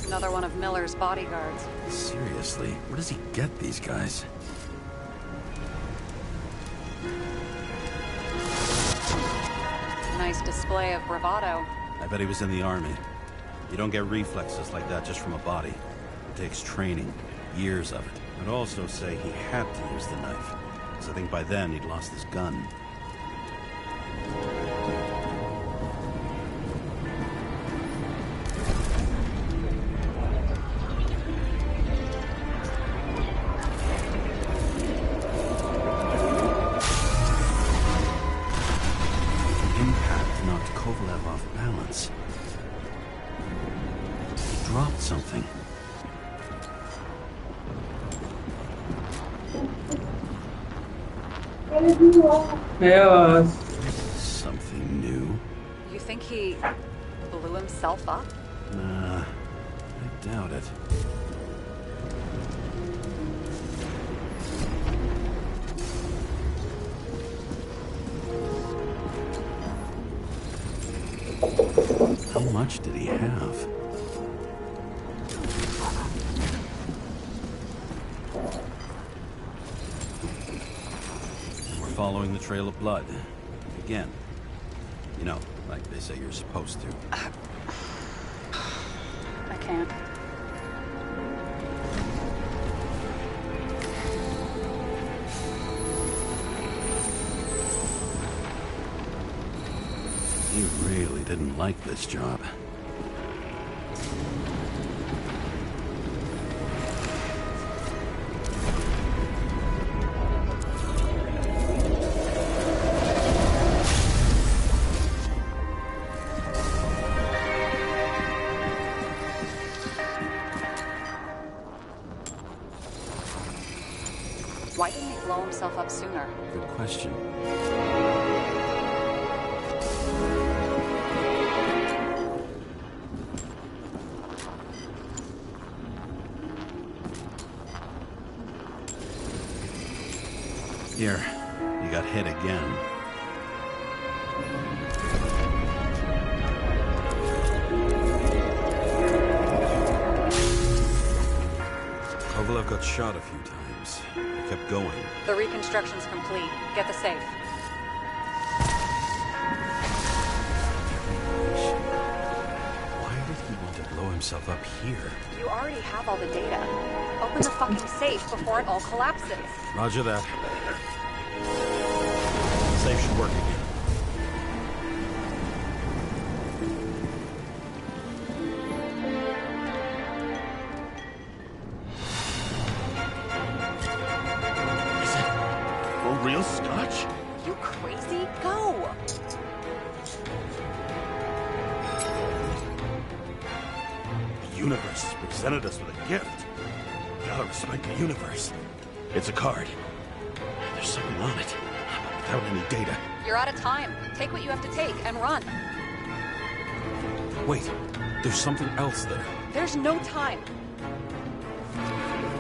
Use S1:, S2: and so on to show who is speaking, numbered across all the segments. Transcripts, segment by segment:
S1: Another one of Miller's bodyguards.
S2: Seriously, where does he get these guys?
S1: Nice display of bravado.
S2: I bet he was in the army. You don't get reflexes like that just from a body. It takes training, years of it. I'd also say he had to use the knife, because I think by then he'd lost his gun. Dropped something.
S3: Yeah.
S2: Something new.
S1: You think he blew himself up?
S2: Nah, I doubt it. How much did he have? Following the trail of blood. Again. You know, like they say you're supposed to.
S1: I can't.
S2: He really didn't like this job.
S1: Why didn't he blow himself up sooner?
S2: Good question. Here, you got hit again. Kovalev got shot a few times. He kept going.
S1: The reconstruction's complete. Get the safe.
S2: Why did he want to blow himself up here?
S1: You already have all the data. Open the fucking safe before it all collapses.
S2: Roger that. Safe should work again. Is it for real scotch?
S1: You crazy? Go!
S2: The universe has presented us with a gift. Gotta respect the universe. It's a card. There's something on it, but without any data.
S1: You're out of time. Take what you have to take and run.
S2: Wait, there's something else there.
S1: There's no time.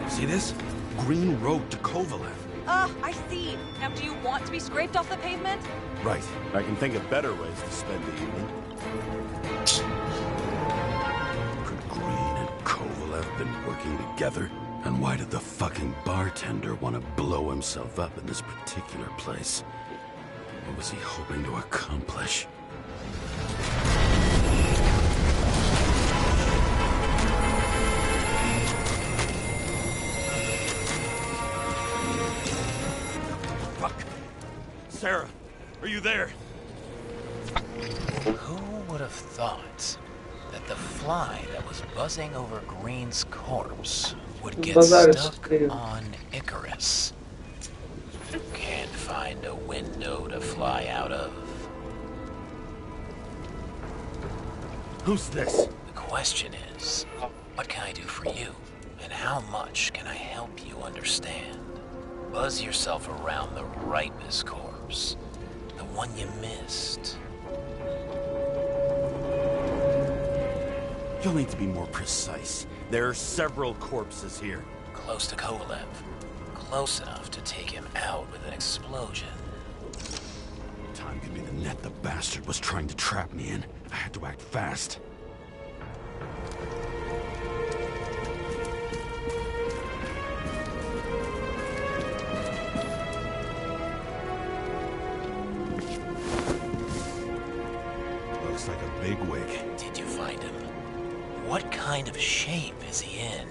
S2: See this? Green Road to Kovalev.
S1: I see. Now, do you want to be scraped off the pavement?
S2: Right. I can think of better ways to spend the evening. Could Green and Kovalev been working together? And why did the fucking bartender want to blow himself up in this particular place? What was he hoping to accomplish? Fuck. Sarah, are you there?
S4: Who would have thought that the fly that was buzzing over Green's corpse would get stuck on Icarus? Can't find a window to fly out of.
S2: Who's this?
S4: The question is, what can I do for you? And how much can I help you understand? Buzz yourself around the Rightness corpse. The one you missed.
S2: You'll need to be more precise. There are several corpses here.
S4: Close to Kovalev. Close enough to take him out with an explosion.
S2: Time could be the net the bastard was trying to trap me in. I had to act fast. Looks like a bigwig.
S4: Did you find him? What kind of shape is he in?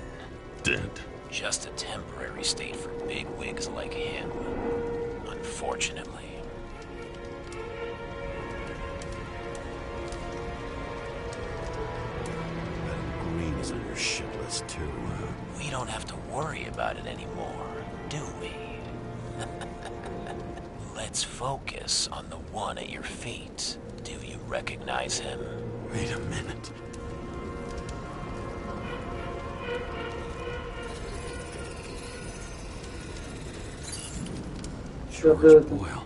S2: Dead.
S4: Just a temporary state for bigwigs like him. Unfortunately.
S2: Green is on your shit list too, huh?
S4: We don't have to worry about it anymore, do we? Let's focus on the one at your feet. Do you recognize him?
S2: Wait a minute. George Boyle,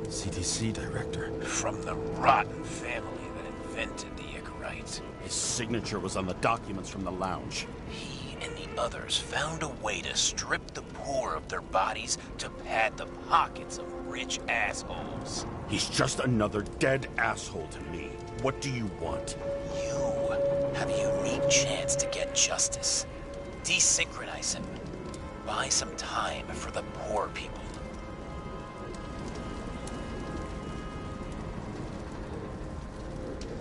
S2: CDC director.
S4: From the rotten family that invented the Icarite.
S2: His signature was on the documents from the lounge.
S4: He and the others found a way to strip the poor of their bodies to pad the pockets of rich assholes.
S2: He's just another dead asshole to me. What do you want?
S4: You have a unique chance to get justice. Desynchronize him. Buy some time for the poor people.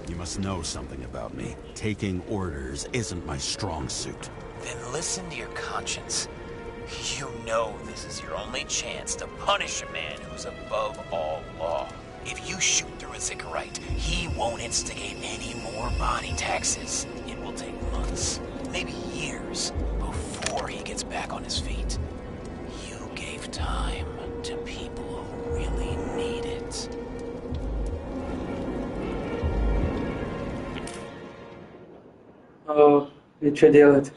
S2: You must know something about me. Taking orders isn't my strong suit.
S4: Then listen to your conscience. You know this is your only chance to punish a man who's above all law. If you shoot through a Icarite, he won't instigate any more body taxes. It will take months, maybe years, before he gets back on his feet. You gave time to people who really need it.
S3: О, и что делать?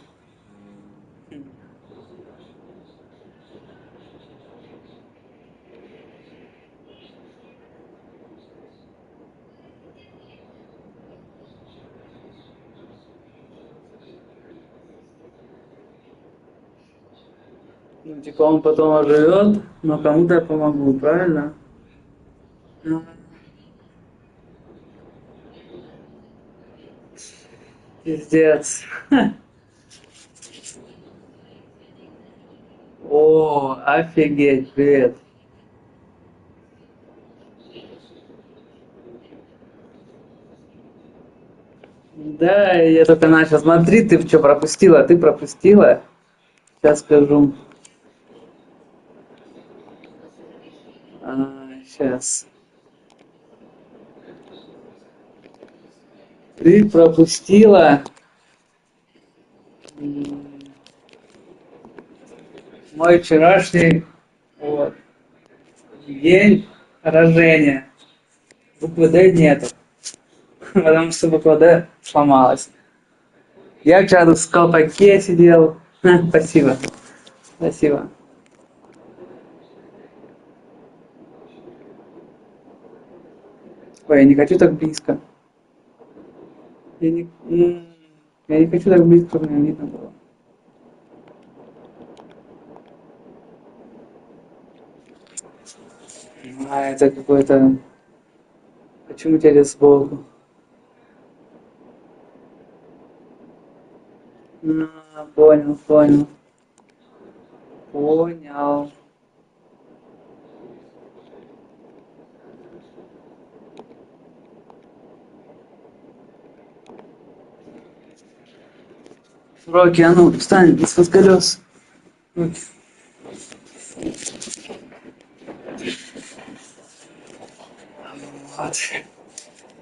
S3: Ну, типа он потом оживет, но кому-то я помогу, правильно? Пиздец. О, офигеть, привет. Да, я только начал. Смотри, ты что пропустила? Ты пропустила? Сейчас скажу. Сейчас. Ты пропустила мой вчерашний день рождения. Буквы Д нету, потому что буква Д сломалась. Я вчера тут в колпаке сидел. Спасибо. Спасибо. Ой, я не хочу так близко. Я не хочу так близко, чтобы меня видно было. Это какой-то... Почему тебя здесь сбоку? Понял. Понял. Рокки, а ну, встань из-под колес. Вот.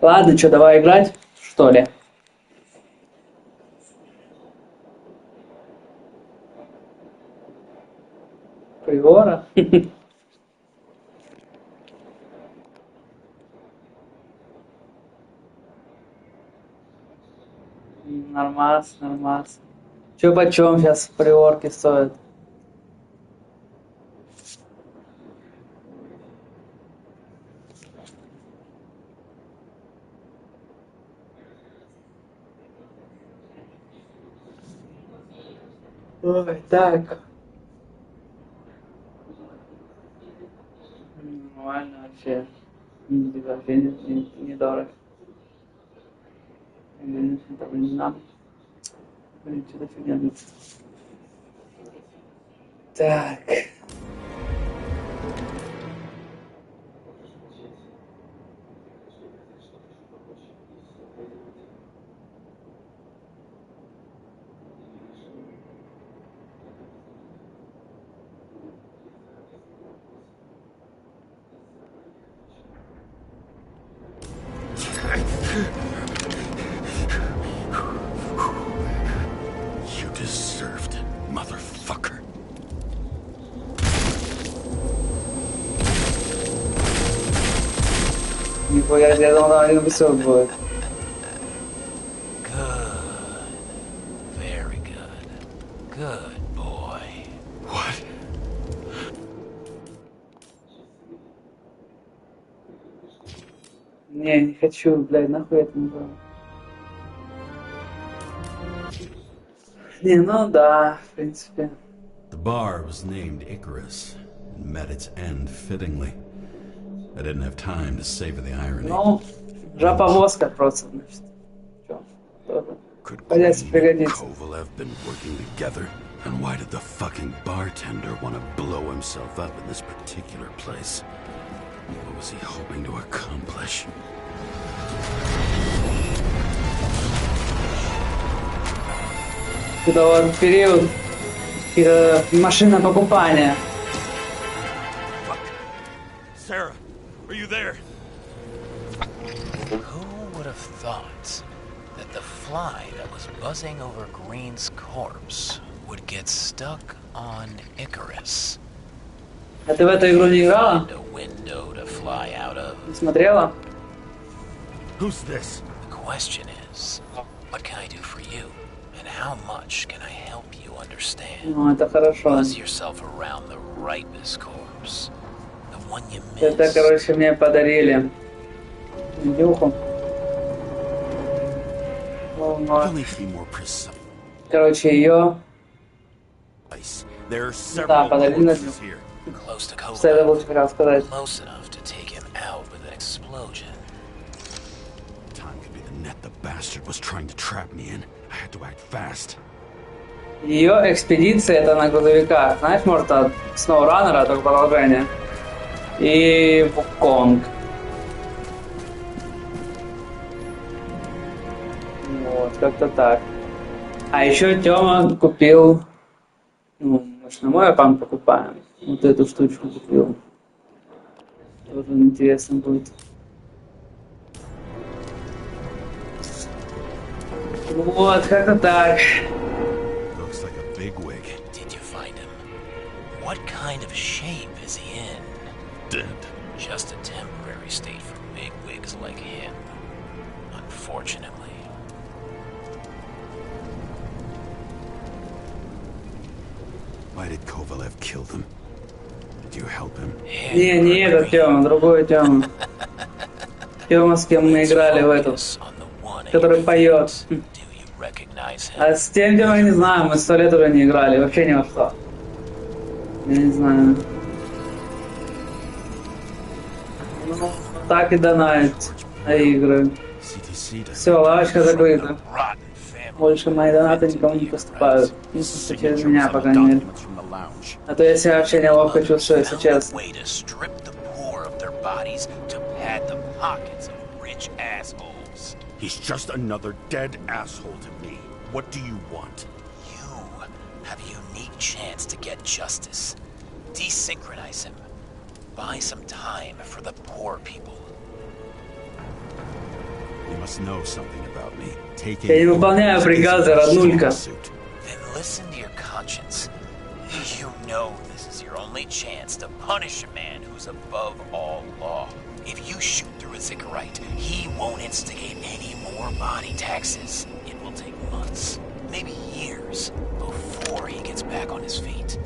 S3: Ладно, что, давай играть, что ли? Приора? Нормас. Чё почем сейчас приорки стоят? Ой, так. Нормально вообще. Вообще недорого. Это, блин, нам. Блин, что-то фигня. Так.
S2: You deserved it, motherfucker.
S3: Нихуя себе, я думал, там один эпизод будет.
S4: Good. Very good. Good boy.
S2: What?
S3: Не хочу, блядь, нахуй это нужно. Не, ну да, в принципе.
S2: The bar was named Icarus and met its end fittingly. I didn't have time to savor the irony.
S3: Ну, жопа воска просто, значит. Чё? Тоже.
S2: Could
S3: Придется
S2: Green and
S3: пригодиться.
S2: Koval have been working together? And why did the fucking bartender want to blow himself up in this particular place? What was he hoping to accomplish?
S3: Это вот период машина покупания.
S2: Fuck. Sarah, are you there?
S4: Who would have thought that the fly that was buzzing over Green's corpse would get stuck on Icarus?
S3: А ты в эту игру не играла?
S4: And a window to fly out of.
S3: Не смотрела?
S2: Who's this?
S4: The question is, what can I do for you? And how much can I help you understand?
S3: Ну, это хорошо.
S4: Buzz yourself around the ripest corpse. The one you
S3: Это,
S4: missed.
S3: короче, мне подарили видюху.
S2: You'll
S3: Ну,
S2: need to be more precise.
S3: короче, ее
S2: There are
S3: Да,
S2: several
S3: подарили на
S2: corpses here.
S4: Close to Koval.
S3: Стоило лучше хотел сказать.
S4: Close enough to take him out with an explosion.
S2: Time could be the net the bastard was trying to trap me in. I had to act fast.
S3: Ее экспедиция это на грузовиках. Знаешь, может, от Сноураннера, только продолжение. И Вуконг. Вот, как-то так. А еще Тёма купил, ну, мы ж на мой аккаунт покупаем. Вот эту штучку купил. Тоже интересно будет. Вот, как-то так.
S2: Looks like a bigwig.
S4: Did you find him? What kind of shape is he in?
S2: Dead.
S4: Just a temporary state for bigwigs like him. Unfortunately.
S2: Why did Kovalev kill them? Did you help him?
S3: Не этот Тёма, другой Тёма. Тёма, с кем мы играли в эту, который поет. А с тем Тёмой не знаю, мы 100 лет уже не играли, вообще ни во что. Я не знаю. Ну, так и донают на игры. Все, лавочка закрыта. Больше мои донаты никому не поступают. Не через меня, по крайней мере. А то я себя вообще неловко чувствую, если честно.
S2: He's just another dead asshole to me. What do you want?
S4: You have a unique chance to get justice. Desynchronize him. Buy some time for the poor people.
S2: You must know something about me. Taking
S3: Я не выполняю приказы, роднулька.
S4: Then listen to your conscience. You know this is your only chance to punish a man who's above all law. If you shoot through a Zickerite, he won't instigate any more body taxes. It will take months, maybe years, before he gets back on his feet.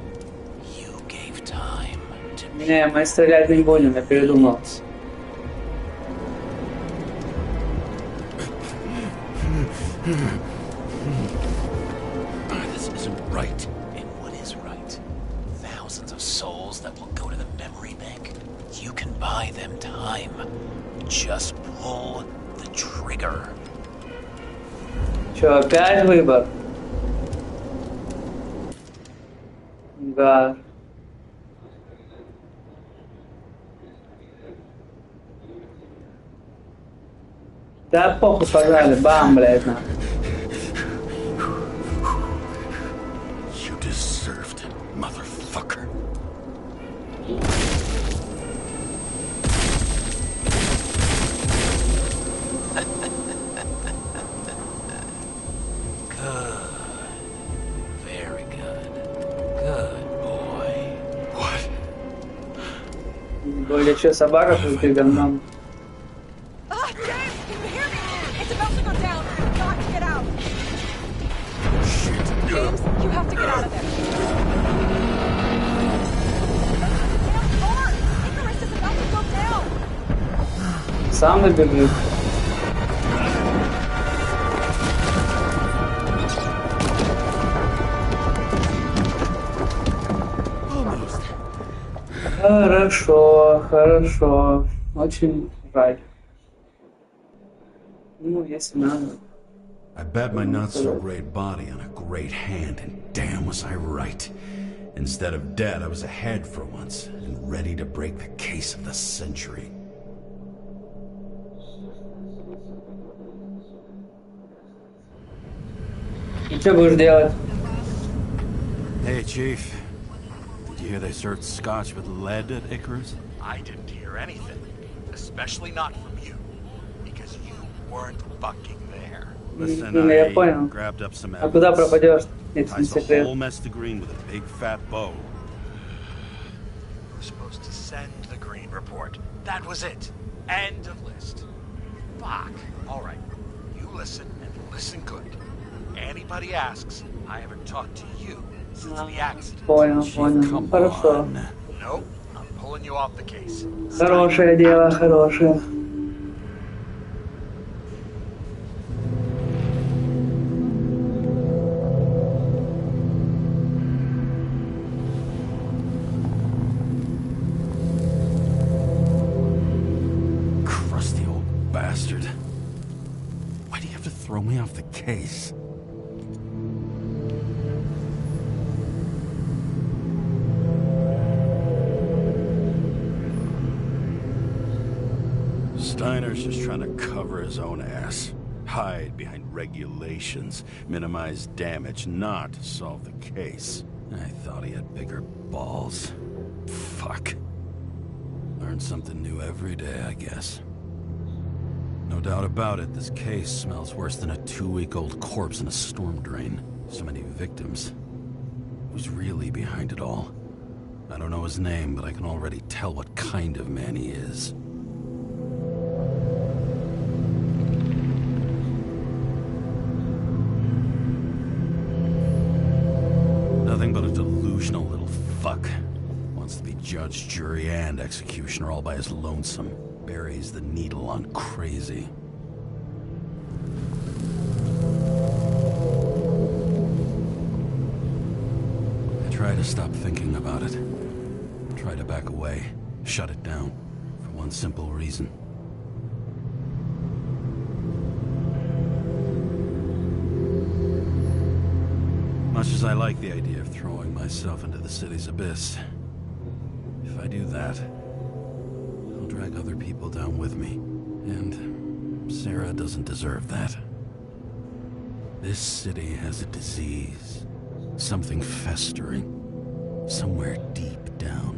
S4: You gave time to
S3: Не, мы стрелять не будем, я передумал.
S2: This isn't right.
S4: And what is right? Thousands of souls that will go to the memory bank. You can buy them time. Just pull the trigger.
S3: Чё, опять выбор? Да. Да похуй, погнали, бам, блядь, на.
S2: You deserved it, motherfucker.
S4: Good. Very good. Good boy.
S2: What?
S3: Более что, собака тут ты говном?
S1: Ah, James, can you hear me? It's about to go down. You've got to get out.
S2: Shit.
S1: James, you have to get out of there. Damn door! Icarus is about to go down.
S3: Сам выбегу.
S2: Almost.
S3: Хорошо, хорошо. Очень жаль. Ну, если надо.
S2: I bet my not-so-great body on a great hand, and damn was I right. Instead of dead, I was ahead for once, and ready to break the case of the century.
S3: И что будешь делать?
S2: Hey, Chief. Did you hear they served scotch with lead at Icarus?
S5: I didn't hear anything, especially not from you, because you weren't fucking there.
S2: Listen,
S3: Ну, я
S2: I
S3: понял.
S2: grabbed up some
S3: А куда
S2: evidence.
S3: пропадешь, если не
S2: Ties the
S3: секрет?
S2: whole mess to green with a big fat bow.
S5: We're supposed to send the green report. That was it. End of list. Fuck. All right. You listen and listen good. Anybody asks, I haven't talked to you since the accident.
S3: Понял,
S2: Chief,
S3: понял.
S2: come
S3: Хорошо.
S2: on.
S5: Nope. I'm pulling you off the case.
S3: Хорошее дело, хорошее.
S2: Crusty old bastard. Why do you have to throw me off the case? Steiner's just trying to cover his own ass. Hide behind regulations, minimize damage, not solve the case. I thought he had bigger balls. Fuck. Learn something new every day, I guess. No doubt about it, this case smells worse than a 2-week-old corpse in a storm drain. So many victims. Who's really behind it all? I don't know his name, but I can already tell what kind of man he is. Nothing but a delusional little fuck. Wants to be judge, jury, and executioner all by his lonesome. Buries the needle on crazy. I try to stop thinking about it. Try to back away. Shut it down. For one simple reason. Much as I like the idea of throwing myself into the city's abyss, if I do that, I'll drag other people down with me. And Sarah doesn't deserve that. This city has a disease. Something festering. Somewhere deep down.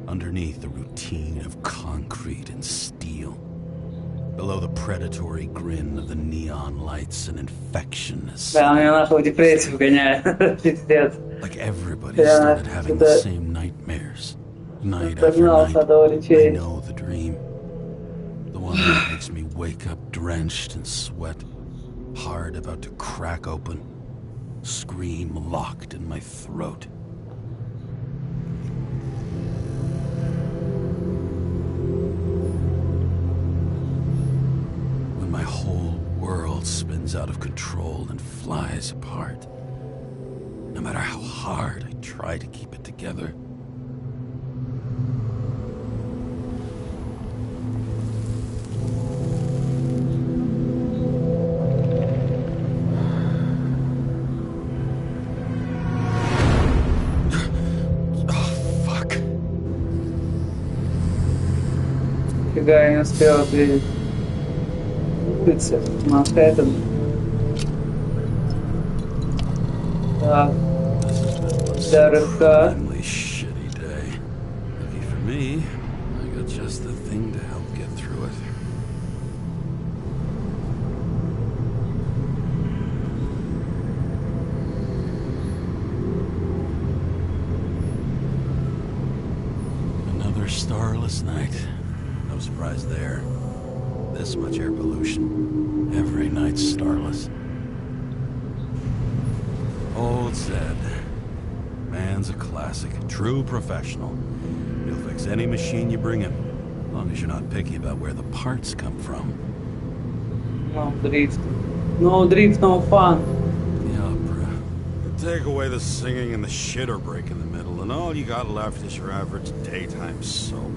S2: Underneath the routine of concrete and steel. Below the predatory grin of the neon lights, an infection is...
S3: Да, меня нахуй в депрессию вгоняет. Пиздец.
S2: Like everybody
S3: Yeah,
S2: started having the
S3: это-
S2: same nightmares. Night after
S3: Отогнался
S2: night.
S3: до
S2: I
S3: речей.
S2: know the dream. The one that makes me wake up drenched in sweat. Heart about to crack open. Scream locked in my throat. When my whole world spins spins out of control and flies apart. No matter how hard I try to keep it together.
S3: Я не успел ответить. Маска это. Так. Дорога.
S2: Shitty day. Lucky for me, I got just the thing to help get through it. Another starless night. No surprise there. This much air pollution. Every night's starless. Old said, man's a classic, true professional. He'll fix any machine you bring him, as long as you're not picky about where the parts come from.
S3: No drift. No drift, no fun.
S2: The opera. Take away the singing and the shitter break in the middle, and all you got left is your average daytime soap.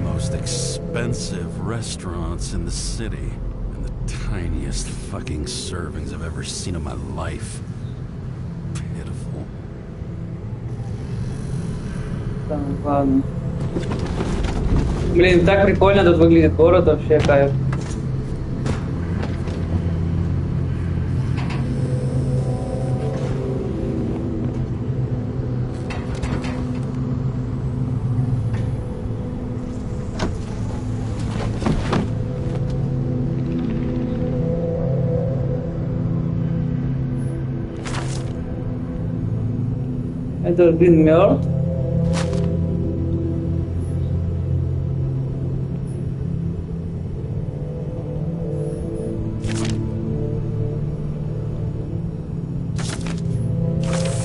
S2: Most expensive restaurants in the city, and the tiniest fucking servings I've ever seen in my life. Pitiful.
S3: Ладно. Блин, так прикольно тут выглядит город, вообще кайф. Это, блин, мертв.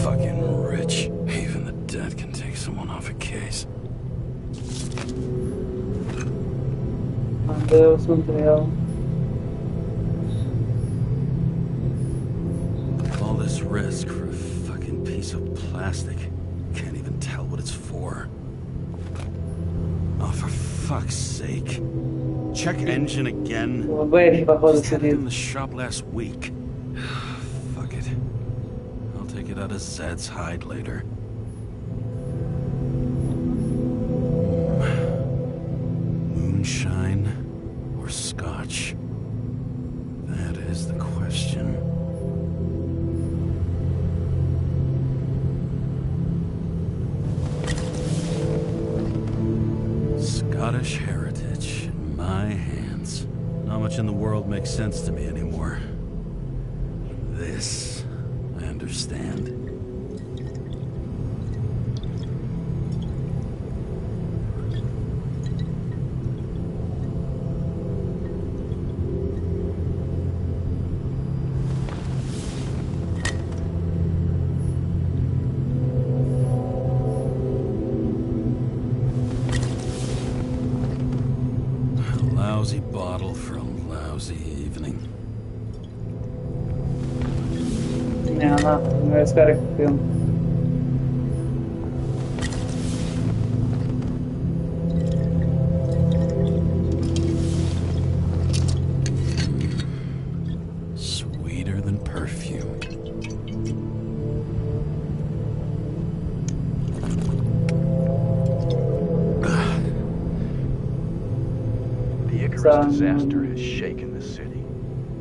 S2: Fucking rich. Even the dead can take someone off a case.
S3: Да, я смотрел.
S2: All this risk for a fucking piece of plastic. Can't even tell what it's for. Oh, for fuck's sake. Check engine again. Just had it in the shop last week. Fuck it. I'll take it out of Zed's hide later. Moonshine or scotch? That is the question. Scottish heritage in my hands. Not much in the world makes sense to me anymore. This, I understand. Lousy bottle for a lousy evening.
S3: Не, она не скорее купил.
S2: Sweeter than perfume.
S5: The Icarus disaster has shaken the city.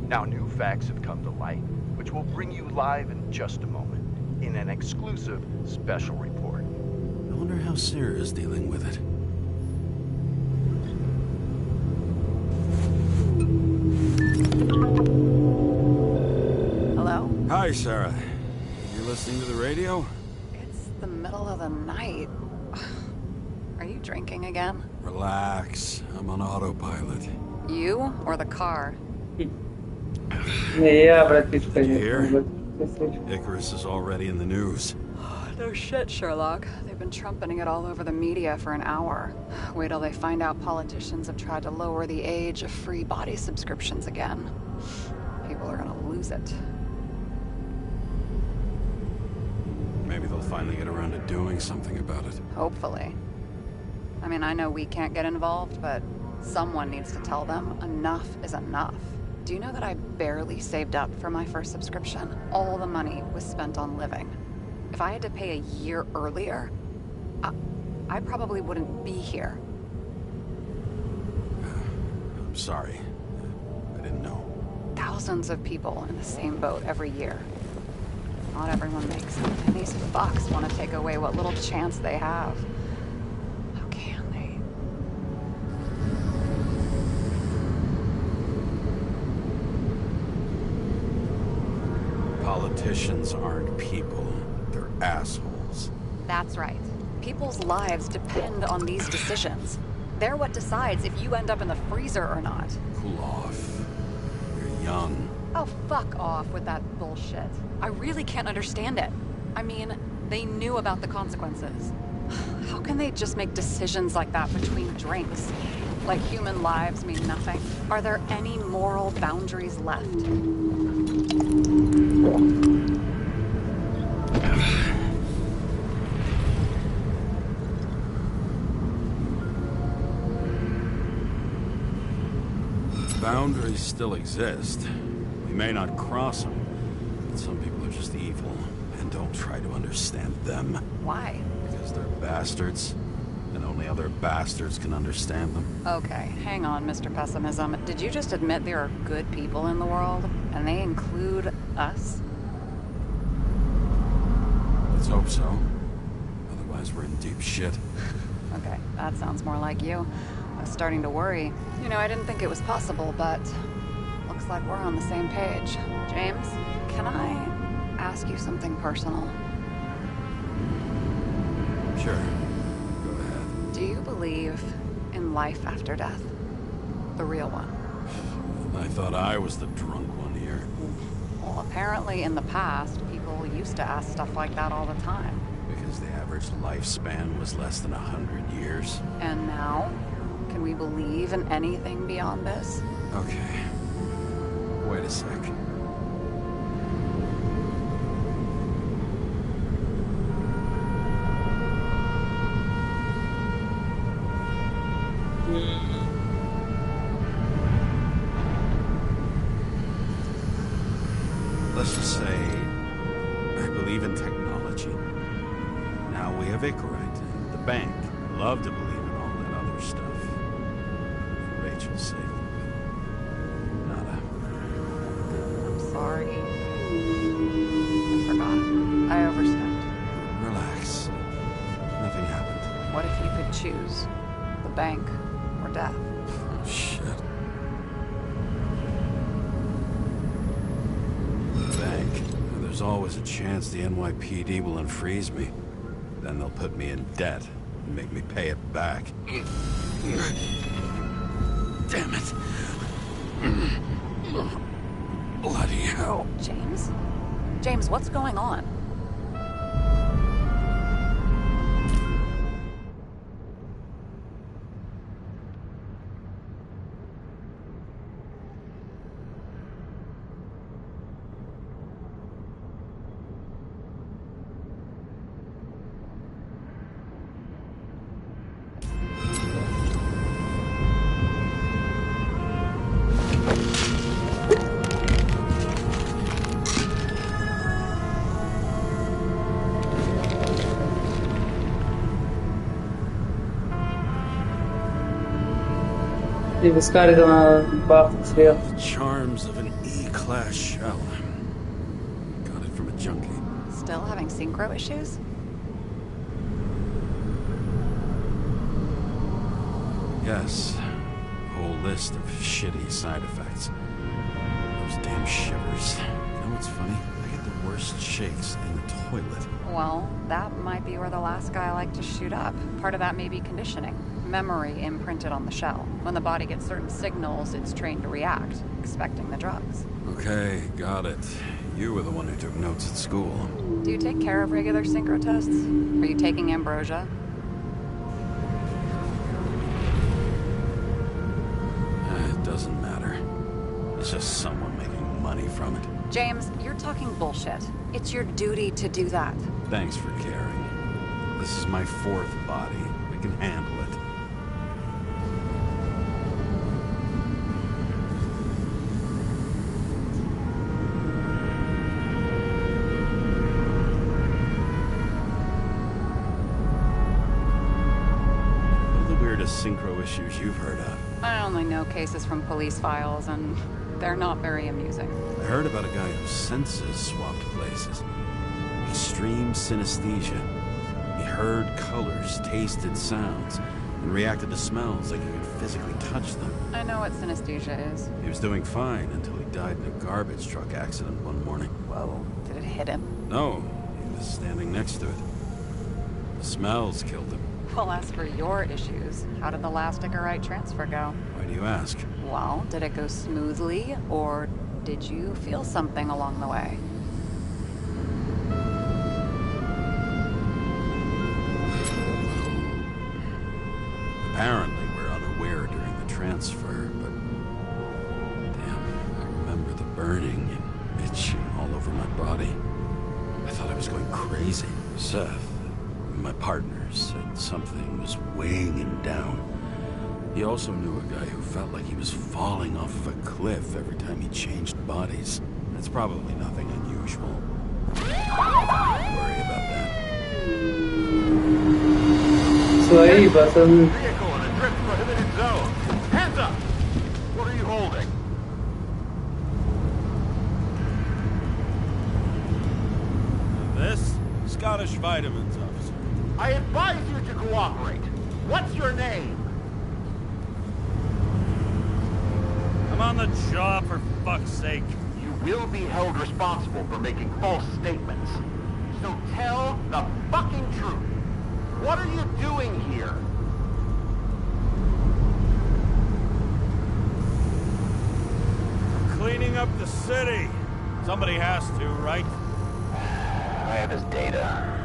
S5: Now new facts have come to light, which will bring you live in just a moment, in an exclusive special report.
S2: I wonder how Sarah is dealing with it.
S1: Hello?
S2: Hi, Sarah. You listening to the radio?
S1: It's the middle of the night. Are you drinking again?
S2: Relax. I'm on autopilot.
S1: You or the car?
S3: Не, я, братишка,
S2: Here?
S3: не.
S2: Icarus is already in the news.
S1: No shit, Sherlock. They've been trumpeting it all over the media for an hour. Wait till they find out politicians have tried to lower the age of free body subscriptions again. People are gonna lose it.
S2: Maybe they'll finally get around to doing something about it.
S1: Hopefully. I mean, I know we can't get involved, but someone needs to tell them enough is enough. Do you know that I barely saved up for my first subscription? All the money was spent on living. If I had to pay a year earlier, I probably wouldn't be here.
S2: I'm sorry. I didn't know.
S1: Thousands of people in the same boat every year. Not everyone makes it, and these fucks want to take away what little chance they have. How can they?
S2: Politicians aren't people. They're assholes.
S1: That's right. People's lives depend on these decisions. They're what decides if you end up in the freezer or not.
S2: Cool off. You're young.
S1: Oh, fuck off with that bullshit. I really can't understand it. I mean, they knew about the consequences. How can they just make decisions like that between drinks? Like human lives mean nothing? Are there any moral boundaries left?
S2: Boundaries still exist. We may not cross them, but some people are just evil, and don't try to understand them.
S1: Why?
S2: Because they're bastards, and only other bastards can understand them.
S1: Okay, hang on, Mr. Pessimism. Did you just admit there are good people in the world, and they include us?
S2: Let's hope so. Otherwise, we're in deep shit.
S1: Okay, that sounds more like you. I was starting to worry. You know, I didn't think it was possible, but looks like we're on the same page. James, can I ask you something personal?
S2: Sure. Go ahead.
S1: Do you believe in life after death? The real one?
S2: I thought I was the drunk one here.
S1: Well, apparently in the past, people used to ask stuff like that all the time.
S2: Because the average lifespan was less than 100 years.
S1: And now? Can we believe in anything beyond this?
S2: Okay. Wait a sec. Let's just say I believe in technology. Now we have Icarite, the bank. Love to believe in all that other stuff. For Rachel's sake. Nada.
S1: I'm sorry. I forgot. I overstepped.
S2: Relax. Nothing happened.
S1: What if you could choose? The bank or death?
S2: Oh, shit. The bank. There's always a chance the NYPD will unfreeze me. Then they'll put me in debt and make me pay it back. Damn it. Bloody hell.
S1: James? James, what's going on?
S3: И выскарили на бахту сверху.
S2: Charms of an E-class shell. Got it from a junkie.
S1: Still having synchro issues?
S2: Yes. A whole list of shitty side effects. Those damn shivers. You know what's funny? I get the worst shakes in the toilet.
S1: Well, that might be where the last guy liked to shoot up. Part of that may be conditioning. Memory imprinted on the shell. When the body gets certain signals, it's trained to react, expecting the drugs.
S2: Okay, got it. You were the one who took notes at school.
S1: Do you take care of regular synchro tests? Are you taking ambrosia?
S2: It doesn't matter. It's just someone making money from it.
S1: James, you're talking bullshit. It's your duty to do that.
S2: Thanks for caring. This is my fourth body. I can handle it. Synchro issues you've heard of?
S1: I only know cases from police files, and they're not very amusing.
S2: I heard about a guy whose senses swapped places. Extreme synesthesia. He heard colors, tasted sounds, and reacted to smells like he could physically touch them.
S1: I know what synesthesia is.
S2: He was doing fine until he died in a garbage truck accident one morning.
S1: Whoa, did it hit him?
S2: No, he was standing next to it. The smells killed him.
S1: Well, as for your issues, how did the last Icarite transfer go?
S2: Why do you ask?
S1: Well, did it go smoothly, or did you feel something along the way?
S2: Apparently, we're unaware during the transfer, but... Damn, I remember the burning and itching all over my body. I thought I was going crazy. Seth, my partner, said something was weighing him down. He also knew a guy who felt like he was falling off of a cliff every time he changed bodies. That's probably nothing unusual. Don't worry about that.
S3: So ahí pasan.
S5: Vehicle in a drift prohibited zone. Hands up! What are you holding?
S2: This? Scottish vitamins, officer.
S5: I advise you to cooperate. What's your name?
S6: I'm on the job, for fuck's sake.
S5: You will be held responsible for making false statements. So tell the fucking truth. What are you doing here?
S6: Cleaning up the city. Somebody has to, right?
S4: I have his data.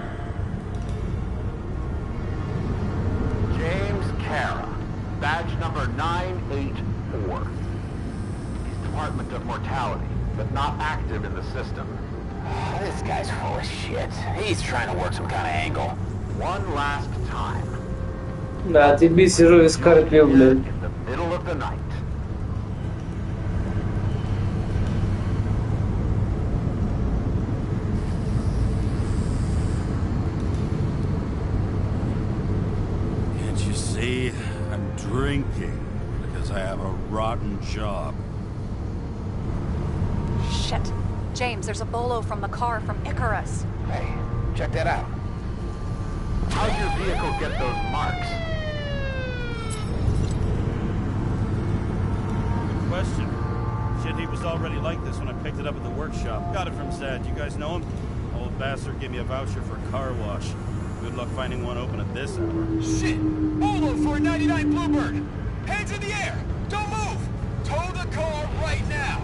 S5: James Kara, badge number 984. He's Department of Mortality, but not active in the system.
S4: This guy's full of shit. He's trying to work some kind of angle.
S5: One last time.
S3: Да, ты бисеру из Скорпио, блядь.
S5: In the middle of the night.
S2: Can't you see? I'm drinking because I have a rotten job.
S1: Shit. James, there's a bolo from the car from Icarus.
S4: Hey, check that out.
S5: How'd your vehicle get those marks?
S6: Good question. Shit, he was already like this when I picked it up at the workshop. Got it from Zed. You guys know him? Old bastard gave me a voucher for a car wash. Good luck finding one open at this hour.
S7: Shit! Bolo for a 99 Bluebird! Hands in the air! Don't move! Tow the car right now!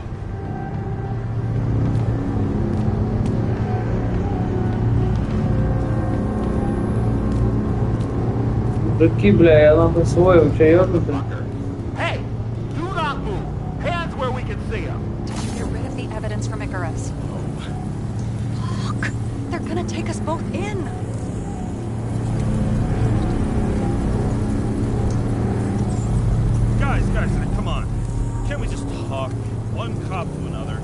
S3: Дураки, бля, я нахуй свой, вы чё, ёбнутый?
S5: Hey! Do not move! Hands where we can see them!
S1: Did you get rid of the evidence from Icarus? Look! They're gonna take us both in!
S6: Guys, come on. Can't we just talk? One cop to another.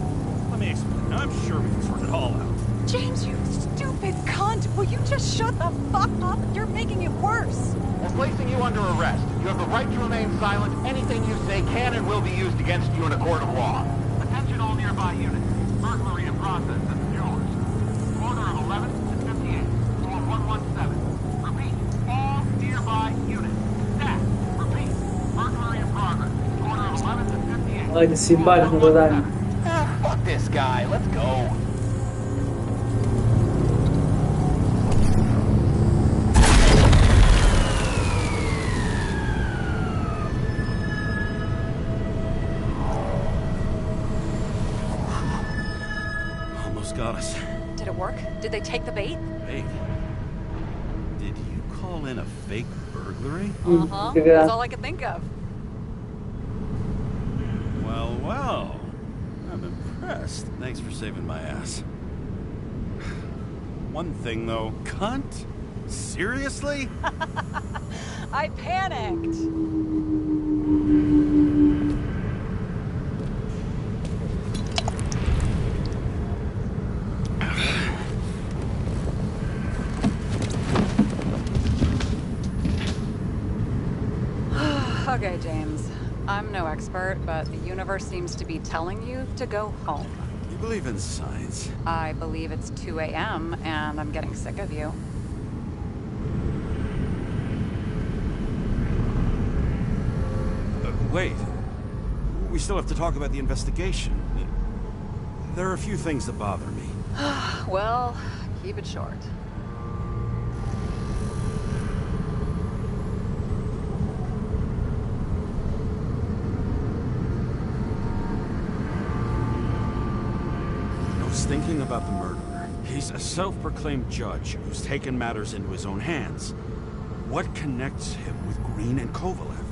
S6: Let me explain. I'm sure we can sort it all out.
S1: James, you stupid cunt! Will you just shut the fuck up? You're making it worse!
S5: We're placing you under arrest. You have the right to remain silent. Anything you say can and will be used against you in a court of law. Attention all nearby units. Burglary in process at the Jewelers. Corner of 11th and 58. Floor 117. Repeat. All nearby units. Staff. Repeat. Burglary in progress. Corner of 11th and 58.
S3: Давайте съебать на задание.
S4: Fuck this guy. Let's go.
S1: Did they take the bait?
S6: Bait? Did you call in a fake burglary?
S1: Uh-huh. That's all I could think of.
S6: Well, well. I'm impressed. Thanks for saving my ass. One thing, though. Cunt? Seriously?
S1: I panicked. Okay, James. I'm no expert, but the universe seems to be telling you to go home.
S6: You believe in science?
S1: I believe it's 2 a.m. and I'm getting sick of you.
S6: Wait. We still have to talk about the investigation. There are a few things that bother me.
S1: Well, keep it short.
S6: I was thinking about the murderer. He's a self-proclaimed judge who's taken matters into his own hands. What connects him with Green and Kovalev?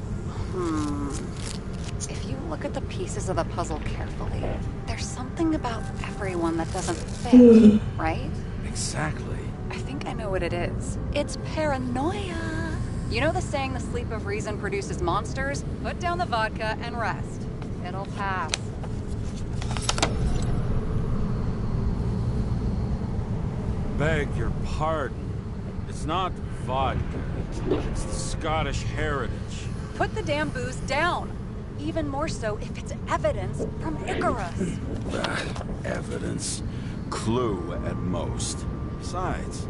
S1: If you look at the pieces of the puzzle carefully, there's something about everyone that doesn't fit, right?
S6: Exactly.
S1: I think I know what it is. It's paranoia. You know the saying, the sleep of reason produces monsters? Put down the vodka and rest. It'll pass.
S6: Beg your pardon. It's not vodka. It's the Scottish heritage.
S1: Put the damn booze down. Even more so if it's evidence from Icarus.
S2: Evidence. Clue at most.
S6: Besides,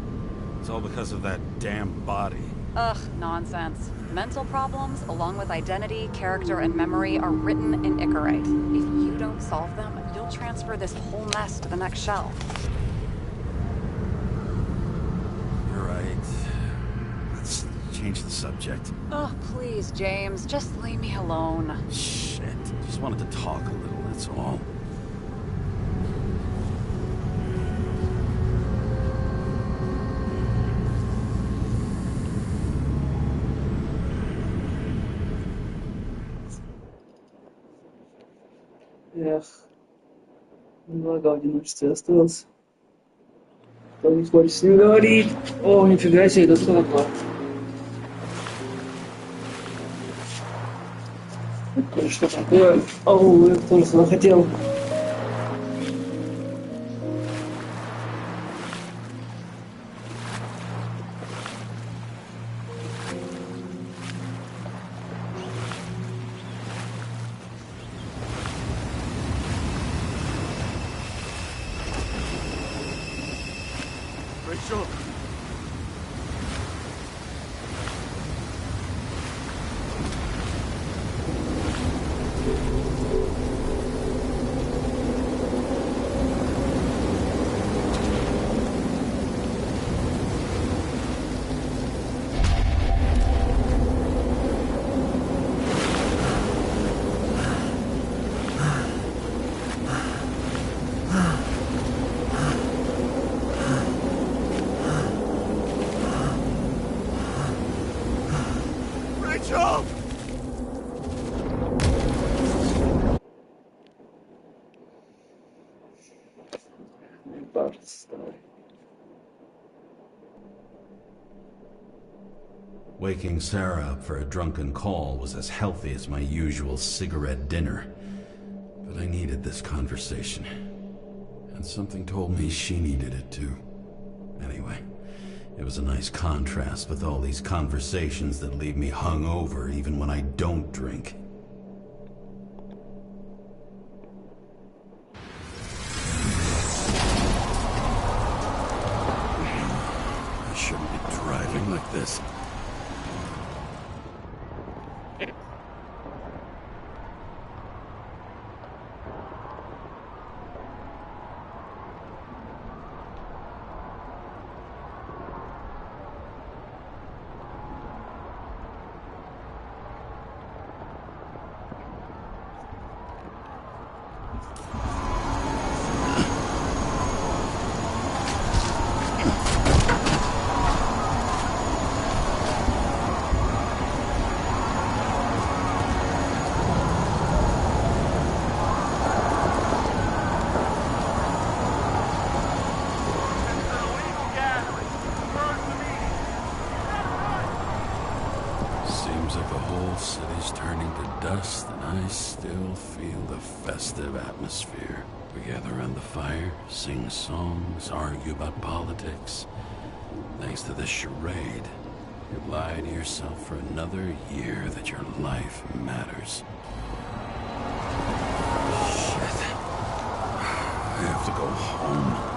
S6: it's all because of that damn body.
S1: Ugh, nonsense. Mental problems, along with identity, character, and memory, are written in Icarite. If you don't solve them, you'll transfer this whole mess to the next shelf.
S6: You're right. Let's change the subject.
S1: Oh, please, James. Just leave me alone.
S2: Shit. Just wanted to talk a little, that's all.
S3: Эх, немного в одиночестве остался. Кто не хочет с ним говорить. О, нифига себе, это что такое? Это что такое? Оу, я тоже сюда хотел.
S6: Rachel! Rachel!
S2: Waking Sarah up for a drunken call was as healthy as my usual cigarette dinner. But I needed this conversation. And something told me she needed it too. Anyway, it was a nice contrast with all these conversations that leave me hungover even when I don't drink. I shouldn't be driving like this. Seems like the whole city's turning to dust, and I still feel the festive atmosphere. We gather around the fire, sing songs, argue about politics. Thanks to this charade, you lie to yourself for another year that your life matters. Shit. I have to go home.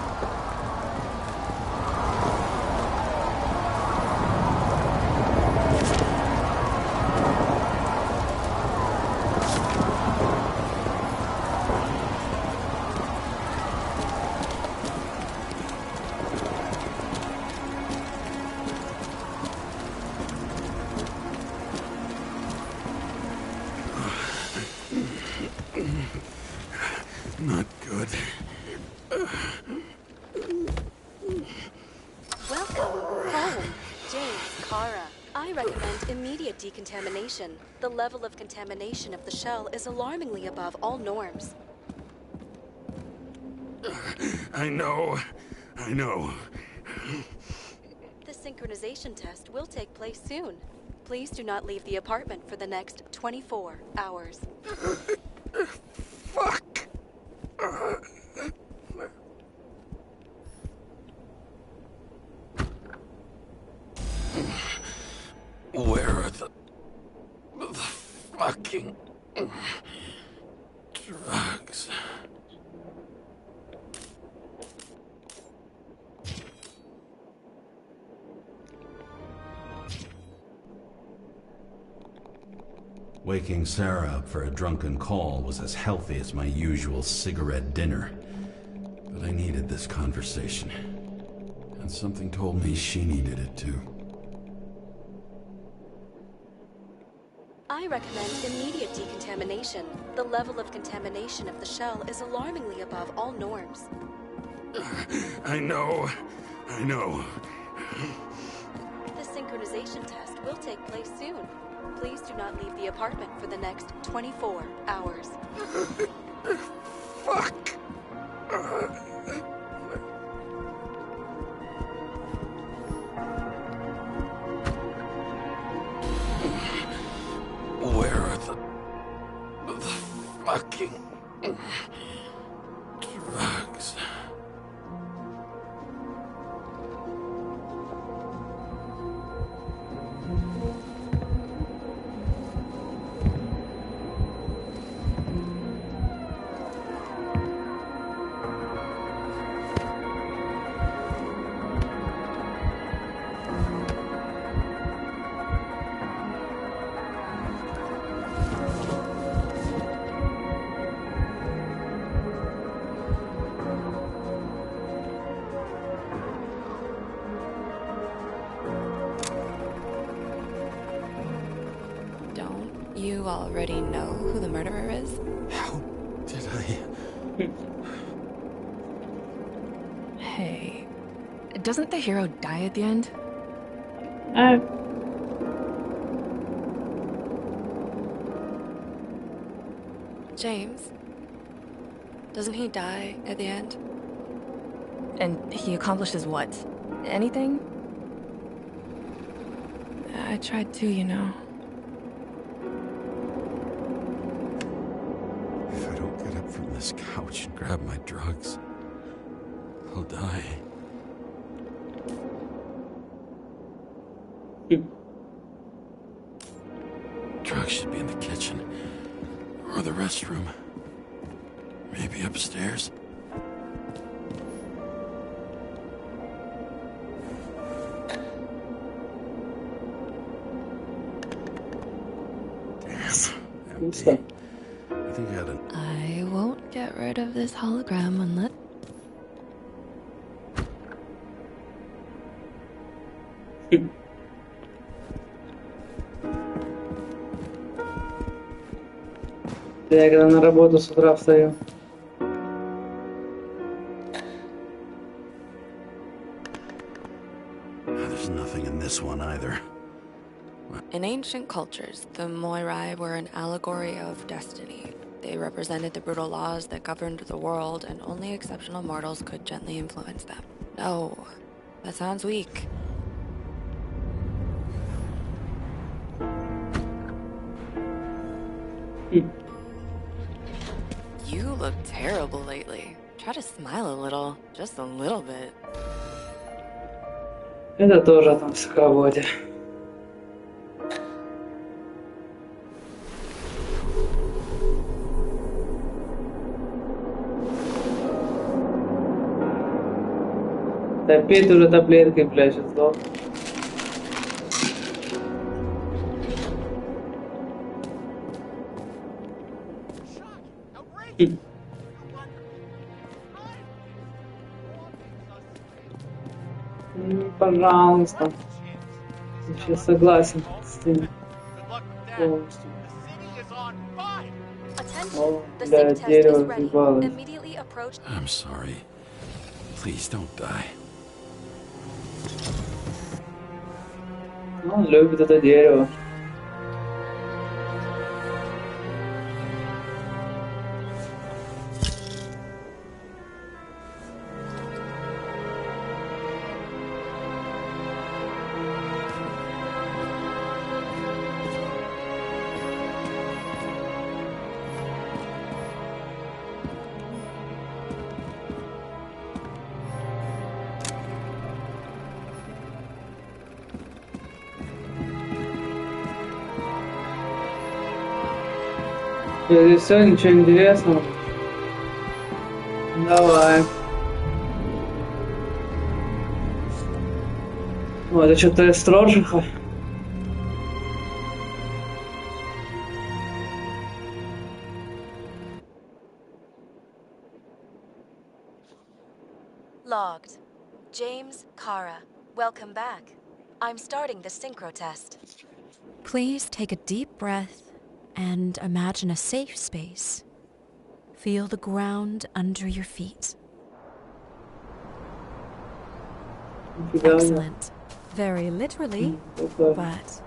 S2: Not good.
S8: Welcome home, James, Kara. I recommend immediate decontamination. The level of contamination of the shell is alarmingly above all norms.
S2: I know.
S8: The synchronization test will take place soon. Please do not leave the apartment for the next 24 hours.
S2: Fuck! Where are the fucking drugs? Waking Sarah up for a drunken call was as healthy as my usual cigarette dinner. But I needed this conversation. And something told me she needed it too.
S8: I recommend immediate decontamination. The level of contamination of the shell is alarmingly above all norms.
S2: I know.
S8: The synchronization test will take place soon. Please do not leave the apartment for the next 24 hours.
S2: Fuck! Where are the fucking drugs?
S9: You already know who the murderer is?
S2: How did I...
S9: Hey, doesn't the hero die at the end? James, doesn't he die at the end? And he accomplishes what? Anything? I tried to, you know.
S2: If I don't get up from this couch and grab my drugs, I'll die. Drugs should be in the kitchen. Or the restroom. Maybe upstairs. Damn. Empty. I think I had an...
S9: I won't get rid of this hologram unless...
S3: Я когда на работу с утра встаю.
S2: There's nothing in this one either.
S9: In ancient cultures, the Moirai were an allegory of destiny. They represented the brutal laws that governed the world, and only exceptional mortals could gently influence them. No, that sounds weak. You look terrible lately. Try to smile a little, just a little bit.
S3: Это тоже о токсиководе. Да опять уже таблеткой, блядь, сейчас сдох. Пожалуйста. Я согласен с этим полностью. О, бля, дерево въебалось.
S2: I'm sorry. Please don't die.
S3: Он любит это дерево. Здесь все, ничего интересного. Давай. О, это что-то из Строжиха.
S8: Logged. James, Kara, welcome back. I'm starting the synchro test.
S10: Please take a deep breath and imagine a safe space. Feel the ground under your feet. Excellent. Very literally, but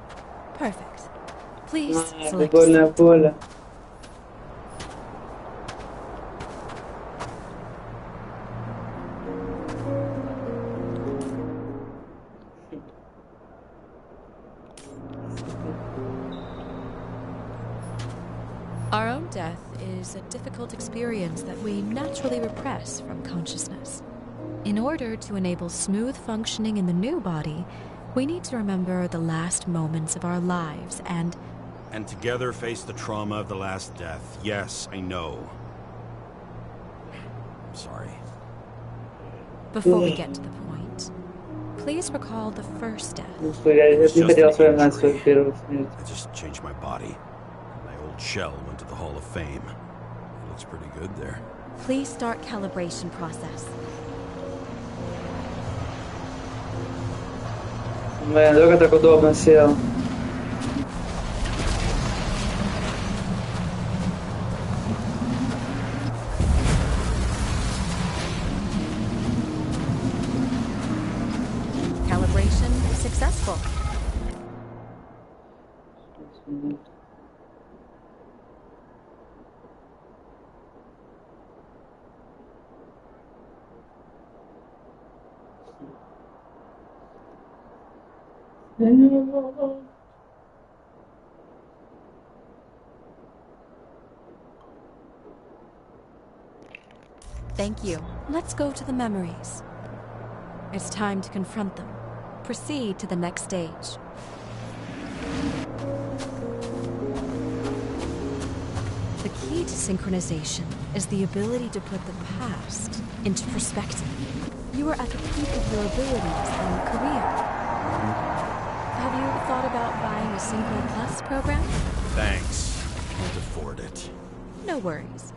S10: perfect. Please select a seat. Our own death is a difficult experience that we naturally repress from consciousness. In order to enable smooth functioning in the new body, we need to remember the last moments of our lives and
S6: together face the trauma of the last death. Yes, I know. I'm sorry.
S10: Before we get to the point, please recall the first death.
S3: I
S2: just changed my body. Shell went to the Hall of Fame. It looks pretty good there.
S10: Please start calibration process.
S3: Блин, только так удобно сел.
S10: Calibration successful. Thank you. Let's go to the memories. It's time to confront them. Proceed to the next stage. The key to synchronization is the ability to put the past into perspective. You are at the peak of your abilities and career. Have you thought about buying a Synchro Plus program?
S2: Thanks. Can't afford it.
S10: No worries.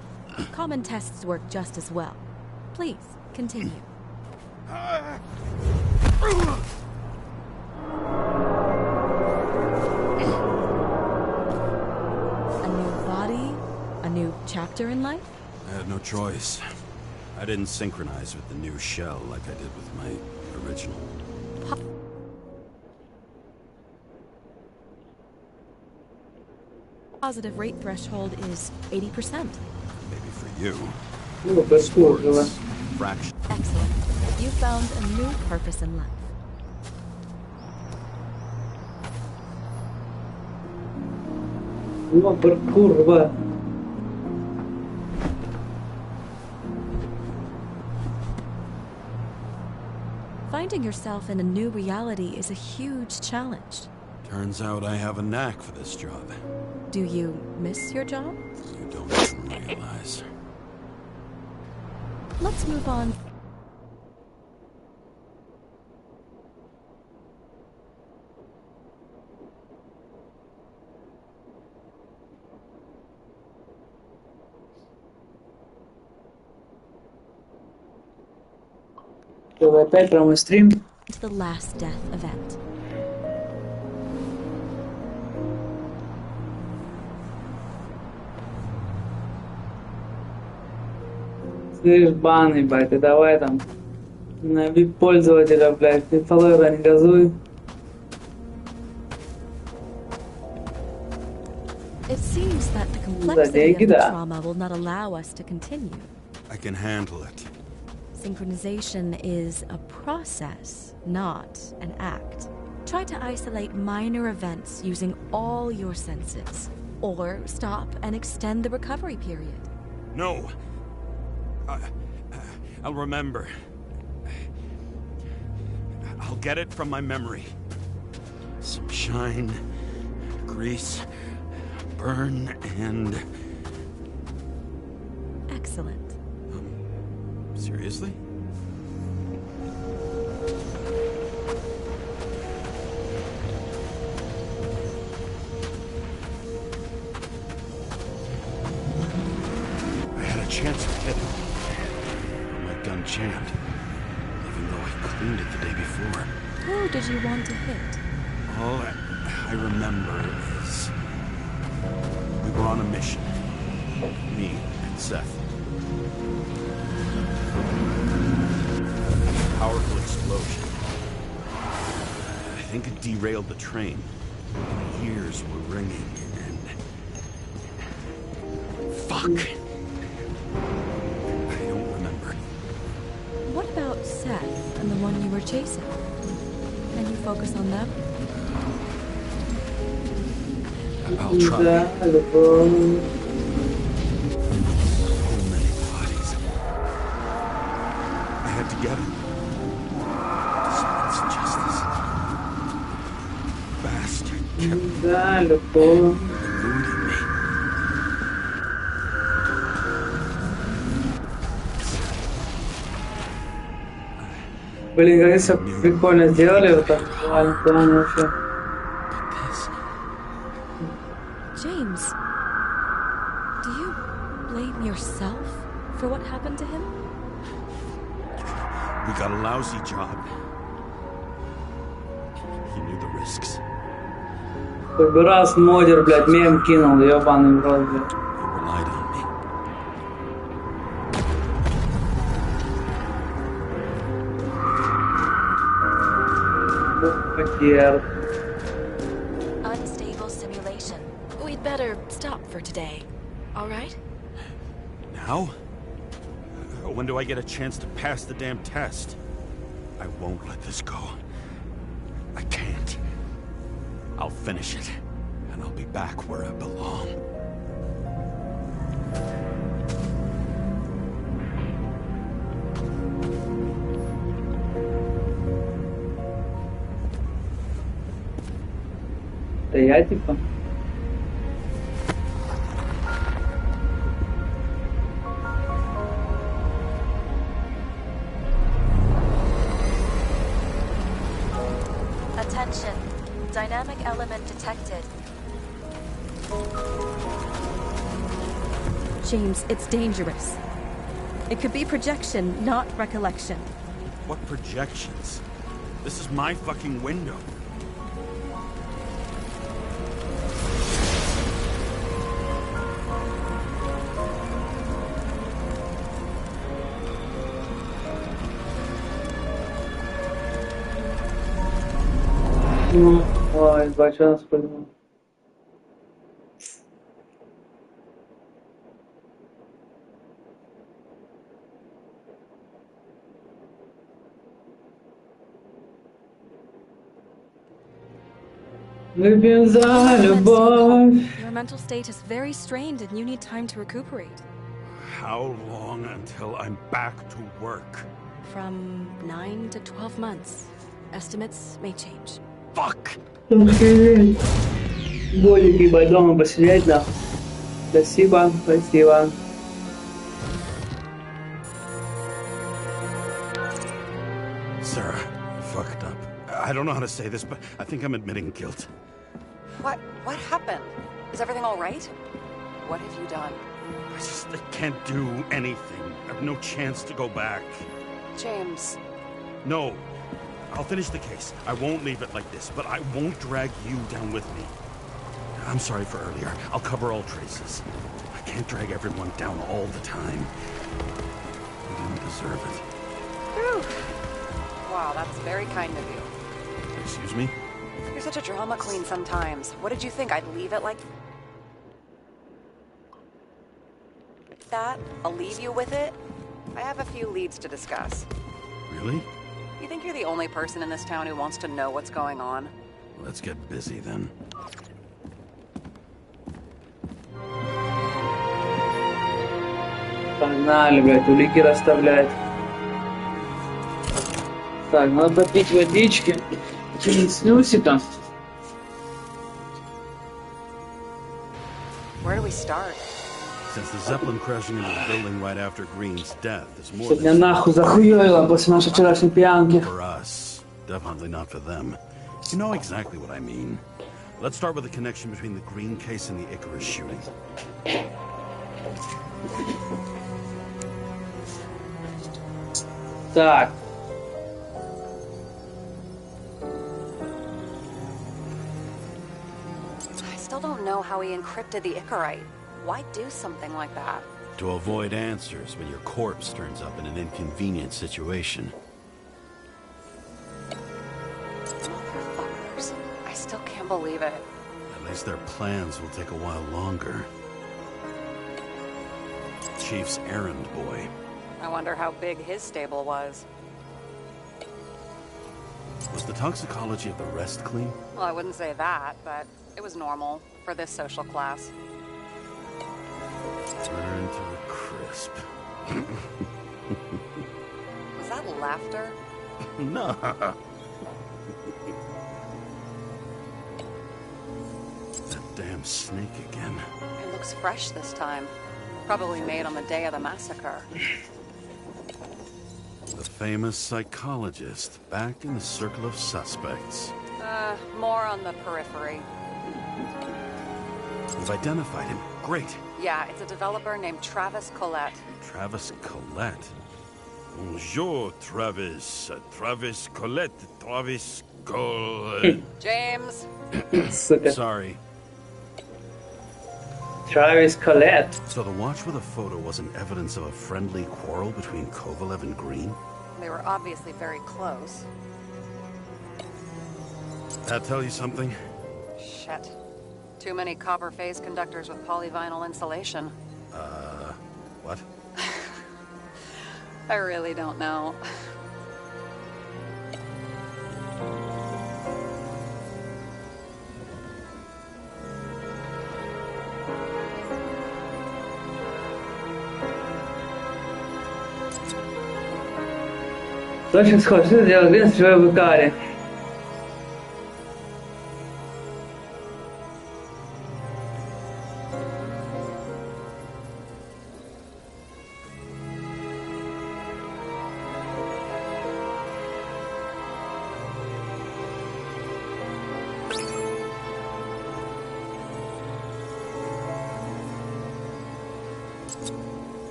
S10: Common tests work just as well. Please, continue.
S3: A
S10: new body? A new chapter in life?
S2: I had no choice. I didn't synchronize with the new shell like I did with my original.
S10: Positive rate threshold is 80%.
S2: Maybe for you. Fraction.
S10: Excellent. You found a new purpose in life.
S3: O, kurwa.
S10: Finding yourself in a new reality is a huge challenge.
S2: Turns out I have a knack for this job.
S10: Do you miss your job?
S2: You don't even realize.
S10: Let's move on.
S3: Опять прямой стрим.
S10: To the last death event.
S3: Слышь, бан, ебать, ты давай там на VIP-пользователя, блядь, ты фолловера не газуй.
S10: It seems that the complexity of the trauma will not allow us to continue.
S2: I can handle it.
S10: Synchronization is a process, not an act. Try to isolate minor events using all your senses, or stop and extend the recovery period.
S2: No. I'll remember. I'll get it from my memory. Some shine, grease, burn, and...
S10: Excellent.
S2: Seriously? I had a chance to hit him. My gun jammed, even though I cleaned it the day before.
S10: Who did you want to hit?
S2: All I remember is we were on a mission. Me and Seth. Powerful explosion. I think it derailed the train. My ears were ringing and... Fuck! I don't remember.
S10: What about Seth and the one you were chasing? Can you focus on them?
S2: I'll try. So many bodies. I had to get him. Dispense justice. Bastard kept eluding me.
S3: Блин, как все прикольно сделали, вот так плане вообще.
S10: James, do you blame yourself for what happened to him?
S2: We got a lousy job. He knew the risks.
S3: Хоть бы раз модер, блядь, мем кинул, ебаный в рот, блядь.
S2: He relied on me.
S8: Unstable simulation. We'd better stop for today. All right?
S2: Now? When do I get a chance to pass the damn test? I won't let this go. I can't. I'll finish it, and I'll be back where I belong.
S3: Да я типа.
S8: Attention. Dynamic element detected.
S10: James, it's dangerous. It could be projection, not recollection.
S2: What projections? This is my fucking window.
S3: Ой, бачу нас подумал. Выпьем за любовь.
S8: Your mental state is very strained and you need time to recuperate.
S2: How long until I'm back to work?
S8: From 9 to 12 months. Estimates may change.
S2: Fuck!
S3: Годик ебать дома посидеть, да. Спасибо, спасибо.
S2: Sarah, I fucked up. I don't know how to say this, but I think I'm admitting guilt.
S1: What happened? Is everything all right? What have you done?
S2: I can't do anything. I have no chance to go back.
S1: James.
S2: No. I'll finish the case. I won't leave it like this, but I won't drag you down with me. I'm sorry for earlier. I'll cover all traces. I can't drag everyone down all the time. You didn't deserve it.
S1: Whew. Wow, that's very kind of you.
S2: Excuse me?
S1: You're such a drama queen sometimes. What did you think? I'd leave it like that? I'll leave you with it? I have a few leads to discuss.
S2: Really?
S1: You think you're the only person in this town who wants to know what's going on?
S2: Let's get busy then.
S3: Погнали, блядь, улики расставлять. Так, надо попить водички. Снюсика.
S1: Where do we start?
S2: Since the Zeppelin crashing into the building right after Green's death is more
S3: Чтоб меня
S2: than
S3: нахуй захуёвило после нашей вчерашней пьянки.
S2: for us. Definitely not for them. You know exactly what I mean. Let's start with the connection between the Green case and the Icarus shooting.
S3: Так.
S1: I still don't know how he encrypted the Icarite. Why do something like that?
S2: To avoid answers when your corpse turns up in an inconvenient situation.
S1: Motherfuckers. I still can't believe it.
S2: At least their plans will take a while longer. Chief's errand boy.
S1: I wonder how big his stable was.
S2: Was the toxicology of the rest clean?
S1: Well, I wouldn't say that, but it was normal for this social class.
S2: Burn to a crisp.
S1: Was that laughter?
S2: No. That damn snake again.
S1: It looks fresh this time. Probably made on the day of the massacre.
S2: The famous psychologist, back in the circle of suspects.
S1: More on the periphery.
S2: We've identified him. Great.
S1: Yeah, it's a developer named Travis Collette.
S2: Travis Collette. Bonjour, Travis. Travis Collette. Travis Collette.
S1: James.
S2: Sorry.
S3: Travis Collette.
S2: So the watch with a photo wasn't evidence of a friendly quarrel between Kovalev and Green?
S1: They were obviously very close.
S2: That tell you something?
S1: Shit. Too many copper phase conductors with polyvinyl insulation.
S2: What?
S1: I really don't know.
S3: Точно схож, что сделал Винс в Икаре.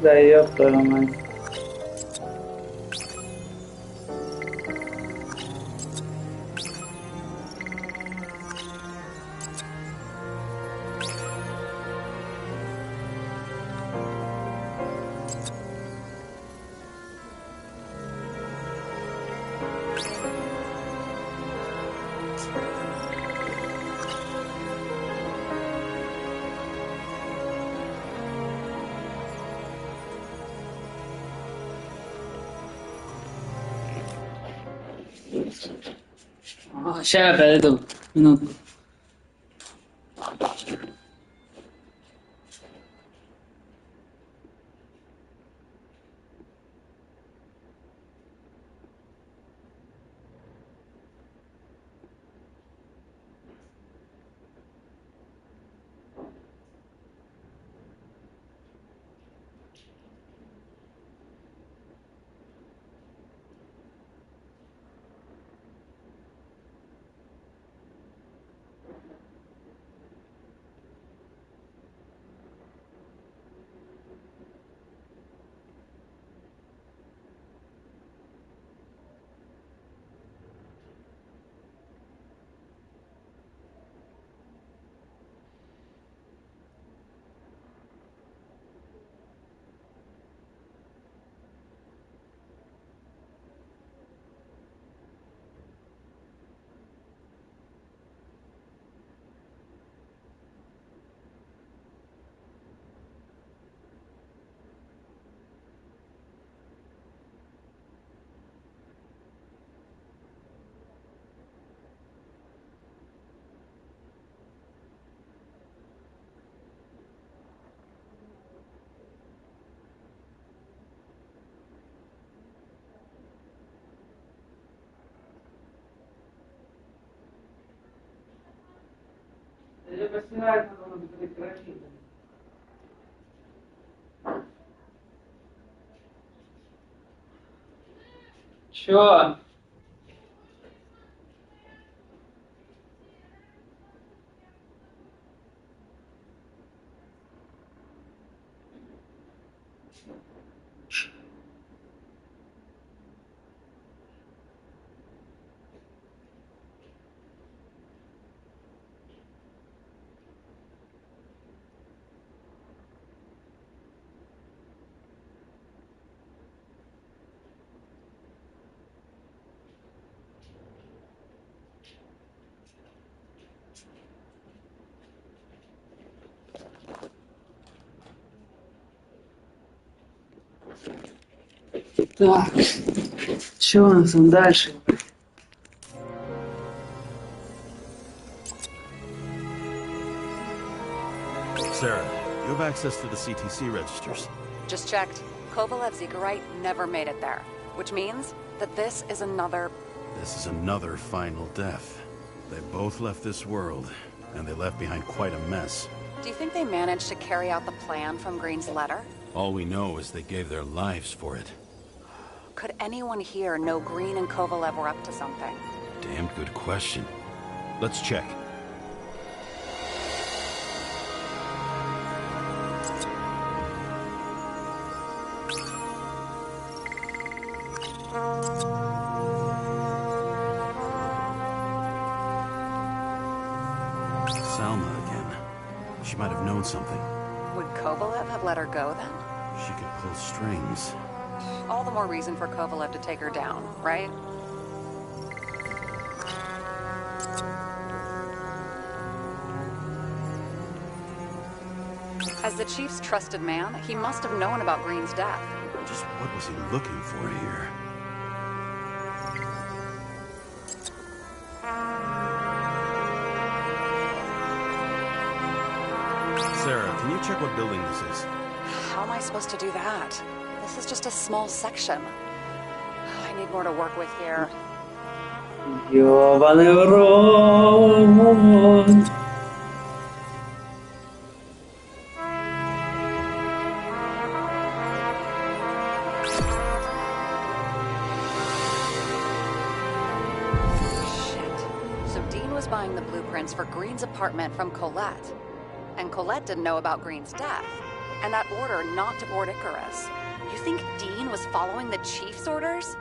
S3: Да ёб твою мать. Сейчас опять иду. Минутку. Чё? Так, что у нас там дальше?
S6: Sarah, you have access to the CTC registers.
S1: Just checked. Kovalev's Zegarite never made it there, which means that this is another
S2: final death. They both left this world, and they left behind quite a mess.
S1: Do you think they managed to carry out the plan from Green's letter?
S2: All we know is they gave their lives for it.
S1: Could anyone here know Green and Kovalev were up to something?
S2: Damn good question. Let's check. Salma again. She might have known something.
S1: Would Kovalev have let her go then?
S2: She could pull strings.
S1: All the more reason for Kovalev to take her down, right? As the Chief's trusted man, he must have known about Green's death.
S2: Just what was he looking for here? Sarah, can you check what building this is?
S1: How am I supposed to do that? This is just a small section. I need more to work with here.
S3: Ёбаный в рот.
S1: Shit. So Dean was buying the blueprints for Green's apartment from Colette. And Colette didn't know about Green's death. And that order not to board Icarus. You think Dean was following the chief's orders?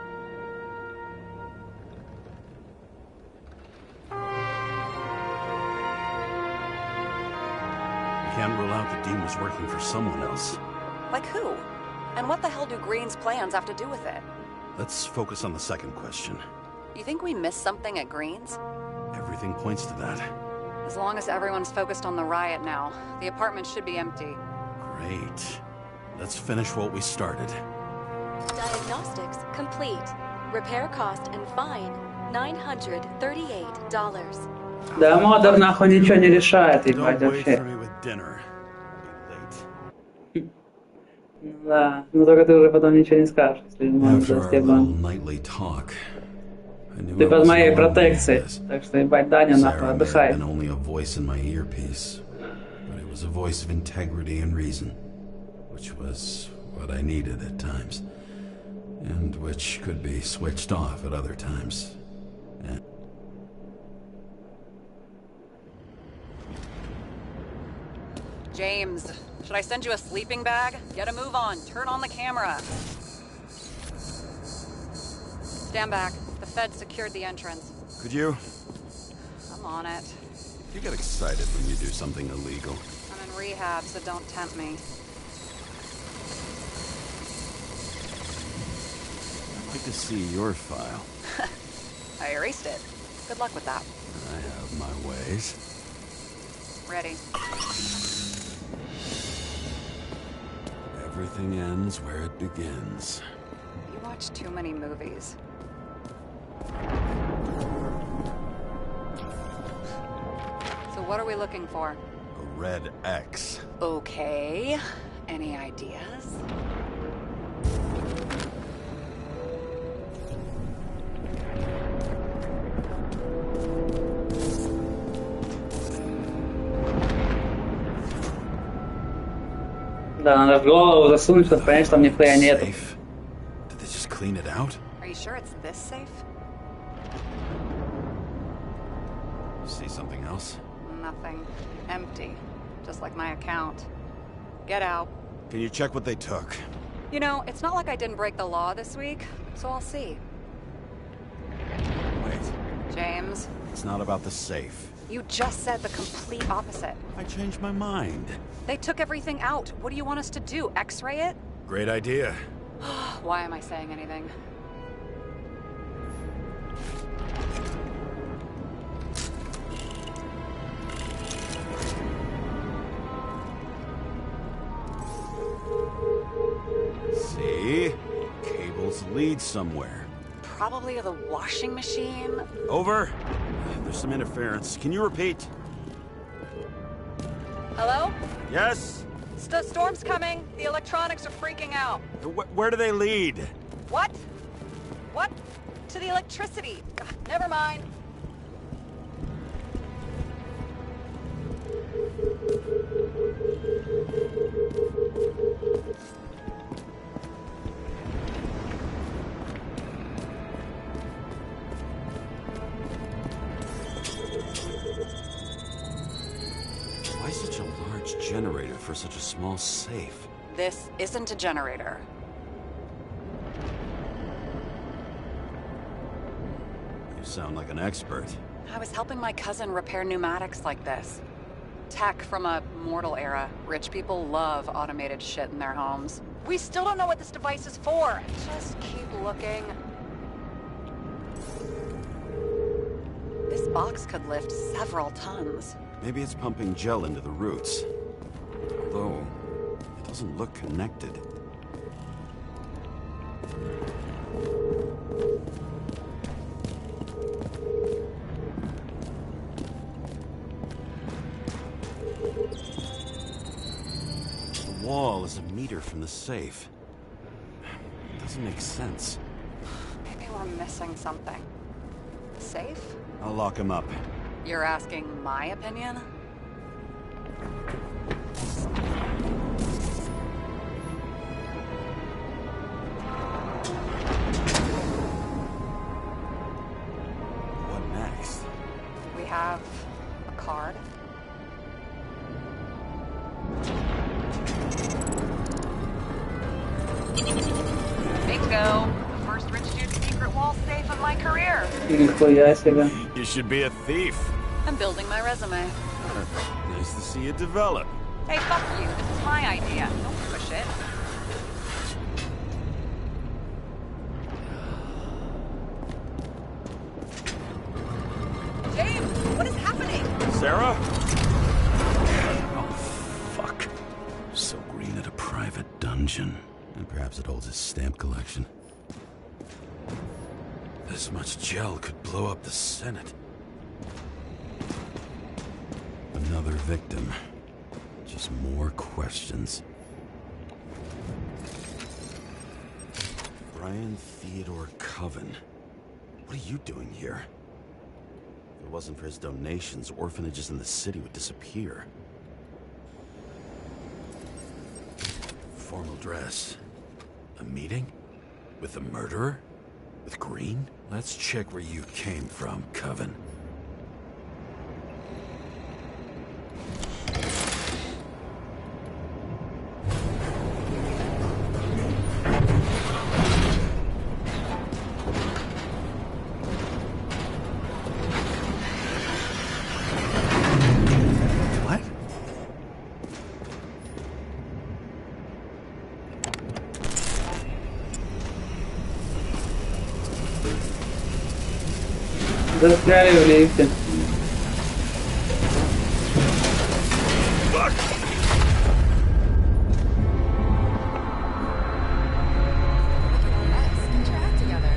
S2: Can't rule out that Dean was working for someone else.
S1: Like who? And what the hell do Green's plans have to do with it?
S2: Let's focus on the second question.
S1: You think we missed something at Green's?
S2: Everything points to that.
S1: As long as everyone's focused on the riot now, the apartment should be empty.
S2: Great. Let's finish what we started.
S8: Diagnostics complete. Repair cost and fine $938.
S3: Да, модер нахуй ничего не решает, ебать,
S2: Don't wait for
S3: вообще.
S2: me with dinner. Be late.
S3: Да, но только ты уже потом ничего не скажешь, если можешь
S2: After our
S3: типа.
S2: little nightly talk, I knew
S3: Ты
S2: I
S3: под
S2: was
S3: моей
S2: alone in
S3: протекцией,
S2: this.
S3: так что ебать, Даня нахуй,
S2: Sarah may have
S3: отдыхай.
S2: been only a voice in my earpiece, but it was a voice of integrity and reason, which was what I needed at times, and which could be switched off at other times. And
S1: James, should I send you a sleeping bag? Get a move on. Turn on the camera. Stand back. The Fed secured the entrance.
S2: could you?
S1: I'm on it.
S2: You get excited when you do something illegal.
S1: I'm in rehab, so don't tempt me.
S2: I'd like to see your file.
S1: I erased it. Good luck with that.
S2: I have my ways.
S1: Ready.
S2: Everything ends where it begins.
S1: You watch too many movies. So what are we looking for?
S2: A red X.
S1: Okay. Any ideas?
S3: Да, надо в голову засунуть, чтобы понять, что там нихуя нету.
S2: Safe? Did they just clean it out?
S1: Are you sure it's this safe?
S2: See something else?
S1: Nothing. Empty. Just like my account. Get out.
S2: Can you check what they took?
S1: You know, it's not like I didn't break the law this week, so I'll see.
S2: Wait,
S1: James,
S2: it's not about the safe.
S1: you just said the complete opposite.
S2: I changed my mind.
S1: They took everything out. What do you want us to do? X-ray it?
S2: Great idea.
S1: Why am I saying anything?
S2: See? Cables lead somewhere.
S1: Probably the washing machine.
S2: Over. There's some interference. Can you repeat?
S1: Hello?
S2: Yes?
S1: Storm's coming. The electronics are freaking out.
S2: Where do they lead?
S1: What? What? To the electricity. God, never mind.
S2: Why such a large generator for such a small safe?
S1: This isn't a generator.
S2: You sound like an expert.
S1: I was helping my cousin repair pneumatics like this. Tech from a mortal era. Rich people love automated shit in their homes. We still don't know what this device is for. Just keep looking. This box could lift several tons.
S2: Maybe it's pumping gel into the roots. Although, it doesn't look connected. The wall is a meter from the safe. It doesn't make sense.
S1: Maybe we're missing something. Safe?
S2: I'll lock him up.
S1: You're asking my opinion?
S2: What next?
S1: We have a card. go. The first rich dude's secret wall safe of my career.
S3: Нихуя себе.
S6: You should be a thief.
S1: I'm building my resume.
S6: Nice to see you develop.
S1: Hey, fuck you. This is my idea. Don't push it. James, what is happening?
S6: Sarah?
S2: Oh, fuck. So Green at a private dungeon. And perhaps it holds his stamp collection. This much gel could blow up the Senate. Another victim. Just more questions. Brian Theodore Coven. What are you doing here? If it wasn't for his donations, orphanages in the city would disappear. Formal dress. A meeting? With the murderer? With Green? Let's check where you came from, Coven.
S3: Застряли в лифте.
S9: Let's interact together.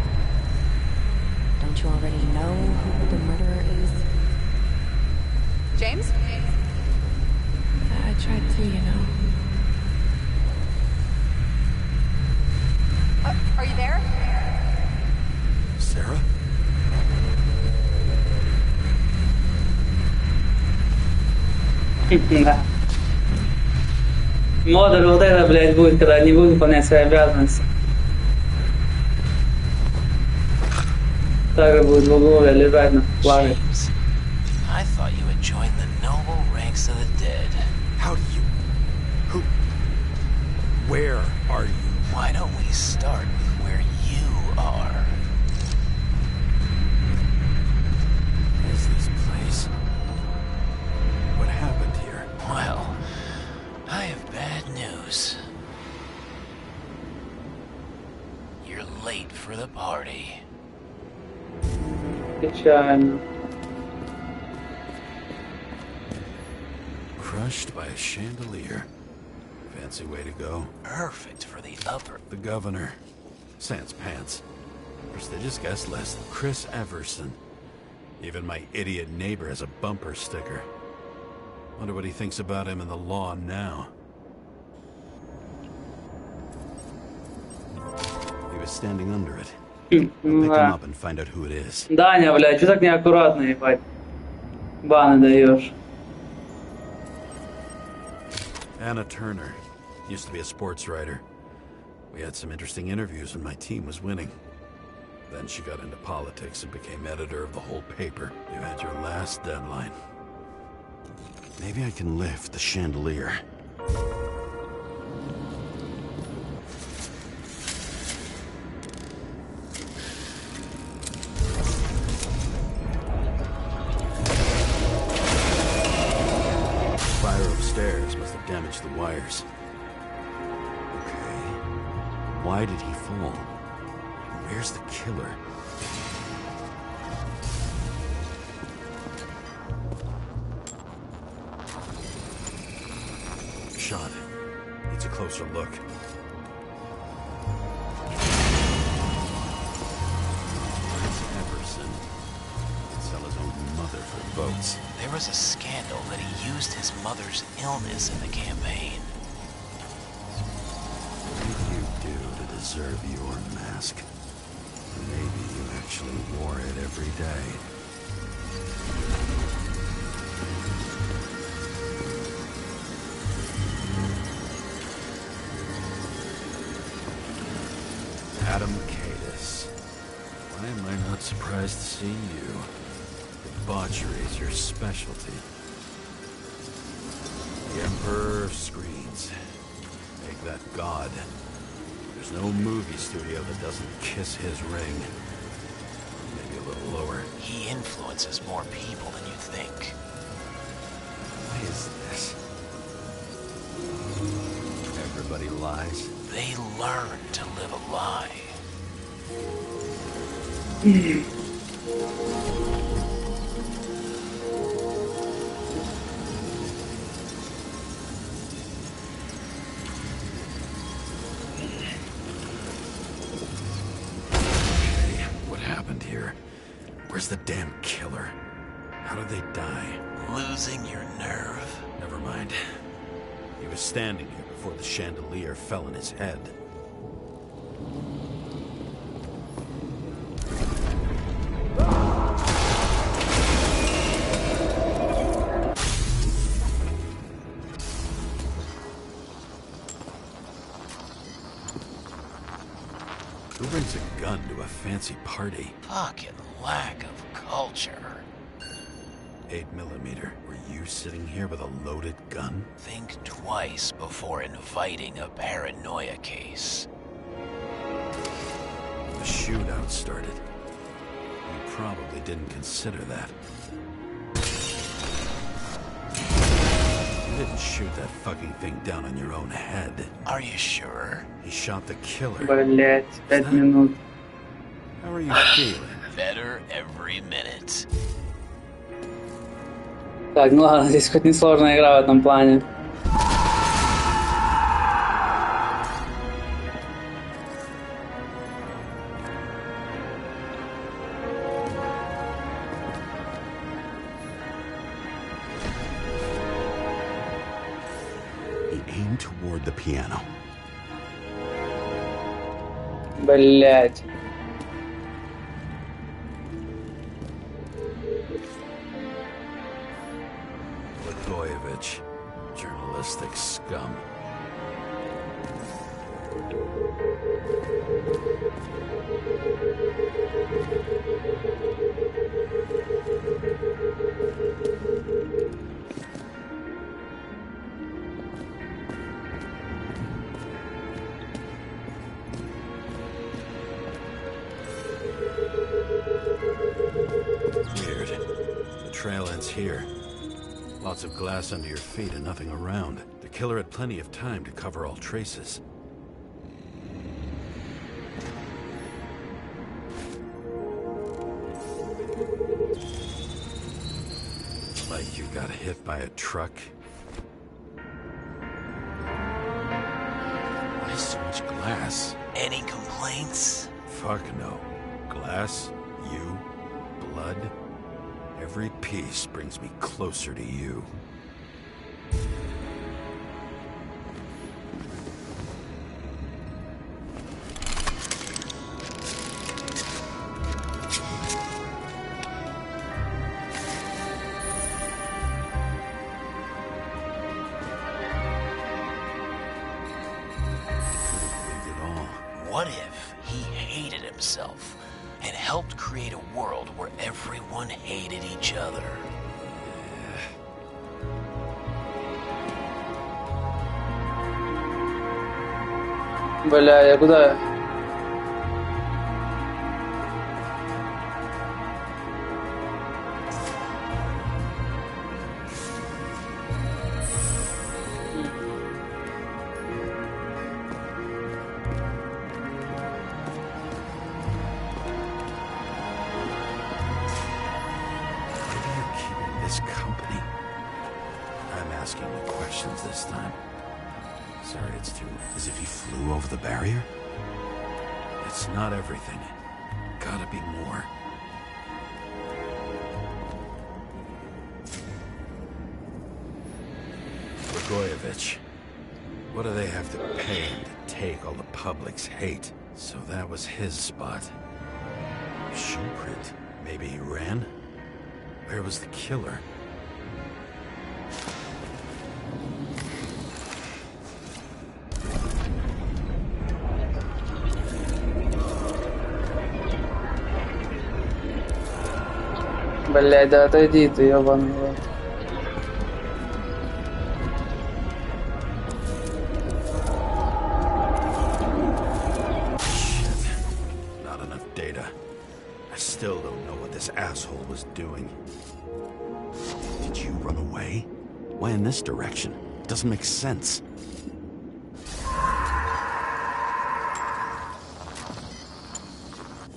S9: Don't you already know who the murderer is?
S1: James?
S9: I tried to, you know.
S1: Are you there?
S2: Sarah?
S3: Да. Модер вот это, блядь, будет, когда не буду выполнять свои обязанности. Так будет в углу лежать на плаве.
S4: I thought you had joined the noble ranks of the dead.
S2: How do you... Who... Where are you?
S4: Why don't we start with where you are?
S2: What is this place? What happened here?
S4: Well, I have bad news. You're late for the party.
S3: Печально.
S2: Crushed by a chandelier. Fancy way to go.
S4: Perfect for the upper.
S2: The governor. Sans pants. Prestigious guest list. Chris Everson. Even my idiot neighbor has a bumper sticker. Wonder what he thinks about him and the law now. He was standing under it. Pick him up and find out who it is.
S3: Даня, блядь, что так неаккуратно, ебать? Баны даешь.
S2: Anna Turner. Used to be a sports writer. We had some interesting interviews when my team was winning. Then she got into politics and became editor of the whole paper. You had your last deadline. Maybe I can lift the chandelier. Fire upstairs must have damaged the wires. Okay. Why did he fall? Where's the killer? Shot. Needs a closer look. Chris Everson. Could sell his own mother for votes.
S4: There was a scandal that he used his mother's illness in the campaign.
S2: What did you do to deserve your mask? Maybe you actually wore it every day. Adam Cadis. Why am I not surprised to see you? Debauchery is your specialty. The Emperor of Screens. Make that God. Your There's no movie studio that doesn't kiss his ring. Maybe a little lower.
S4: He influences more people than you think.
S2: Why is this? Everybody lies.
S4: They learn to live a lie.
S2: What happened here? Where's the damn killer? How did they die?
S4: Losing your nerve?
S2: Never mind. He was standing here before the chandelier fell on his head. Who brings a gun to a fancy party?
S4: Fucking lack of culture.
S2: 8mm. Were you sitting here with a loaded gun?
S4: Think twice before inviting a paranoia case.
S2: The shootout started. You probably didn't consider that. You didn't shoot that fucking thing down on your own head.
S4: Are you sure?
S2: He shot the killer.
S3: Блять, 5 минут.
S2: How are you feeling?
S4: Better every minute.
S3: Так, ну ладно, здесь хоть не сложная игра в этом плане.
S2: He aimed toward the piano.
S3: Блять.
S2: Blagojevich, journalistic scum. Weird. The trail ends here. Lots of glass under your feet and nothing around. The killer had plenty of time to cover all traces. Like you got hit by a truck. Why so much glass?
S4: Any complaints?
S2: Fuck no. Glass, you, blood. Every piece brings me closer to you.
S4: What if he hated himself and helped create a world where everyone hated each other?
S3: Бля, я куда?
S2: This company? I'm asking the questions this time. Sorry, it's too... As if he flew over the barrier? It's not everything. Gotta be more. Blagojevich. What do they have to pay him to take all the public's hate? So that was his spot. Shoe print. Maybe he ran? Where was the killer?
S3: Блядь, да отойди ты, ёбаный в рот.
S2: asshole was doing. Did you run away? Why in this direction? It doesn't make sense.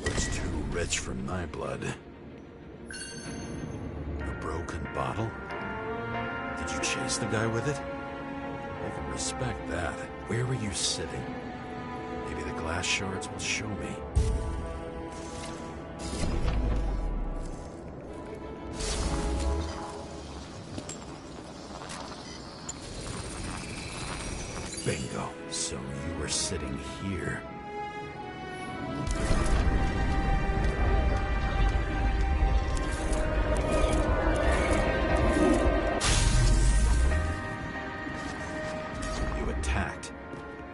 S2: It's too rich for my blood. A broken bottle? Did you chase the guy with it? I can respect that. Where were you sitting? Maybe the glass shards will show me. Bingo. So you were sitting here. You attacked,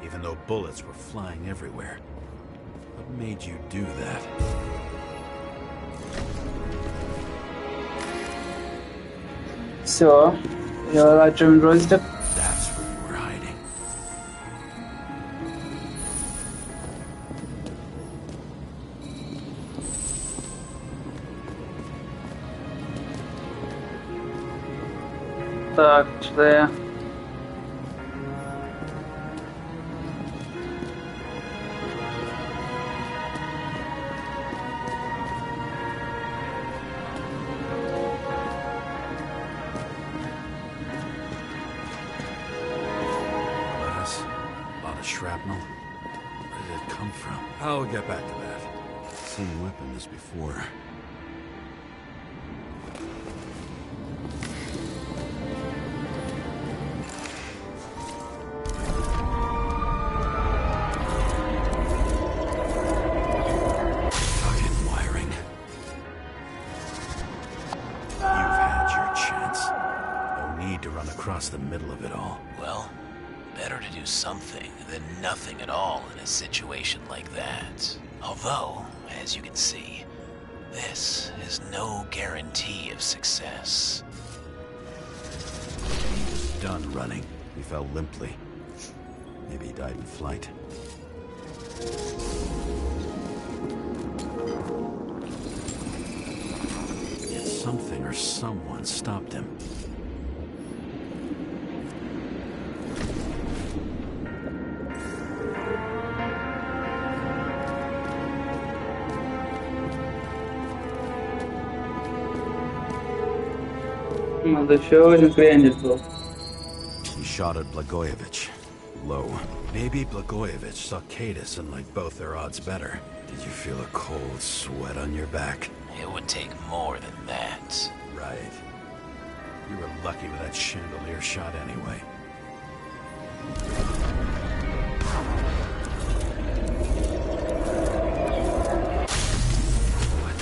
S2: even though bullets were flying everywhere. What made you do that?
S3: Все, я лачу джойстик.
S2: That's where you were hiding.
S3: Так, что я?
S2: Shrapnel? Where did it come from? I'll get back to that. Same weapon as before. Fucking wiring. You've had your chance. No need to run across the middle of it all.
S4: Well, better to do something than nothing at all in a situation like that. Although, as you can see, this is no guarantee of success.
S2: He was done running. He fell limply. Maybe he died in flight. Yet something or someone stopped him. He shot at Blagojevich. Low. Maybe Blagojevich saw Kadis and liked both their odds better. Did you feel a cold sweat on your back?
S4: It would take more than that.
S2: Right. You were lucky with that chandelier shot anyway. What?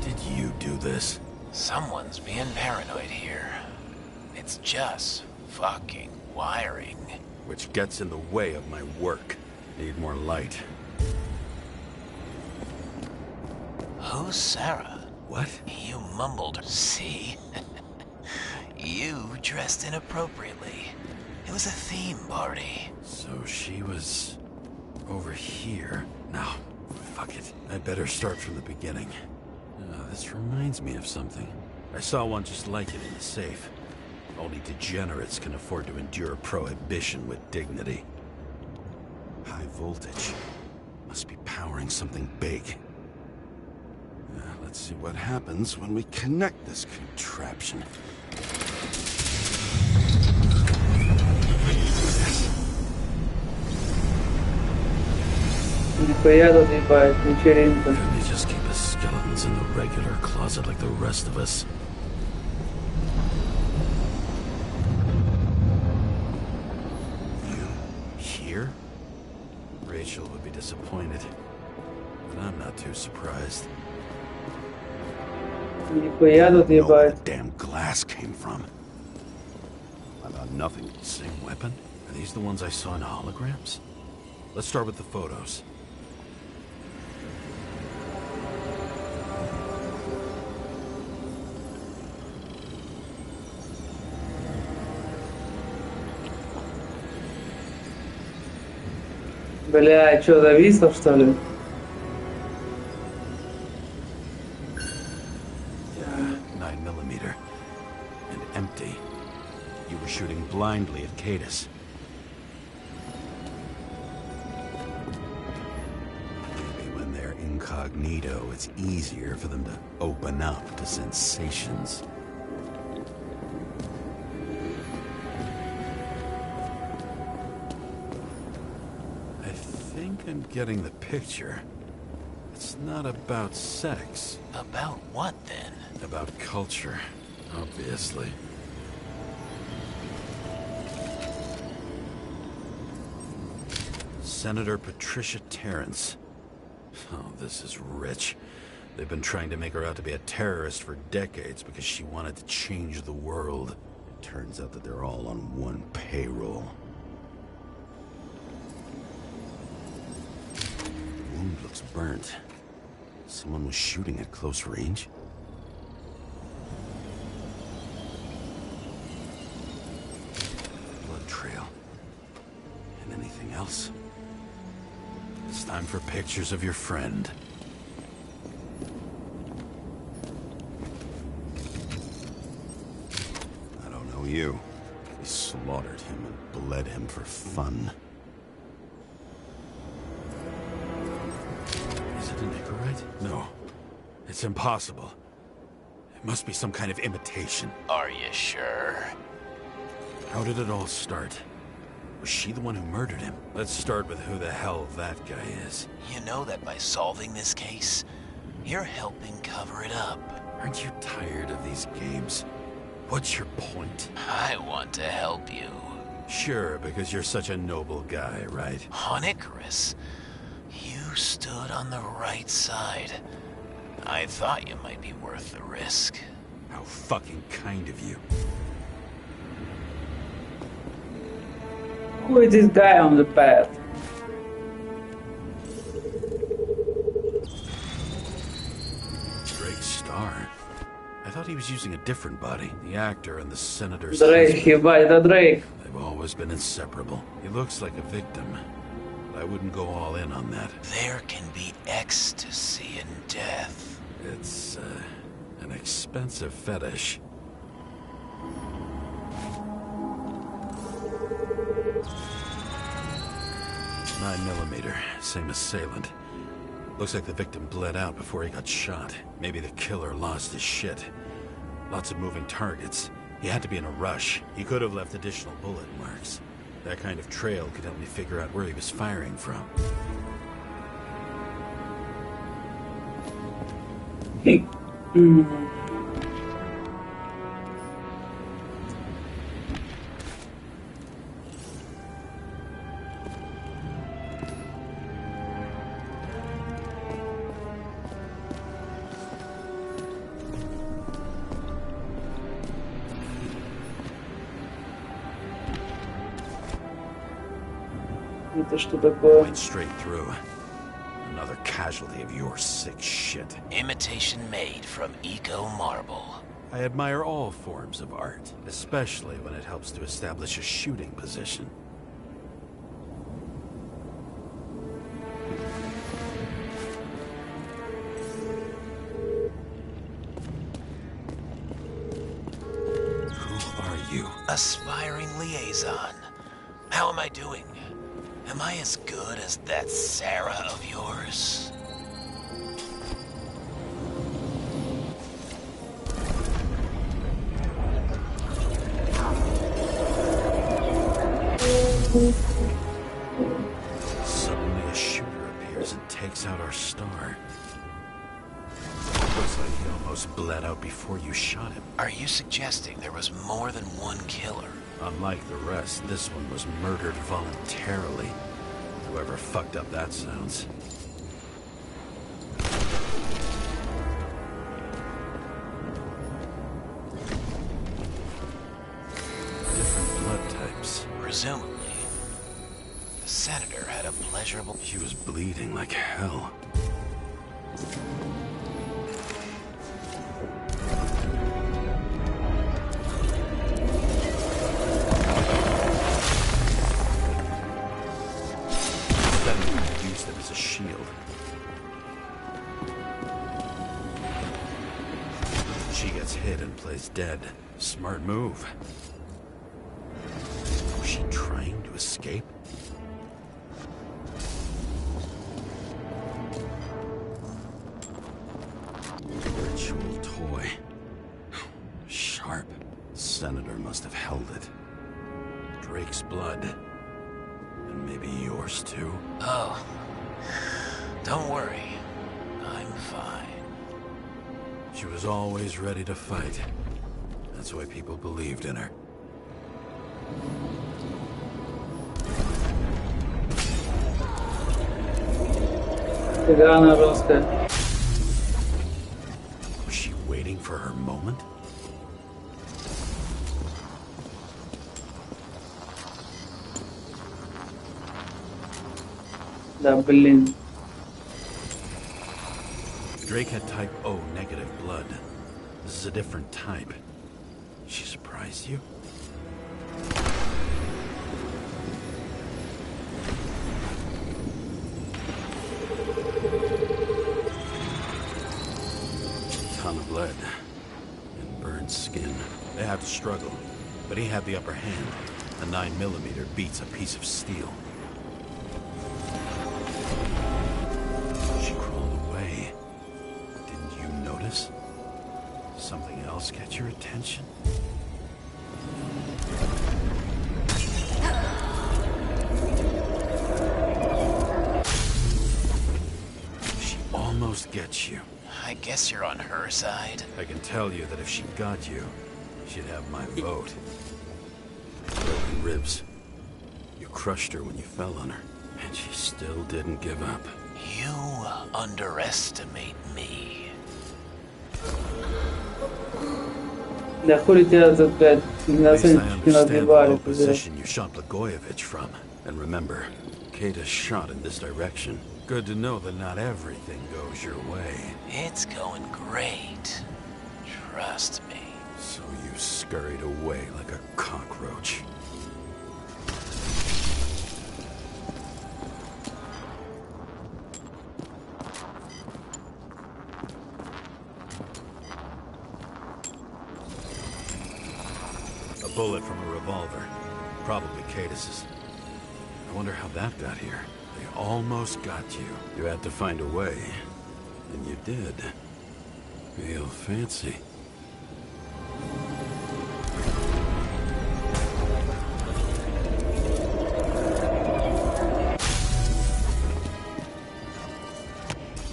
S2: Did you do this?
S4: Someone's being paranoid here. It's just fucking wiring.
S2: Which gets in the way of my work. Need more light.
S4: Who's Sarah?
S2: What?
S4: You mumbled. See? You dressed inappropriately. It was a theme party.
S2: So she was over here. Now, fuck it. I better start from the beginning. This reminds me of something. I saw one just like it in the safe. Only degenerates can afford to endure prohibition with dignity. High voltage. Must be powering something big. Let's see what happens when we connect this contraption.
S3: вечеринка.
S2: Couldn't they just keep his skeletons in the regular closet like the rest of us? You here? Rachel would be disappointed, but I'm not too surprised.
S3: Нихуя тут
S2: Where
S3: ебать.
S2: the damn glass came from. I thought nothing. Same weapon? Are these the ones I saw in holograms? Let's start with the photos.
S3: Бля, что, зависло, что ли?
S2: you were shooting blindly at Cadus. Maybe when they're incognito, it's easier for them to open up to sensations. I think I'm getting the picture. It's not about sex.
S4: About what, then?
S2: About culture, obviously. Senator Patricia Terrence. Oh, this is rich. They've been trying to make her out to be a terrorist for decades because she wanted to change the world. It turns out that they're all on one payroll. The wound looks burnt. Someone was shooting at close range. Blood trail. And anything else? It's time for pictures of your friend. I don't know you. We slaughtered him and bled him for fun. Is it an Icarite? No. It's impossible. It must be some kind of imitation.
S4: Are you sure?
S2: How did it all start? Was she the one who murdered him? Let's start with who the hell that guy is.
S4: You know that by solving this case, you're helping cover it up.
S2: Aren't you tired of these games? What's your point?
S4: I want to help you.
S2: Sure, because you're such a noble guy, right?
S4: On Icarus, you stood on the right side. I thought you might be worth the risk.
S2: How fucking kind of you.
S3: Who is this guy on the path?
S2: Drake Starr. I thought he was using a different body. The actor and the senator's
S3: Drake,
S2: husband.
S3: by the Drake.
S2: They've always been inseparable. He looks like a victim. But I wouldn't go all in on that.
S4: There can be ecstasy in death.
S2: It's, an expensive fetish. .9mm, same assailant. Looks like the victim bled out before he got shot. Maybe the killer lost his shit. Lots of moving targets. He had to be in a rush. He could have left additional bullet marks. That kind of trail could help me figure out where he was firing from.
S3: Это что такое?
S2: Went straight through. Another casualty of your sick shit.
S4: Imitation made from eco marble.
S2: I admire all forms of art, especially when it helps to establish a shooting position. Who are you?
S4: Aspiring liaison. How am I doing? Am I as good as that Sarah of yours?
S2: Suddenly a shooter appears and takes out our star. Looks like he almost bled out before you shot him.
S4: Are you suggesting there was more than one killer?
S2: Unlike the rest, this one was murdered voluntarily. Whoever fucked up that sounds. Different blood types.
S4: Presumably. The senator had a pleasurable...
S2: She was bleeding like hell. Shield. She gets hit and plays dead. Smart move. senator must have held it. Drake's blood. And maybe yours too?
S4: Oh. Don't worry. I'm fine.
S2: She was always ready to fight. That's why people believed in her. Was she waiting for her moment?
S3: The billion.
S2: Drake had type O negative blood. This is a different type. She surprised you? Ton of lead and burned skin. They had to struggle, but he had the upper hand. A 9mm beats a piece of steel. She crawled away. Didn't you notice? Something else catch your attention? She almost gets you.
S4: I guess you're on her side.
S2: I can tell you that if she got you, she'd have my vote. Broken ribs. You crushed her when you fell on her, and she still didn't give up.
S4: You underestimate me.
S3: Да хули тебя тут, блядь,
S2: At least I understand the low position you shot Blagojevich from. And remember, Kata's shot in this direction. Good to know that not everything goes your way.
S4: It's going great. Trust me.
S2: So you scurried away like a cockroach. A bullet from a revolver. Probably Katis's. I wonder how that got here. They almost got you. You had to find a way. And you did. Real fancy.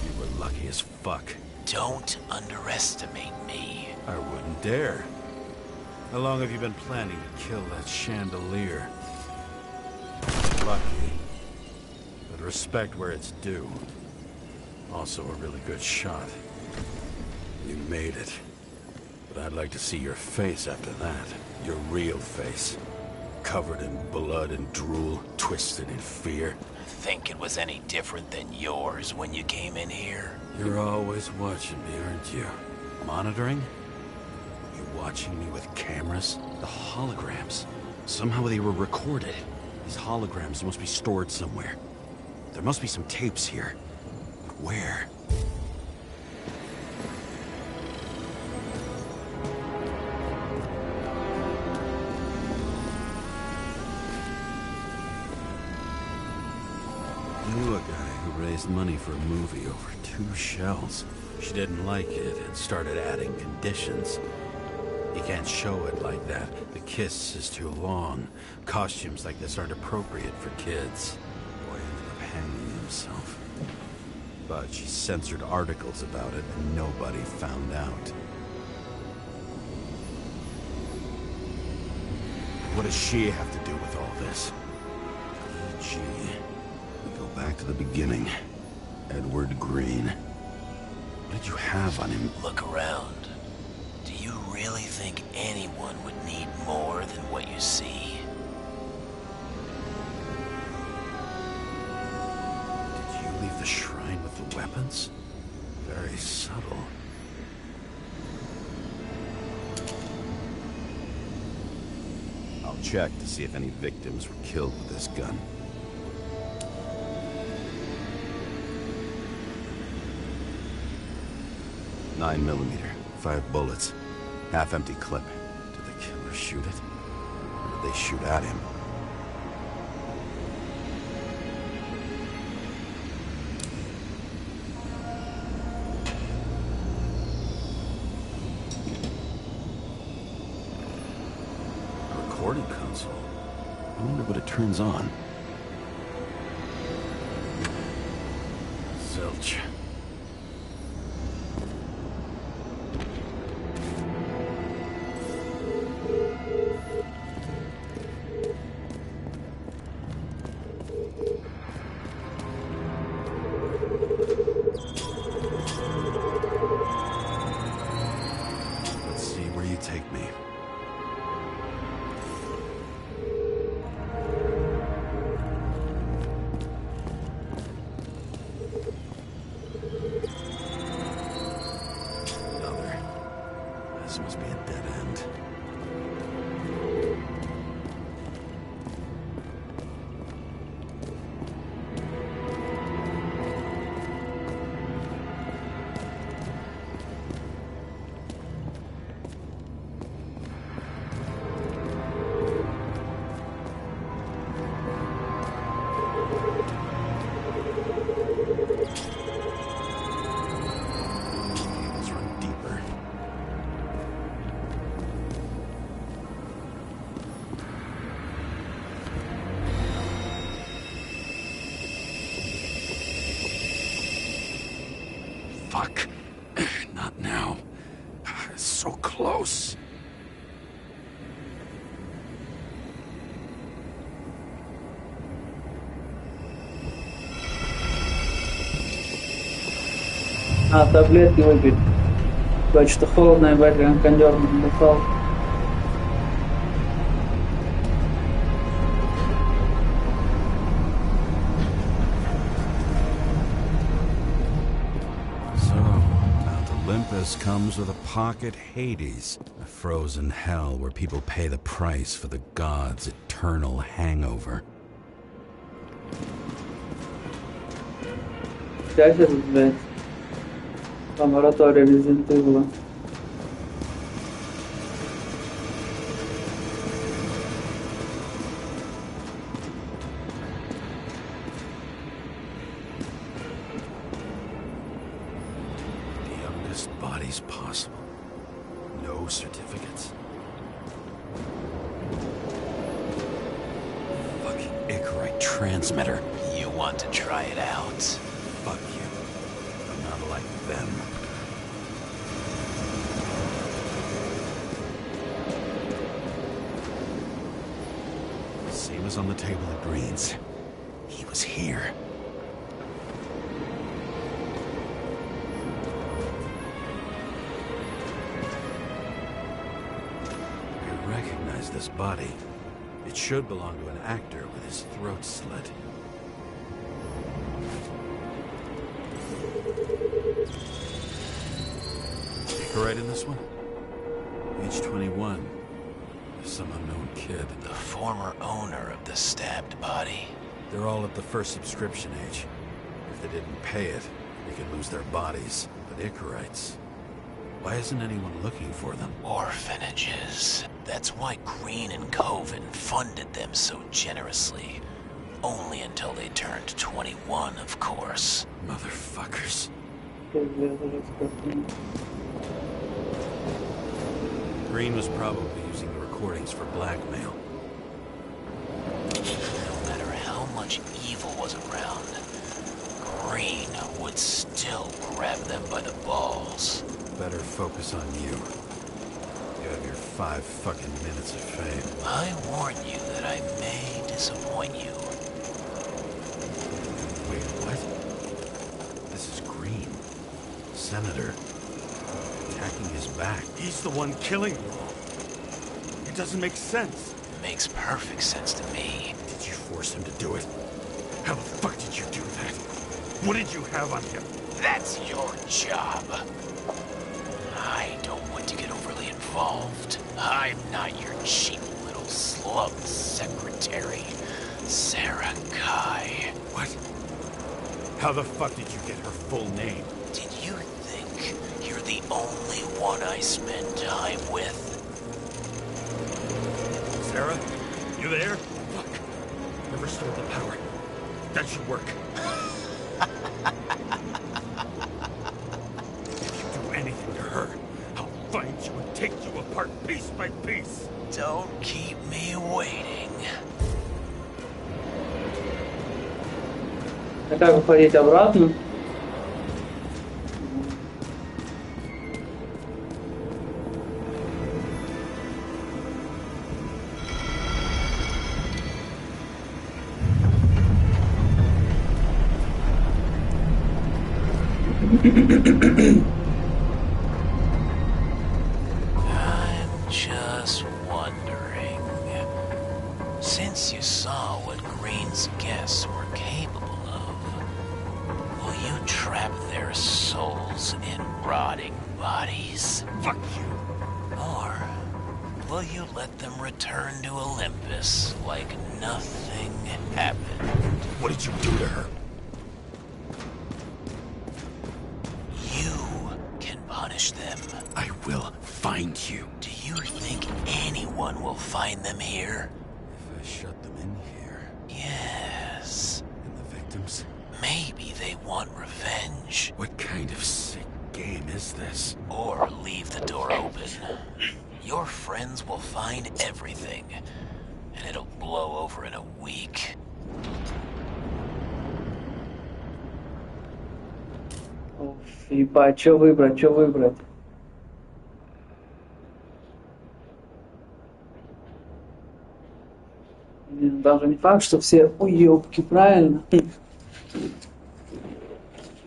S2: You were lucky as fuck.
S4: Don't underestimate me.
S2: I wouldn't dare. How long have you been planning to kill that chandelier? Lucky. But respect where it's due. Also a really good shot. You made it. But I'd like to see your face after that. Your real face. Covered in blood and drool, twisted in fear.
S4: Think it was any different than yours when you came in here?
S2: You're always watching me, aren't you? Monitoring? You watching me with cameras? The holograms. Somehow they were recorded. These holograms must be stored somewhere. There must be some tapes here. But where? I knew a guy who raised money for a movie over 2 shells. She didn't like it and started adding conditions. You can't show it like that. The kiss is too long. Costumes like this aren't appropriate for kids. The boy ended up hanging himself. But she censored articles about it and nobody found out. What does she have to do with all this? Gee, we go back to the beginning. Edward Green. What did you have on him?
S4: Look around. Do you really think anyone would need more than what you see?
S2: Did you leave the shrine with the weapons? Very subtle. I'll check to see if any victims were killed with this gun. .9mm, 5 bullets, half-empty clip. Did the killer shoot it? Or did they shoot at him? console. I wonder what it turns on. Zilch. Let's see where you take me. This must be a dead end. Let's run deeper. Fuck. Not now. It's so close.
S3: Таблетки выпить. Бать, что холодно, и бать, прям кондер бухал.
S2: So, Mount Olympus comes with a pocket Hades, a frozen hell where people pay the price for the gods' eternal hangover.
S3: Сейчас это, блядь, лаборатория Resident Evil.
S2: The youngest bodies possible. No certificates. Fucking Icarite transmitter.
S4: You want to try it out?
S2: Fuck you. I'm not like them. Same as on the table at Green's. He was here. I recognize this body. It should belong to an actor with his throat slit. Right in this one? Age 21. Some unknown kid.
S4: The former owner of the stabbed body.
S2: They're all at the first subscription age. If they didn't pay it, they could lose their bodies. But Icarites... Why isn't anyone looking for them?
S4: Orphanages. That's why Green and Coven funded them so generously. Only until they turned 21, of course.
S2: Motherfuckers. Green was probably using the recordings for blackmail.
S4: No matter how much evil was around, Green would still grab them by the balls.
S2: Better focus on you. You have your 5 fucking minutes of fame.
S4: I warn you that I may disappoint you.
S2: Wait, what? This is Green. Senator. Attacking his back.
S6: He's the one killing you all. It doesn't make sense.
S4: Makes perfect sense to me.
S2: Did you force him to do it? How the fuck did you do that? What did you have on him?
S4: That's your job. I don't want to get overly involved. I'm not your cheap little slug secretary, Sarah Kai.
S2: What? How the fuck did you get her full name?
S4: Did you think you're the only one I spend time with?
S6: Sarah, you there? Fuck. Never restored the power. That should work. If you do anything to her, I'll find you and take you apart.
S5: apart piece by piece.
S4: Don't keep me waiting.
S3: А как уходить обратно?
S4: I'm just wondering, since you saw what Green's guests were capable of, will you trap their souls in rotting bodies?
S5: Fuck you.
S4: Or will you let them return to Olympus like nothing happened?
S2: What did you do to her?
S4: You can punish them.
S2: I will find you.
S4: Do you think anyone will find them here?
S2: If I shut them in here...
S4: Yes.
S2: And the victims?
S4: Maybe they want revenge.
S2: What kind of sick game is this?
S4: Or leave the door open. Your friends will find everything, and it'll blow over in a week.
S3: Ебать, что выбрать, что выбрать? Даже не факт, что все уёбки, правильно?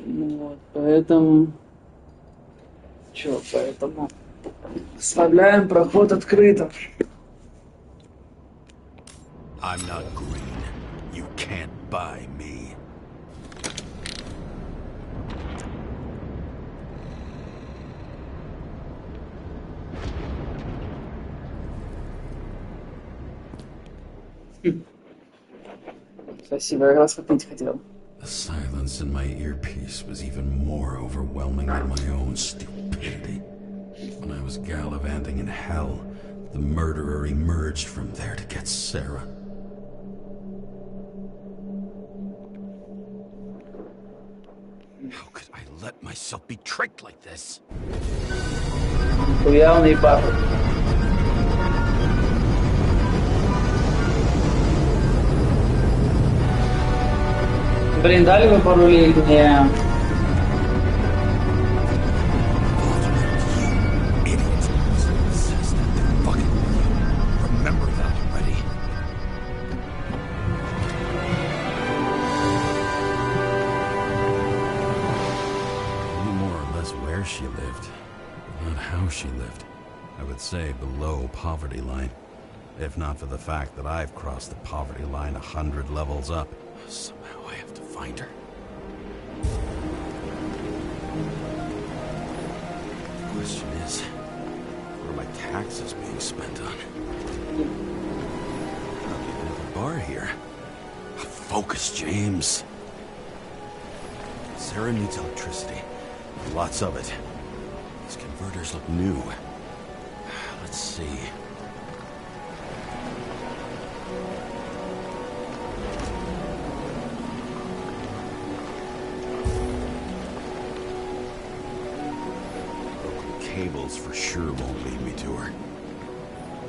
S3: Вот, поэтому... Чё, поэтому... Оставляем проход открытым.
S2: I'm not green. You can't buy me.
S3: Спасибо, я как раз попить хотел.
S2: The silence in my earpiece was even more overwhelming than my own stupidity. When I was gallivanting in hell, the murderer emerged from there to get Sarah. How could I let myself be tricked like this?
S3: Явный папа. Блин, дали вы пароли или не?
S2: Remember that already. I knew more or less where she lived, but not how she lived. I would say below poverty line. If not for the fact that I've crossed the poverty line 100 levels up. Somehow I have to find her. The question is, what are my taxes being spent on? Not even at the bar here. Focus, James. Sarah needs electricity. Lots of it. These converters look new. Let's see. Cables for sure won't lead me to her.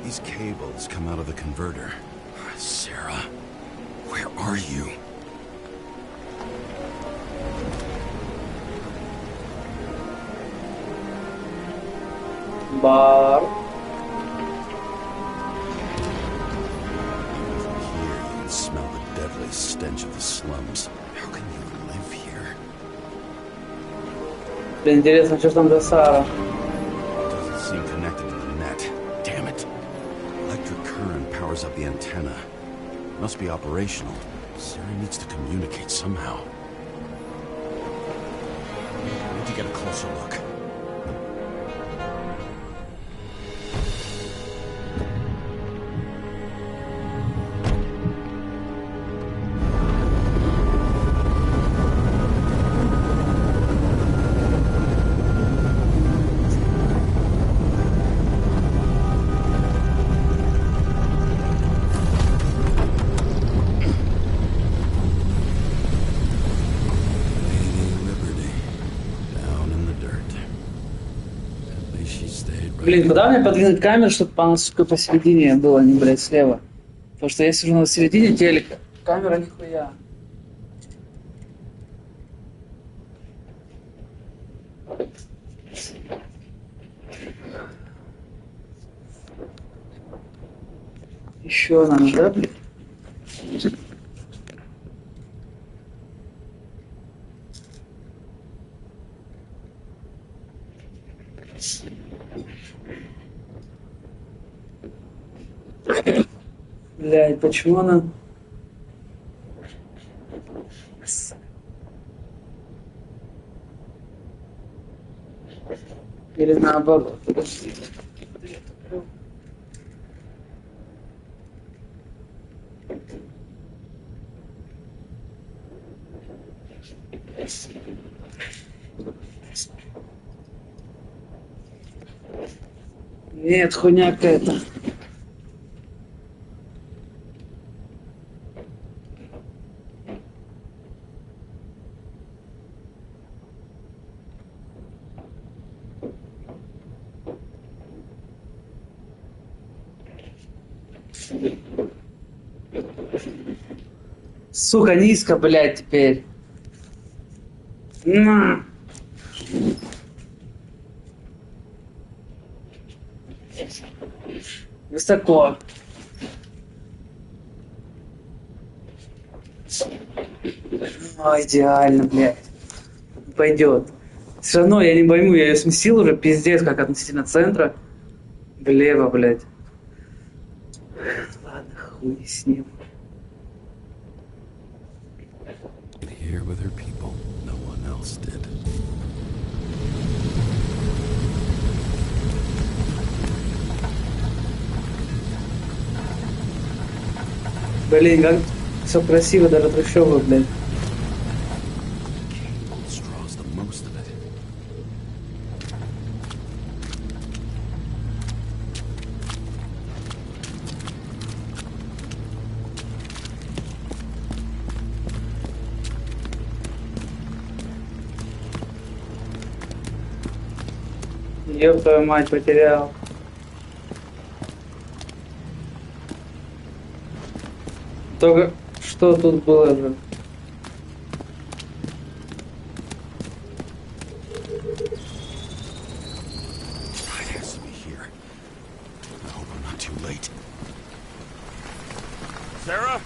S2: These cables come out of the converter. Sarah, where are you?
S3: Bar.
S2: Here you can smell the deadly stench of the slums. How can you live here?
S3: Блин, интересно, что там за Сара?
S2: Doesn't seem connected to the net. Damn it. Electric current powers up the antenna. Must be operational. Sarah needs to communicate somehow. I need to get a closer look. Lady Liberty, down in the dirt.
S3: Блин, куда мне подвинуть камеру, чтобы она, сука, посередине была, не, блядь, слева? Потому что я сижу на середине телека. Камера нихуя. Еще надо, да, блин? Блядь, почему она... Или наоборот, подожди. Нет, хуйня какая-то. Сука, низко, блядь, теперь. На. Высоко. О, идеально, блядь. Пойдет. Все равно я не пойму, я ее сместил уже, пиздец, как относительно центра. Влево, блядь. Ладно, хуй с ним.
S2: Here with her people, no one else did.
S3: Блин, как все красиво, даже трущобы, блядь.
S2: Straws the most of it.
S3: Ёб твою мать, потерял. Только что тут было же?
S2: It has to be here. I hope I'm not too late.
S6: Sarah?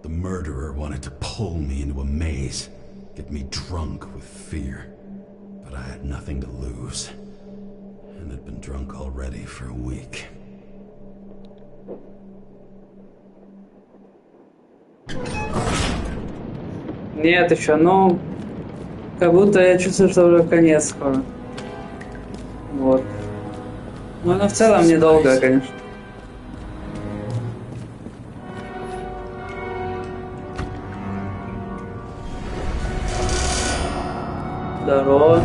S2: The murderer wanted to pull me into a maze, get me drunk with fear. But I had nothing to lose, and had been drunk already for a week.
S3: Нет, еще, ну... Как будто я чувствую, что уже конец скоро. Вот. Ну, но в целом недолго, конечно. Здорово.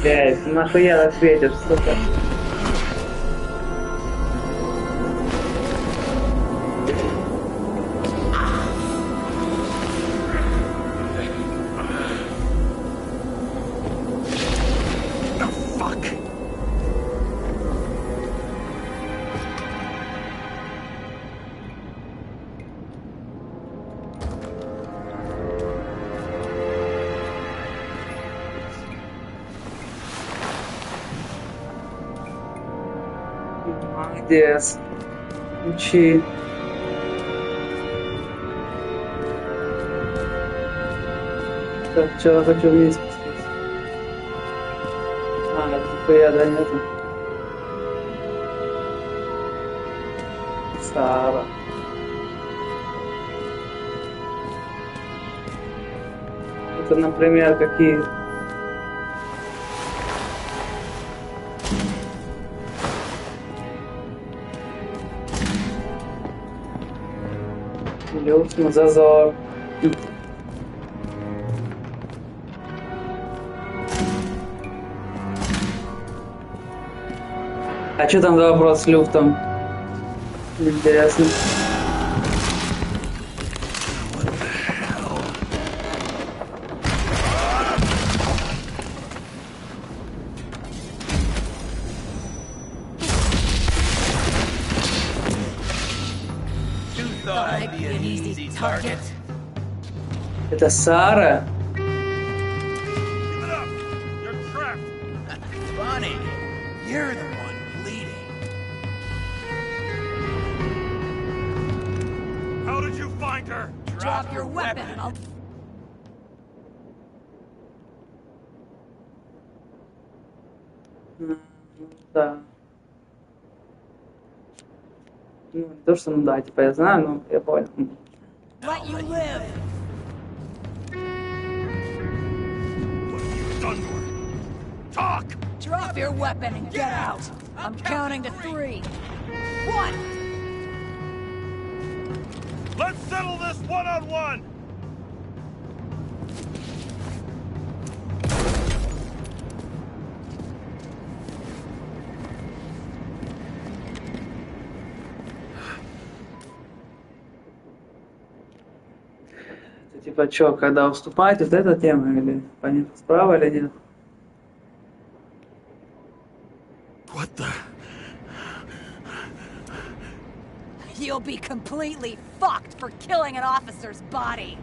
S3: Блять, нахуя так светишь, сука? Молодец. Учи. Так, вчера хочу вниз спуститься. А, это нихуя, да, нету. Сара. Это, например, какие... Люкс, зазор. А что там за вопрос с люфтом? Интересно. Это Сара?
S4: Bonnie, you're the one bleeding.
S7: How did you find her?
S4: Drop your weapon and I'll...
S3: Да. Ну, не то, что, ну да, типа я знаю, но я понял.
S4: Let you live.
S7: What have you done to her? Talk!
S4: Drop your weapon and get out. I'm counting to 3. 1.
S7: Let's settle this one-on-one!
S3: Это типа что, когда уступаете, вот эта тема, или понятно, справа или нет?
S2: What the?
S11: You'll be completely fucked for killing an officer's body.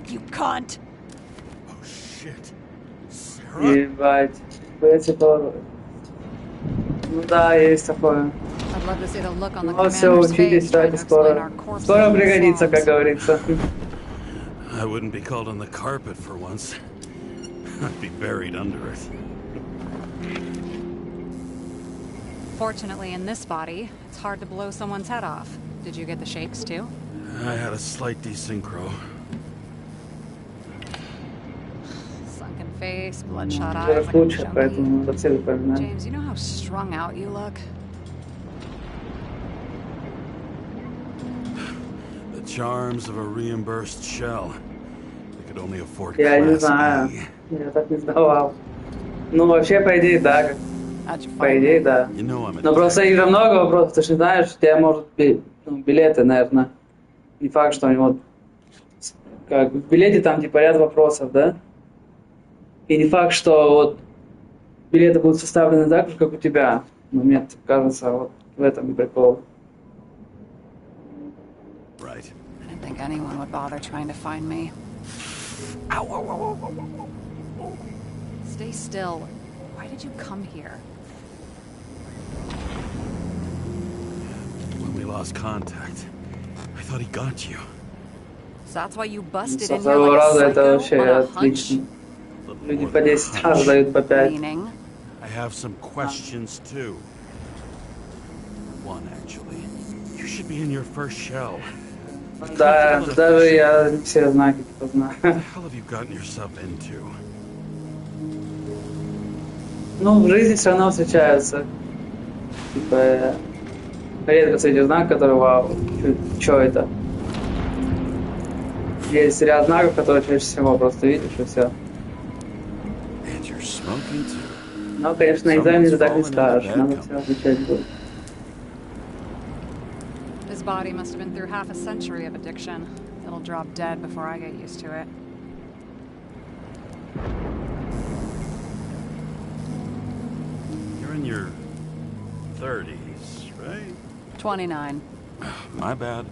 S11: You cunt.
S7: Oh shit. Sarah?
S3: Ебать. Типа... Ну да, есть такое.
S1: I'd love to see the look on the
S3: Ну все,
S1: commander's
S3: учитесь,
S1: face trying
S3: кстати,
S1: to explain
S3: скоро.
S1: our corpses
S3: Скоро
S1: and
S3: пригодится, как
S1: swamps.
S3: говорится.
S2: I wouldn't be called on the carpet for once. I'd be buried under it.
S1: Fortunately, in this body, it's hard to blow someone's head off. Did you get the shakes too?
S2: I had a slight desynchro.
S1: Sunken face, bloodshot eyes,
S3: Сейчас
S1: like a
S3: лучше,
S1: junkie.
S3: поэтому надо все запоминать.
S1: James, you know how strung out you look?
S2: The charms of a reimbursed shell. They could only afford
S3: Я не
S2: Class
S3: знаю.
S2: A.
S3: Я так не сдавал. Ну, вообще, по идее, да.
S1: How'd you
S3: По
S1: find
S3: идее,
S1: me?
S3: да.
S2: You know I'm a
S3: Но просто их же много вопросов, ты же не знаешь, у тебя может быть билеты, наверное. Не факт, что они вот... Как в билете там типа ряд вопросов, да? И не факт, что вот билеты будут составлены так же, как у тебя. Но мне кажется, вот в этом и прикол.
S2: Right.
S1: I didn't think anyone would bother trying to find me.
S2: Ow, ow, ow, ow, ow, ow.
S1: Stay still. Why did you come here?
S2: When we lost contact, I thought he got you.
S1: So that's why you busted
S3: Со
S1: in here
S3: второго
S1: like a
S3: раза это
S1: psycho
S3: вообще
S1: on a hunch?
S3: отлично.
S2: Little
S3: Люди
S2: more
S3: по
S2: than a
S3: 10 раз
S2: hunch.
S3: дают по 5.
S1: Meaning?
S2: I have some questions too. One, actually. You should be in your first shell.
S3: Да, даже я не все знаки типа знаю.
S2: What the hell have you gotten yourself into?
S3: Ну, в жизни все равно встречаются. Типа, редко встретишь знак, который вау, что это? Есть ряд знаков, которые чаще всего просто видишь и все.
S2: And you're smoking too.
S3: Но, конечно, на экзамене ты так не скажешь, надо все отвечать будет.
S1: His body must have been through half a century of addiction. It'll drop dead before I get used to it.
S2: You're in your 30s, right?
S1: 29.
S2: My bad.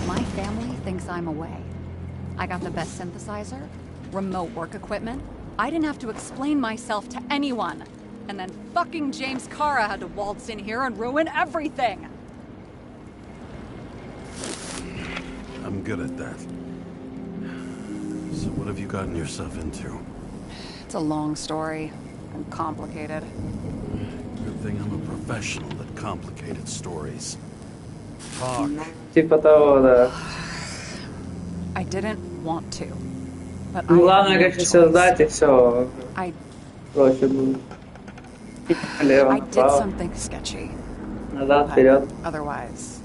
S1: My family thinks I'm away. I got the best synthesizer, remote work equipment. I didn't have to explain myself to anyone. And then fucking James Cara had to waltz in here and ruin everything.
S2: I'm good at that. So what have you gotten yourself into?
S1: It's a long story and complicated.
S2: Good thing I'm a professional at complicated stories. Talk.
S3: Типа того, да.
S1: I didn't want to. But
S3: Ну,
S1: I
S3: главное,
S1: had no
S3: конечно, все сдать и все.
S1: I
S3: Проще будет. Лево,
S1: I did
S3: направо,
S1: something sketchy.
S3: назад,
S1: But
S3: вперед.
S1: otherwise,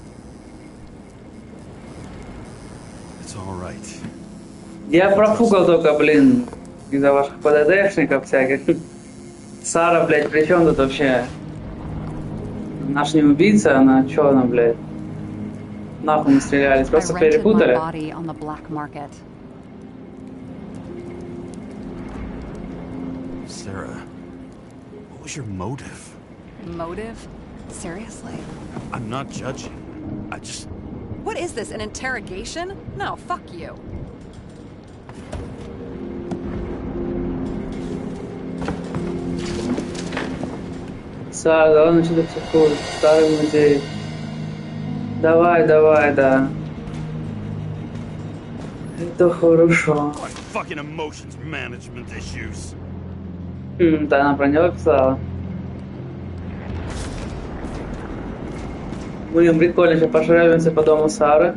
S2: It's all right.
S3: Я профукал только, блин, из-за ваших ПДДшников всяких. Сара, блядь, при чем тут вообще? Наш не убийца, она чё она, блядь? Нахуй мы стрелялись, просто перепутали.
S2: Sarah, what was your motive?
S1: Motive? Seriously?
S2: I'm not judging. I just...
S1: What is this, an interrogation? No, fuck you.
S3: Сара, давай начнем психолог, старый музей. Давай, давай, да. Это хорошо.
S6: Fucking emotions management issues.
S3: Да, она про него писала. Будем прикольно, сейчас пошараемся по дому Сары.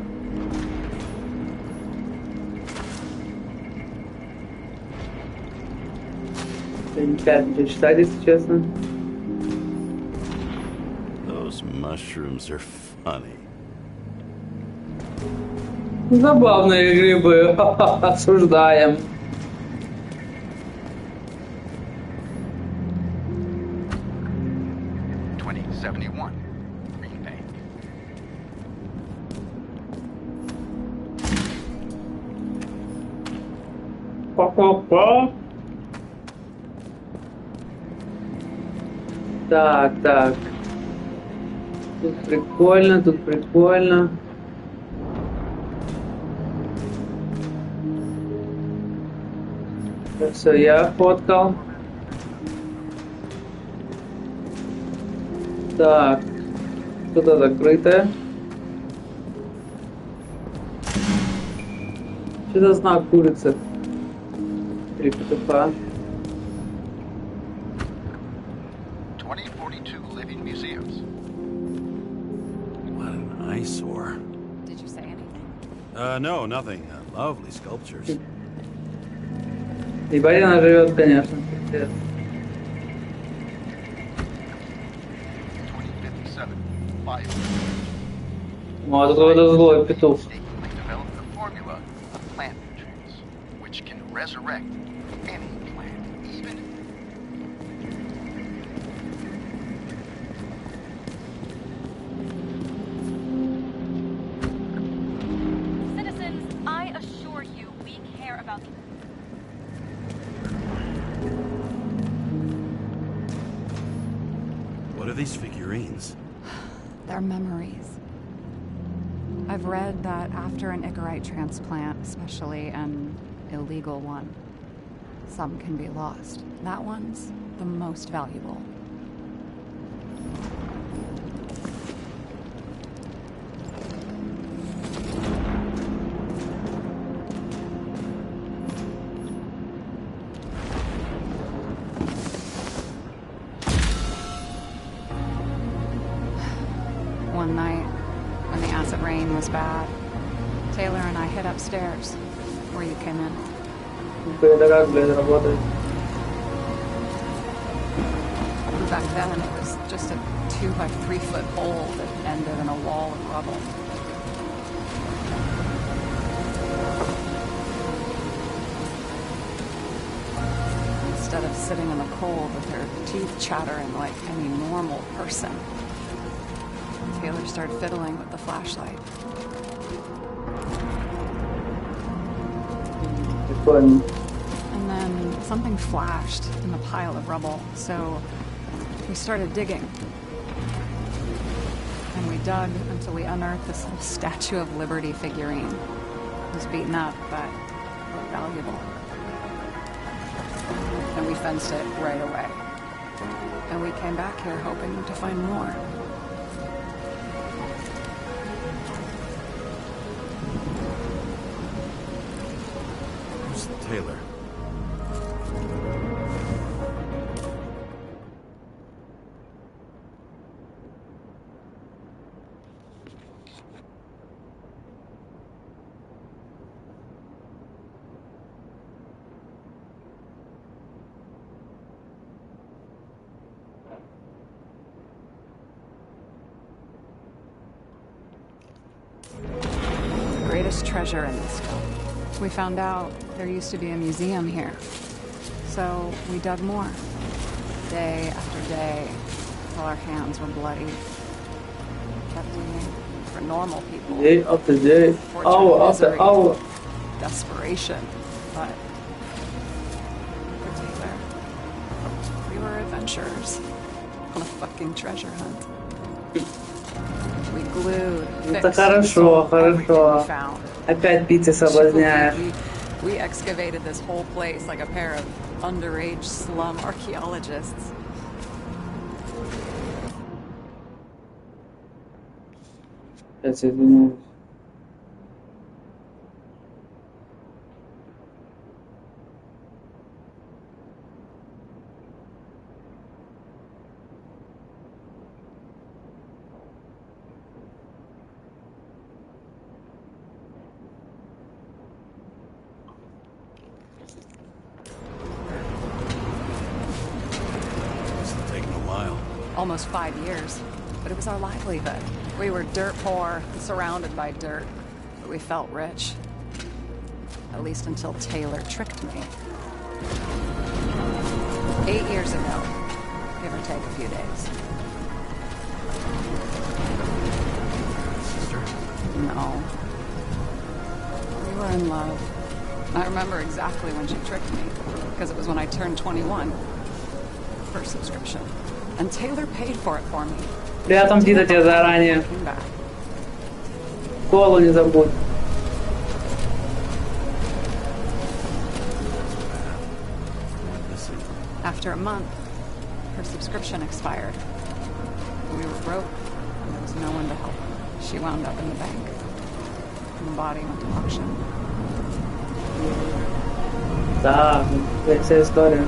S3: Я не пять ничего читать, если честно.
S2: Those mushrooms are funny.
S3: Забавные грибы. Осуждаем. Па-па-па. Так, так. Тут прикольно, тут прикольно. Это все я фоткал. Так. Что-то закрытое. Что за знак курицы? Или петуха?
S5: 2042 living museums.
S2: What an eyesore.
S1: Did you say anything?
S6: No, nothing. Lovely sculptures.
S3: Ебать она живет, конечно.
S5: 2057 fire.
S3: Ну, а тут какой-то злой петух.
S5: Developed the formula of plant nutrients, which can resurrect any plant, even
S8: Citizens, I assure you we care about the...
S2: What are these figurines?
S1: They're memories. I've read that after an Icarite transplant, especially an illegal one, some can be lost. That one's the most valuable. One night, when the acid rain was bad, Taylor and I hid upstairs, where you came in.
S3: Это как, блядь, работает?
S1: Back then, it was just a 2-by-3-foot hole that ended in a wall of rubble. Instead of sitting in the cold with her teeth chattering like any normal person, Taylor started fiddling with the flashlight.
S3: Прикольно.
S1: And then something flashed in the pile of rubble, so we started digging. And we dug until we unearthed this little Statue of Liberty figurine. It was beaten up, but valuable. And we fenced it right away. And we came back here hoping to find more.
S2: Who's Taylor?
S1: Greatest treasure in this town. We found out there used to be a museum here. So we dug more. Day after day, while our hands were bloody. Kept eating. For normal people.
S3: Day after day.
S1: Misery,
S3: Hour.
S1: Desperation. But for Taylor, we were adventurers on a fucking treasure hunt. We glued,
S3: Это
S1: fixed,
S3: хорошо,
S1: everything we
S3: хорошо.
S1: found.
S3: Опять Питер соблазняешь.
S1: We excavated this whole place like a pair of underage slum archaeologists.
S3: Сейчас я думаю.
S1: Almost 5 years, but it was our livelihood. We were dirt poor, surrounded by dirt, but we felt rich. At least until Taylor tricked me. 8 years ago, give or take a few days.
S2: Sister?
S1: No. We were in love. I remember exactly when she tricked me, because it was when I turned 21. First subscription. And Taylor paid for it for me.
S3: Приятно видеть тебя заранее. Колу не забудь.
S1: After a month, her subscription expired. We were broke, and there was no one to help. She wound up in the bank. And the body went to auction.
S3: Да, вся история.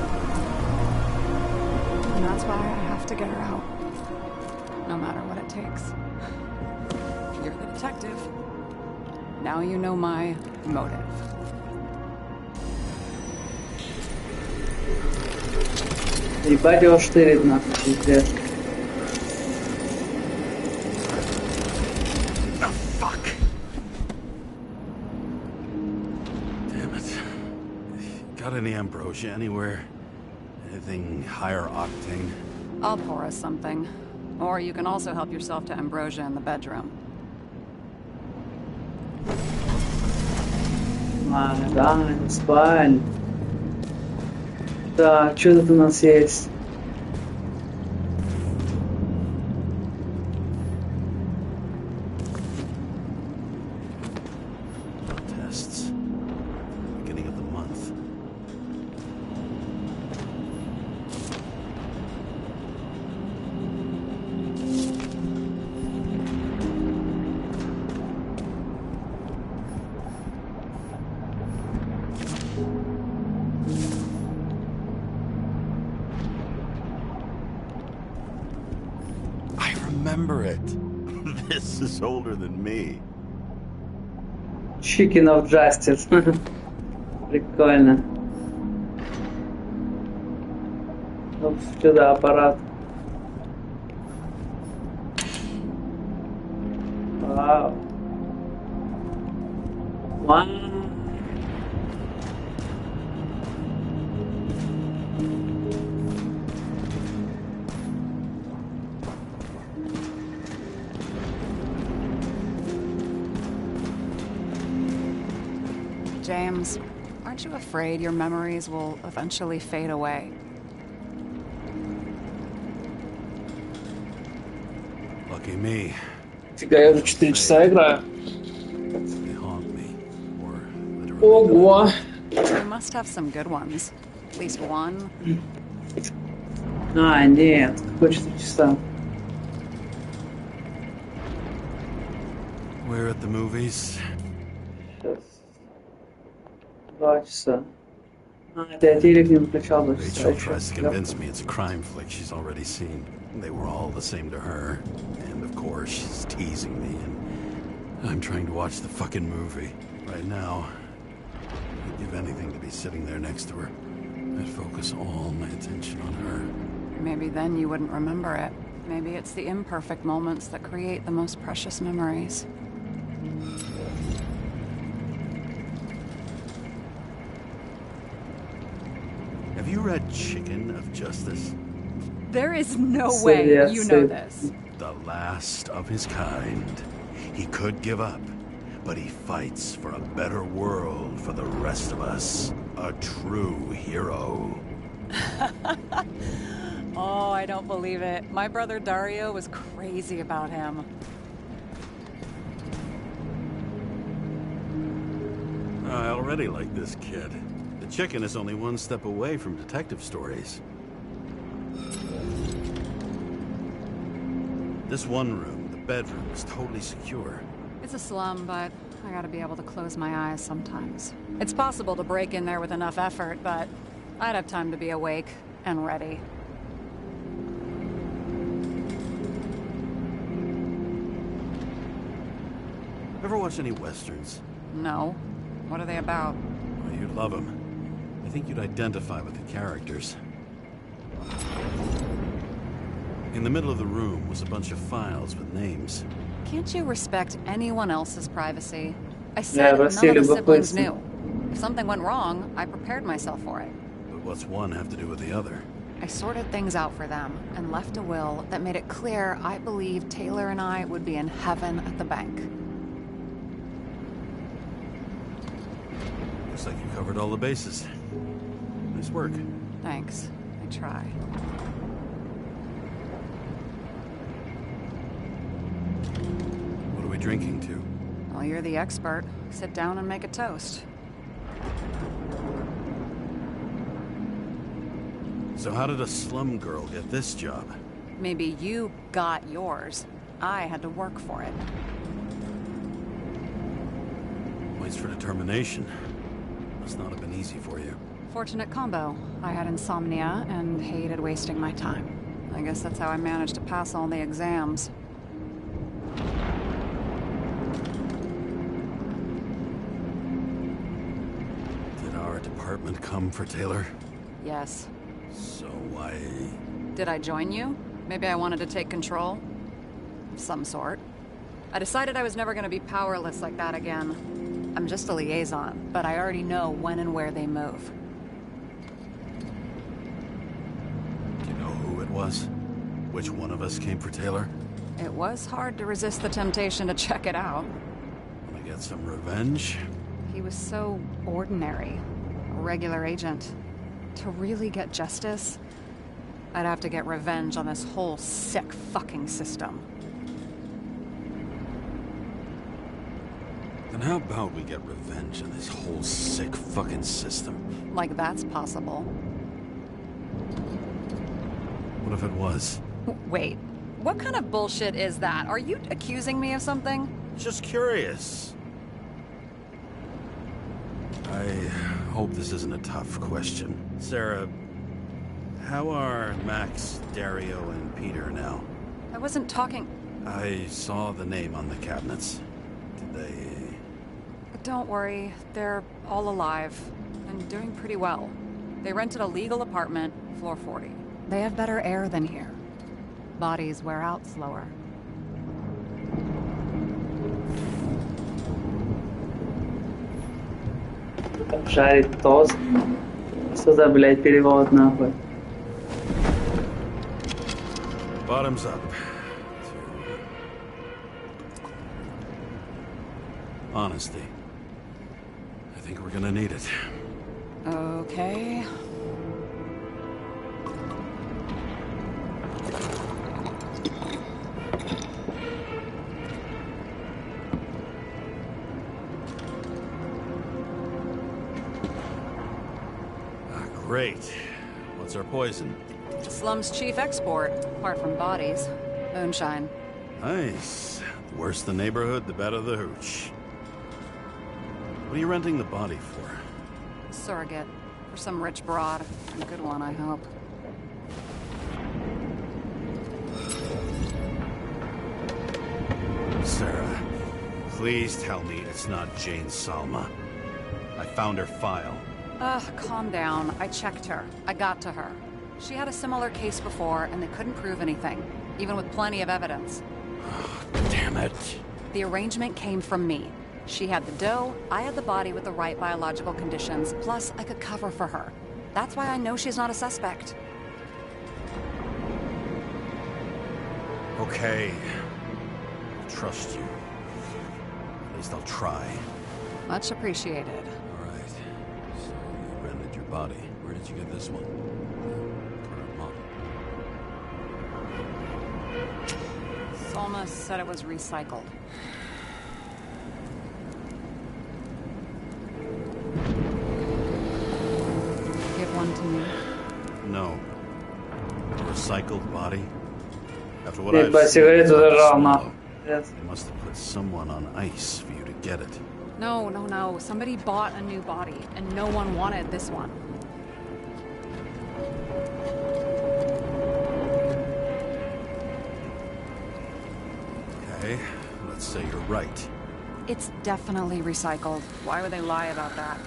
S1: And that's why I have to get her out. No matter what it takes. You're the detective. Now you know my motive.
S3: Ебать его штырит нахуй, пиздец.
S2: Oh, fuck! Damn it. Got any ambrosia anywhere? Anything higher octane?
S1: I'll pour us something. Or you can also help yourself to ambrosia in the bedroom.
S3: Да, не спаль. Так, что тут у нас есть?
S2: Tests. Beginning of the month. Remember it. This is older than me.
S3: Chicken of Justice. Прикольно. Оп, сюда аппарат. Вау. Вау.
S1: James, aren't you afraid your memories will eventually fade away?
S2: Lucky me.
S3: Фига, я уже 4 часа играю.
S2: They haunt me. Or literally.
S3: Ого!
S1: You must have some good ones. At least one.
S3: А, нет, какой 4 часа?
S2: We're at the movies.
S3: Сейчас. 2 часа. А, это я телек не выключал 2 часа.
S2: Rachel tries to convince me it's a crime flick she's already seen. They were all the same to her. And of course, she's teasing me. And I'm trying to watch the fucking movie. Right now, I'd give anything to be sitting there next to her. I'd focus all my attention on her.
S1: Maybe then you wouldn't remember it. Maybe it's the imperfect moments that create the most precious memories.
S2: Have you read Chicken of Justice?
S11: There is no way you know this.
S2: The last of his kind. He could give up, but he fights for a better world for the rest of us. A true hero.
S11: Oh, I don't believe it. My brother Dario was crazy about him.
S6: I already like this kid. The chicken is only one step away from detective stories. This one room, the bedroom, is totally secure.
S1: It's a slum, but I gotta be able to close my eyes sometimes. It's possible to break in there with enough effort, but I'd have time to be awake and ready.
S6: Ever watch any westerns?
S1: No. What are they about?
S6: Well, you'd love them. I think you'd identify with the characters. In the middle of the room was a bunch of files with names.
S1: Can't you respect anyone else's privacy? I said none of the siblings knew. If something went wrong, I prepared myself for it.
S6: But what's one have to do with the other?
S1: I sorted things out for them and left a will that made it clear I believed Taylor and I would be in heaven at the bank.
S6: Looks like you covered all the bases. Nice work.
S1: Thanks. I try.
S6: What are we drinking to?
S1: Well, you're the expert. Sit down and make a toast.
S6: So how did a slum girl get this job?
S1: Maybe you got yours. I had to work for it.
S6: Waits for determination. Must not have been easy for you.
S1: Fortunate combo. I had insomnia and hated wasting my time. I guess that's how I managed to pass all the exams.
S6: Did our department come for Taylor?
S1: Yes.
S6: So why...
S1: Did I join you? Maybe I wanted to take control? Of some sort. I decided I was never going to be powerless like that again. I'm just a liaison, but I already know when and where they move.
S6: Do you know who it was? Which one of us came for Taylor?
S1: It was hard to resist the temptation to check it out.
S6: Wanna get some revenge?
S1: He was so ordinary. A regular agent. To really get justice, I'd have to get revenge on this whole sick fucking system.
S6: Then how about we get revenge on this whole sick fucking system?
S1: Like that's possible.
S6: What if it was?
S1: Wait, what kind of bullshit is that? Are you accusing me of something?
S6: Just curious. I hope this isn't a tough question. Sarah, how are Max, Dario, and Peter now?
S1: I wasn't talking...
S6: I saw the name on the cabinets. Did they...
S1: Don't worry, they're all alive and doing pretty well. They rented a legal apartment, floor 40. They have better air than here. Bodies wear out slower.
S3: Жарить тост. Что за, блядь, перевод нахуй?
S6: Bottoms up. Honesty. I think we're gonna need it.
S1: Okay.
S6: Great. What's our poison?
S1: The slum's chief export, apart from bodies. Moonshine.
S6: Nice. The worse the neighborhood, the better the hooch. What are you renting the body for?
S1: Surrogate. For some rich broad. A good one, I hope.
S6: Sarah, please tell me it's not Jane Salma. I found her file.
S1: Calm down. I checked her. I got to her. She had a similar case before, and they couldn't prove anything, even with plenty of evidence.
S6: Damn it.
S1: The arrangement came from me. She had the dough, I had the body with the right biological conditions, plus I could cover for her. That's why I know she's not a suspect.
S6: Okay. I trust you. At least I'll try.
S1: Much appreciated.
S2: All right. So you rented your body. Where did you get this one? Current model.
S1: Solma said it was recycled. Give one to me.
S6: No. A recycled body? After what
S3: Нет,
S6: I've
S3: по
S6: seen,
S3: сигарету
S6: it's
S3: зажал
S6: small.
S3: нахуй. Yes.
S6: They must have put someone on ice for you to get it.
S1: No. Somebody bought a new body, and no one wanted this one.
S6: Okay, let's say you're right.
S1: It's definitely recycled. Why would they lie about that?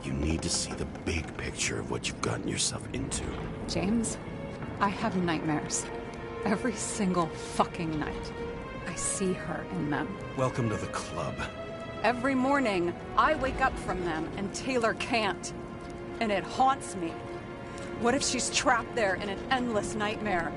S2: You need to see the big picture of what you've gotten yourself into.
S1: James, I have nightmares. Every single fucking night. I see her in them.
S6: Welcome to the club.
S1: Every morning, I wake up from them and Taylor can't. And it haunts me. What if she's trapped there in an endless nightmare?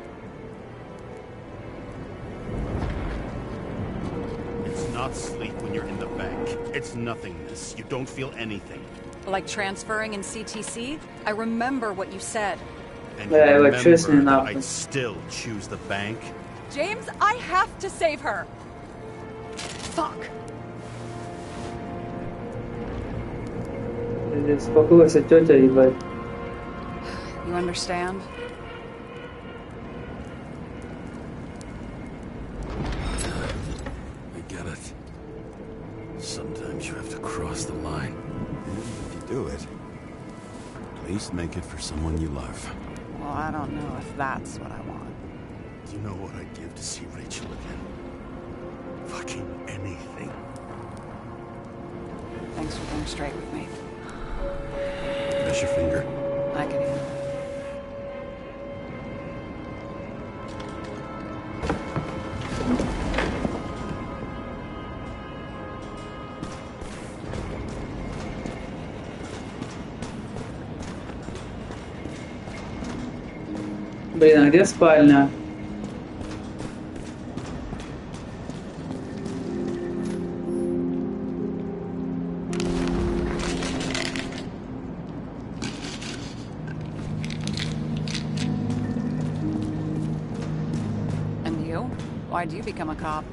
S6: It's not sleep when you're in the bank. It's nothingness. You don't feel anything.
S1: Like transferring in CTC? I remember what you said.
S6: And
S3: Yeah,
S6: you
S3: electricity
S6: remember that
S3: now.
S6: I'd still choose the bank?
S1: James, I have to save her! Fuck!
S3: Успокойся, тетя, ебать.
S1: You understand?
S2: I get it. Sometimes you have to cross the line. And if you do it, at least make it for someone you love.
S1: Well, I don't know if that's what I want.
S6: Do you know what I'd give to see Rachel again? Fucking anything.
S1: Thanks for being straight with me.
S2: Press your finger.
S1: I can handle it.
S3: Блин, а где спальня?
S1: And you? Why'd you become a cop?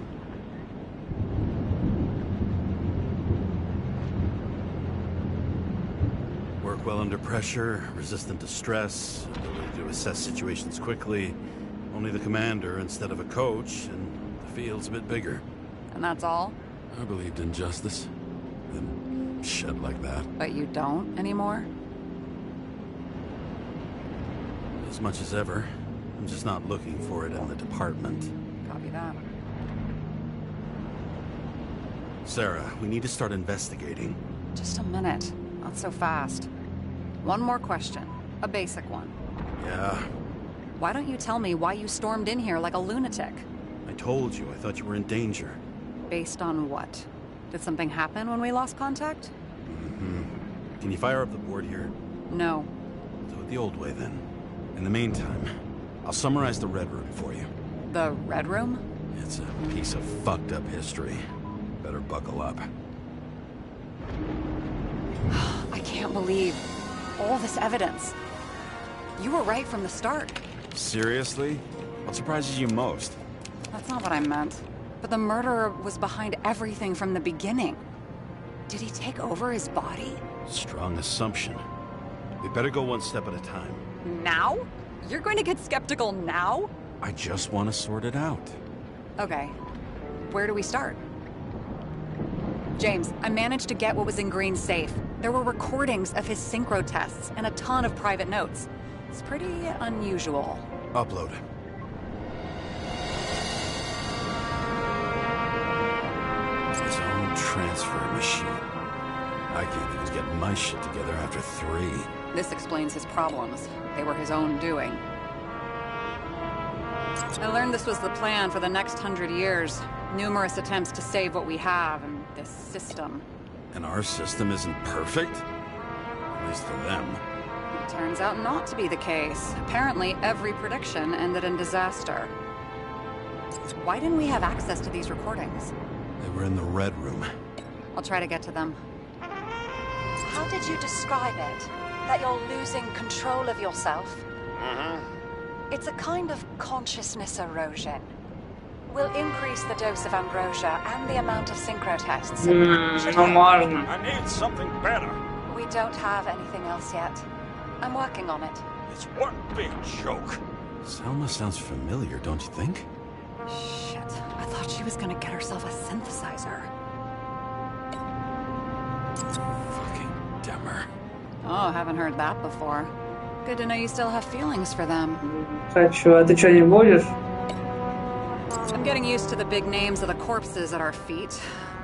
S6: Work well under pressure, resistant to stress, ability to assess situations quickly. Only the commander instead of a coach, and the field's a bit bigger.
S1: And that's all?
S2: I believed in justice. Then shit like that.
S1: But you don't anymore?
S6: As much as ever. I'm just not looking for it in the department.
S1: Copy that.
S6: Sarah, we need to start investigating.
S1: Just a minute. Not so fast. One more question. A basic one.
S6: Yeah,
S1: Why don't you tell me why you stormed in here like a lunatic?
S6: I told you. I thought you were in danger.
S1: Based on what? Did something happen when we lost contact?
S6: Can you fire up the board here?
S1: No.
S6: Do it the old way, then. In the meantime, I'll summarize the Red Room for you.
S1: The Red Room?
S2: It's a piece of fucked up history. Better buckle up.
S1: I can't believe all this evidence. You were right from the start.
S6: Seriously? What surprises you most?
S1: That's not what I meant. But the murderer was behind everything from the beginning. Did he take over his body?
S6: Strong assumption. We better go one step at a time.
S1: Now? You're going to get skeptical now?
S6: I just want to sort it out.
S1: Okay. Where do we start? James, I managed to get what was in Green's safe. There were recordings of his synchro tests and a ton of private notes. It's pretty unusual.
S6: Upload.
S2: His own transfer machine. I can't even get my shit together after 3.
S1: This explains his problems. They were his own doing. I learned this was the plan for the next 100 years. Numerous attempts to save what we have in this system.
S2: And our system isn't perfect? At least for them.
S1: It turns out not to be the case. Apparently, every prediction ended in disaster. Why didn't we have access to these recordings?
S2: They were in the Red Room.
S1: I'll try to get to them.
S12: How did you describe it? That you're losing control of yourself? It's a kind of consciousness erosion. We'll increase the dose of ambrosia and the amount of synchro tests.
S5: I need something better.
S12: We don't have anything else yet. I'm working on it.
S5: It's one big joke.
S2: Selma sounds familiar, don't you think?
S1: Shit, I thought she was gonna get herself a synthesizer.
S2: Fucking Demmer.
S1: Oh, haven't heard that before. Good to know you still have feelings for them.
S3: Хочу, а ты что, не будешь?
S1: I'm getting used to the big names of the corpses at our feet.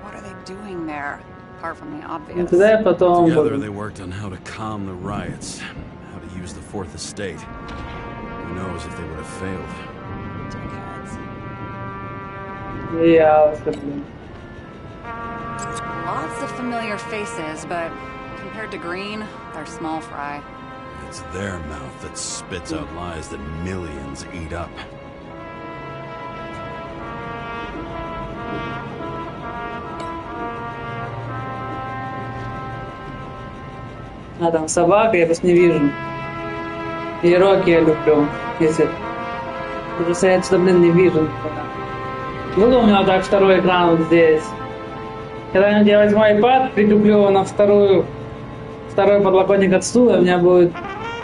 S1: What are they doing there? Apart from the obvious.
S3: Тогда я потом
S2: Together
S3: буду.
S2: they worked on how to calm the riots, how to use the Fourth Estate. Who knows if they would have failed.
S3: Я вас люблю.
S1: Lots of familiar faces, but compared to Green, they're small fry.
S2: It's their mouth that spits out lies that millions eat up.
S3: А там собака, я просто не вижу. И Рокки я люблю, если... Ты просто я что-то, блин, не вижу. Было у меня вот так второй экран вот здесь. Когда-нибудь я возьму iPad, прикреплю его на второй подлокотник от стула, у меня будет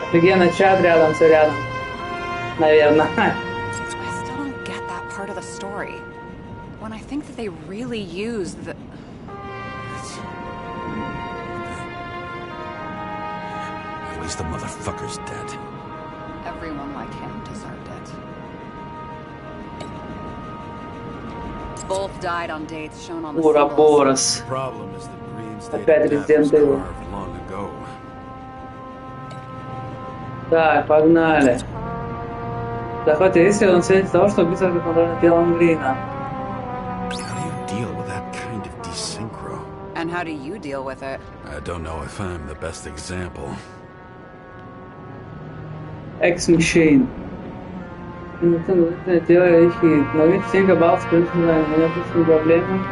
S3: офигенно чат рядом, все рядом. Наверное.
S1: I still don't get that part of the story. When I think that they really used the...
S2: At least the motherfucker's dead.
S1: Everyone like him deserved it. Both died on dates shown on the symbols.
S3: Ура-борос.
S2: Problem is that Green's date
S3: Опять
S2: of death was
S3: Resident Evil.
S2: carved long ago.
S3: Так, погнали. Захват если он свидетель того, что убийца контролирует телом Грина.
S2: How do you deal with that kind of desynchro?
S1: And how do you deal with it?
S2: I don't know if I'm the best example.
S3: Ex-Machine. Дело их хит. Но ведь все габал с принципом, у меня просто проблема.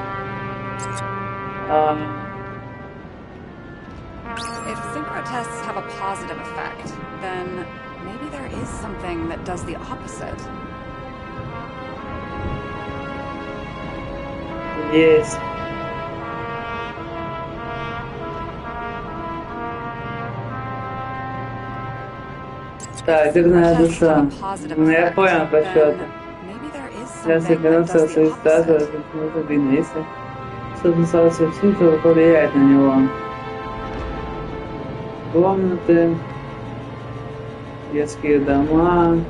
S1: If synchro tests have a positive effect, then maybe there is something that does the opposite.
S3: Есть. Так, дурная душа. Ну, я понял по счету. Если оказаться в ситуации, если что-то стало все, то повлияет на него. Комнаты, детские дома.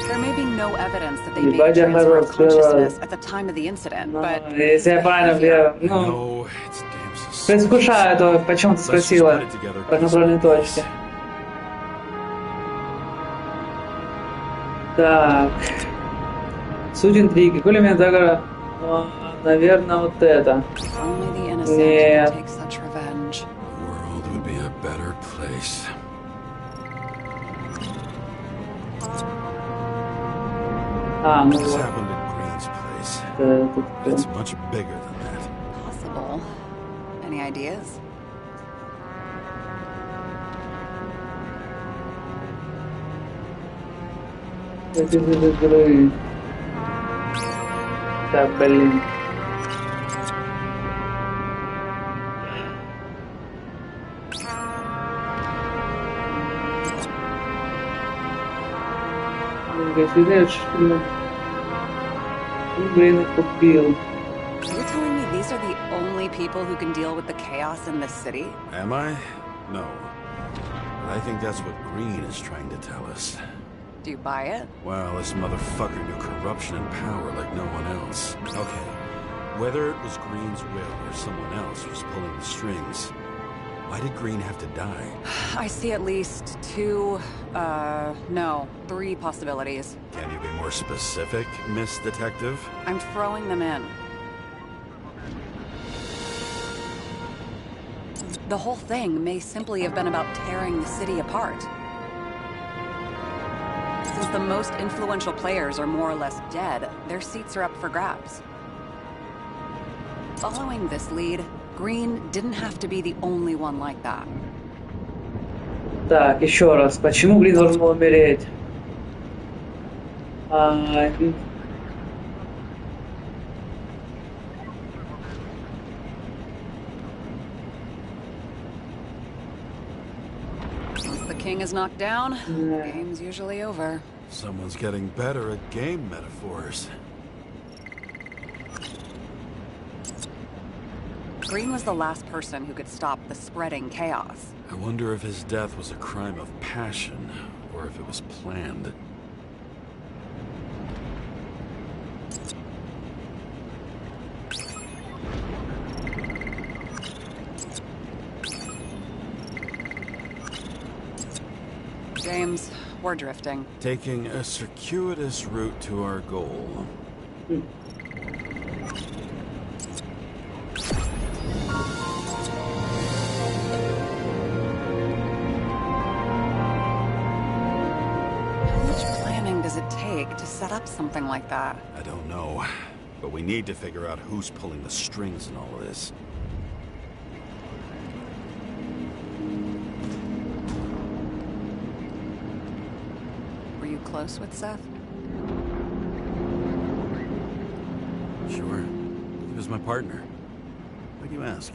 S1: There may be no evidence that they made a transfer of consciousness at the time of the incident, but...
S3: Если я правильно, ну, предвкушаю то, почему ты спросила про контрольные точки. Так. Суть интриги. Какой элемент заговора? Наверное, вот это. Нет. А, ну вот.
S2: It's much bigger than that.
S1: Possible. Any ideas?
S3: Так, блин. Блин, купил.
S1: You're telling me these are the only people who can deal with the chaos in this city?
S2: Am I? No. But I think that's what Green is trying to tell us.
S1: Do you buy it?
S2: Well, this motherfucker knew corruption and power like no one else. Okay, whether it was Green's will or someone else was pulling the strings, why did Green have to die?
S1: I see at least three possibilities.
S2: Can you be more specific, Miss Detective?
S1: I'm throwing them in. The whole thing may simply have been about tearing the city apart. Since the most influential players are more or less dead, their seats are up for grabs. Following this lead, Green didn't have to be the only one like that.
S3: Так, еще раз. Почему Грин должен был умереть?
S1: Once the king is knocked down, the game's usually over.
S2: Someone's getting better at game metaphors.
S1: Green was the last person who could stop the spreading chaos.
S2: I wonder if his death was a crime of passion, or if it was planned.
S1: James, we're drifting.
S2: Taking a circuitous route to our goal.
S1: To set up something like that?
S2: I don't know, but we need to figure out who's pulling the strings in all of this.
S1: Were you close with Seth?
S2: Sure. He was my partner. Why do you ask?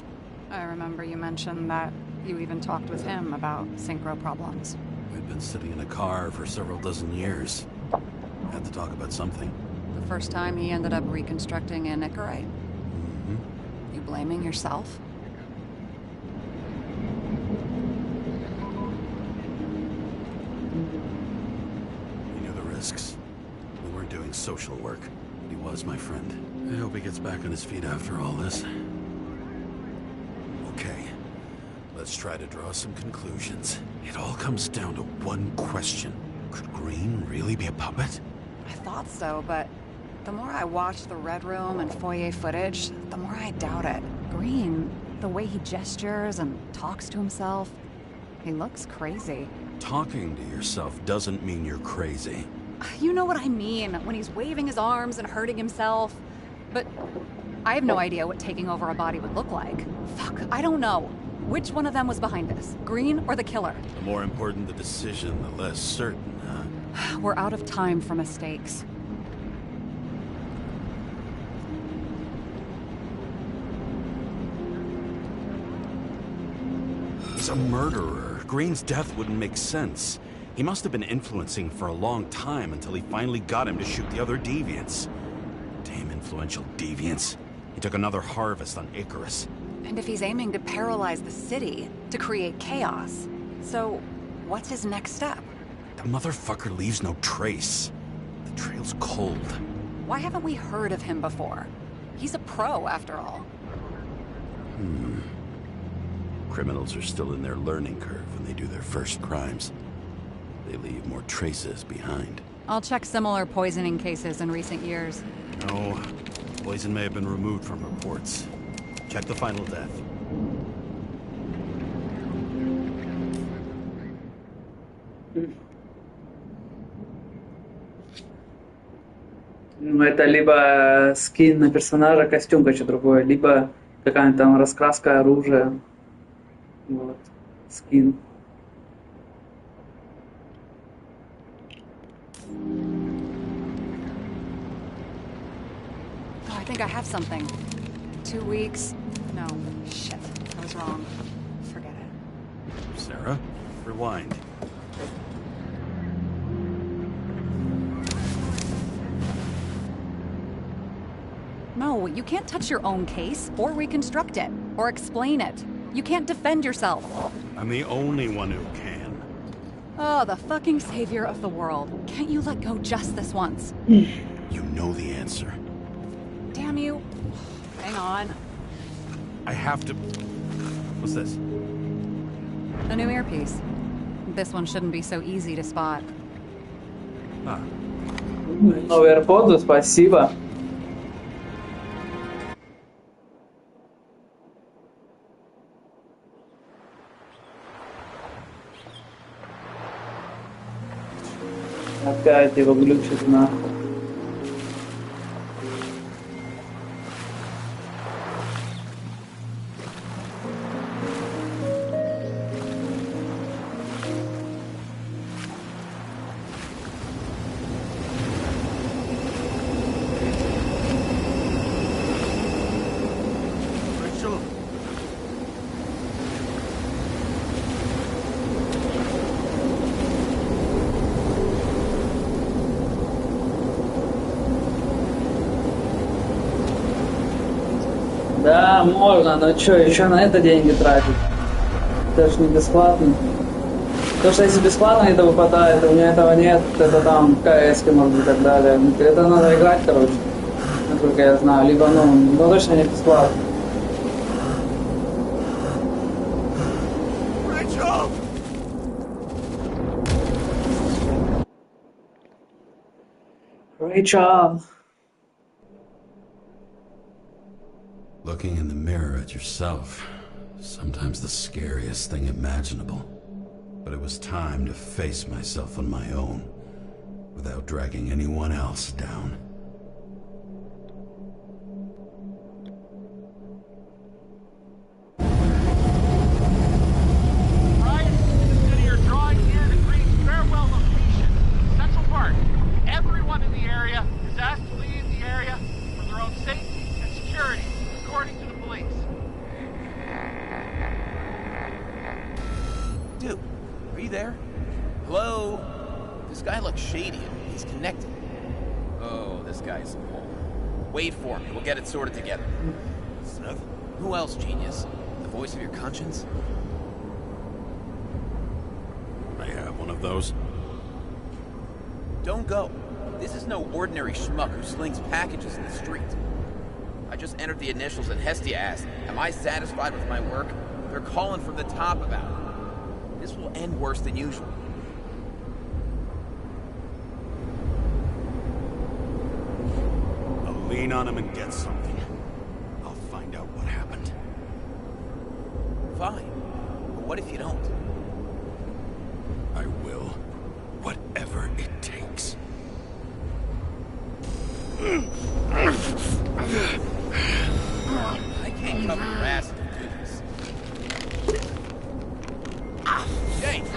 S1: I remember you mentioned that you even talked with him about synchro problems.
S2: We'd been sitting in a car for several dozen years. Had to talk about something.
S1: The first time he ended up reconstructing an Icarite?
S2: Mm-hmm.
S1: You blaming yourself?
S2: We knew the risks. We weren't doing social work. But he was my friend. I hope he gets back on his feet after all this. Okay. Let's try to draw some conclusions. It all comes down to one question. Could Green really be a puppet?
S1: I thought so, but the more I watch the Red Room and foyer footage, the more I doubt it. Green, the way he gestures and talks to himself, he looks crazy.
S2: Talking to yourself doesn't mean you're crazy.
S1: You know what I mean, when he's waving his arms and hurting himself. But I have no idea what taking over a body would look like. Fuck, I don't know. Which one of them was behind this? Green or the killer?
S2: The more important the decision, the less certain, huh?
S1: We're out of time for mistakes.
S2: He's a murderer. Green's death wouldn't make sense. He must have been influencing for a long time until he finally got him to shoot the other deviants. Damn influential deviants. He took another harvest on Icarus.
S1: And if he's aiming to paralyze the city, to create chaos, so what's his next step?
S2: The motherfucker leaves no trace. The trail's cold.
S1: Why haven't we heard of him before? He's a pro, after all.
S2: Criminals are still in their learning curve when they do their first crimes. They leave more traces behind.
S1: I'll check similar poisoning cases in recent years.
S2: No, poison may have been removed from reports. Check the final death.
S3: Ну, это либо скин на персонажа, костюм, короче, другой, либо какая-то там раскраска оружия. Вот, скин.
S1: Oh, I think I have something. 2 weeks. No, shit. I was wrong. Forget it.
S2: Sarah, rewind.
S1: No, you can't touch your own case, or reconstruct it, or explain it. You can't defend yourself.
S2: I'm the only one who can.
S1: Oh, the fucking savior of the world. Can't you let go just this once?
S2: You know the answer.
S1: Damn you. Hang on.
S2: I have to... What's this?
S1: A new earpiece. This one shouldn't be so easy to spot.
S2: Ah.
S3: Новый AirPods, спасибо. блядь, его глючит нахуй. Да, можно, но что, еще на это деньги тратить? Это же не бесплатно. Потому что если бесплатно это выпадает, у меня этого нет, это там КС, может быть, и так далее. Это надо играть, короче, насколько я знаю. Либо, ну точно не бесплатно. Рэйчел!
S2: Looking in the mirror at yourself, sometimes the scariest thing imaginable. But it was time to face myself on my own, without dragging anyone else down.
S7: Right? Consider your drawing near the Green's farewell location, Central Park. Everyone in the area is asked to leave the area for their own safety and security, according to the police.
S4: Dude, are you there? Hello? This guy looks shady. He's connected. Oh, this guy's a bull. Wait for me. We'll get it sorted together.
S6: Seth?
S4: Who else, genius? The voice of your conscience?
S2: I have one of those.
S4: Don't go. This is no ordinary schmuck who slings packages in the street. I just entered the initials and Hestia asked, am I satisfied with my work? They're calling from the top about it. This will end worse than usual.
S2: I'll lean on him and get something. I'll find out what happened.
S4: Fine. But what if you don't?
S2: I will. Whatever it takes.
S4: I can't cover your ass if you do this. James!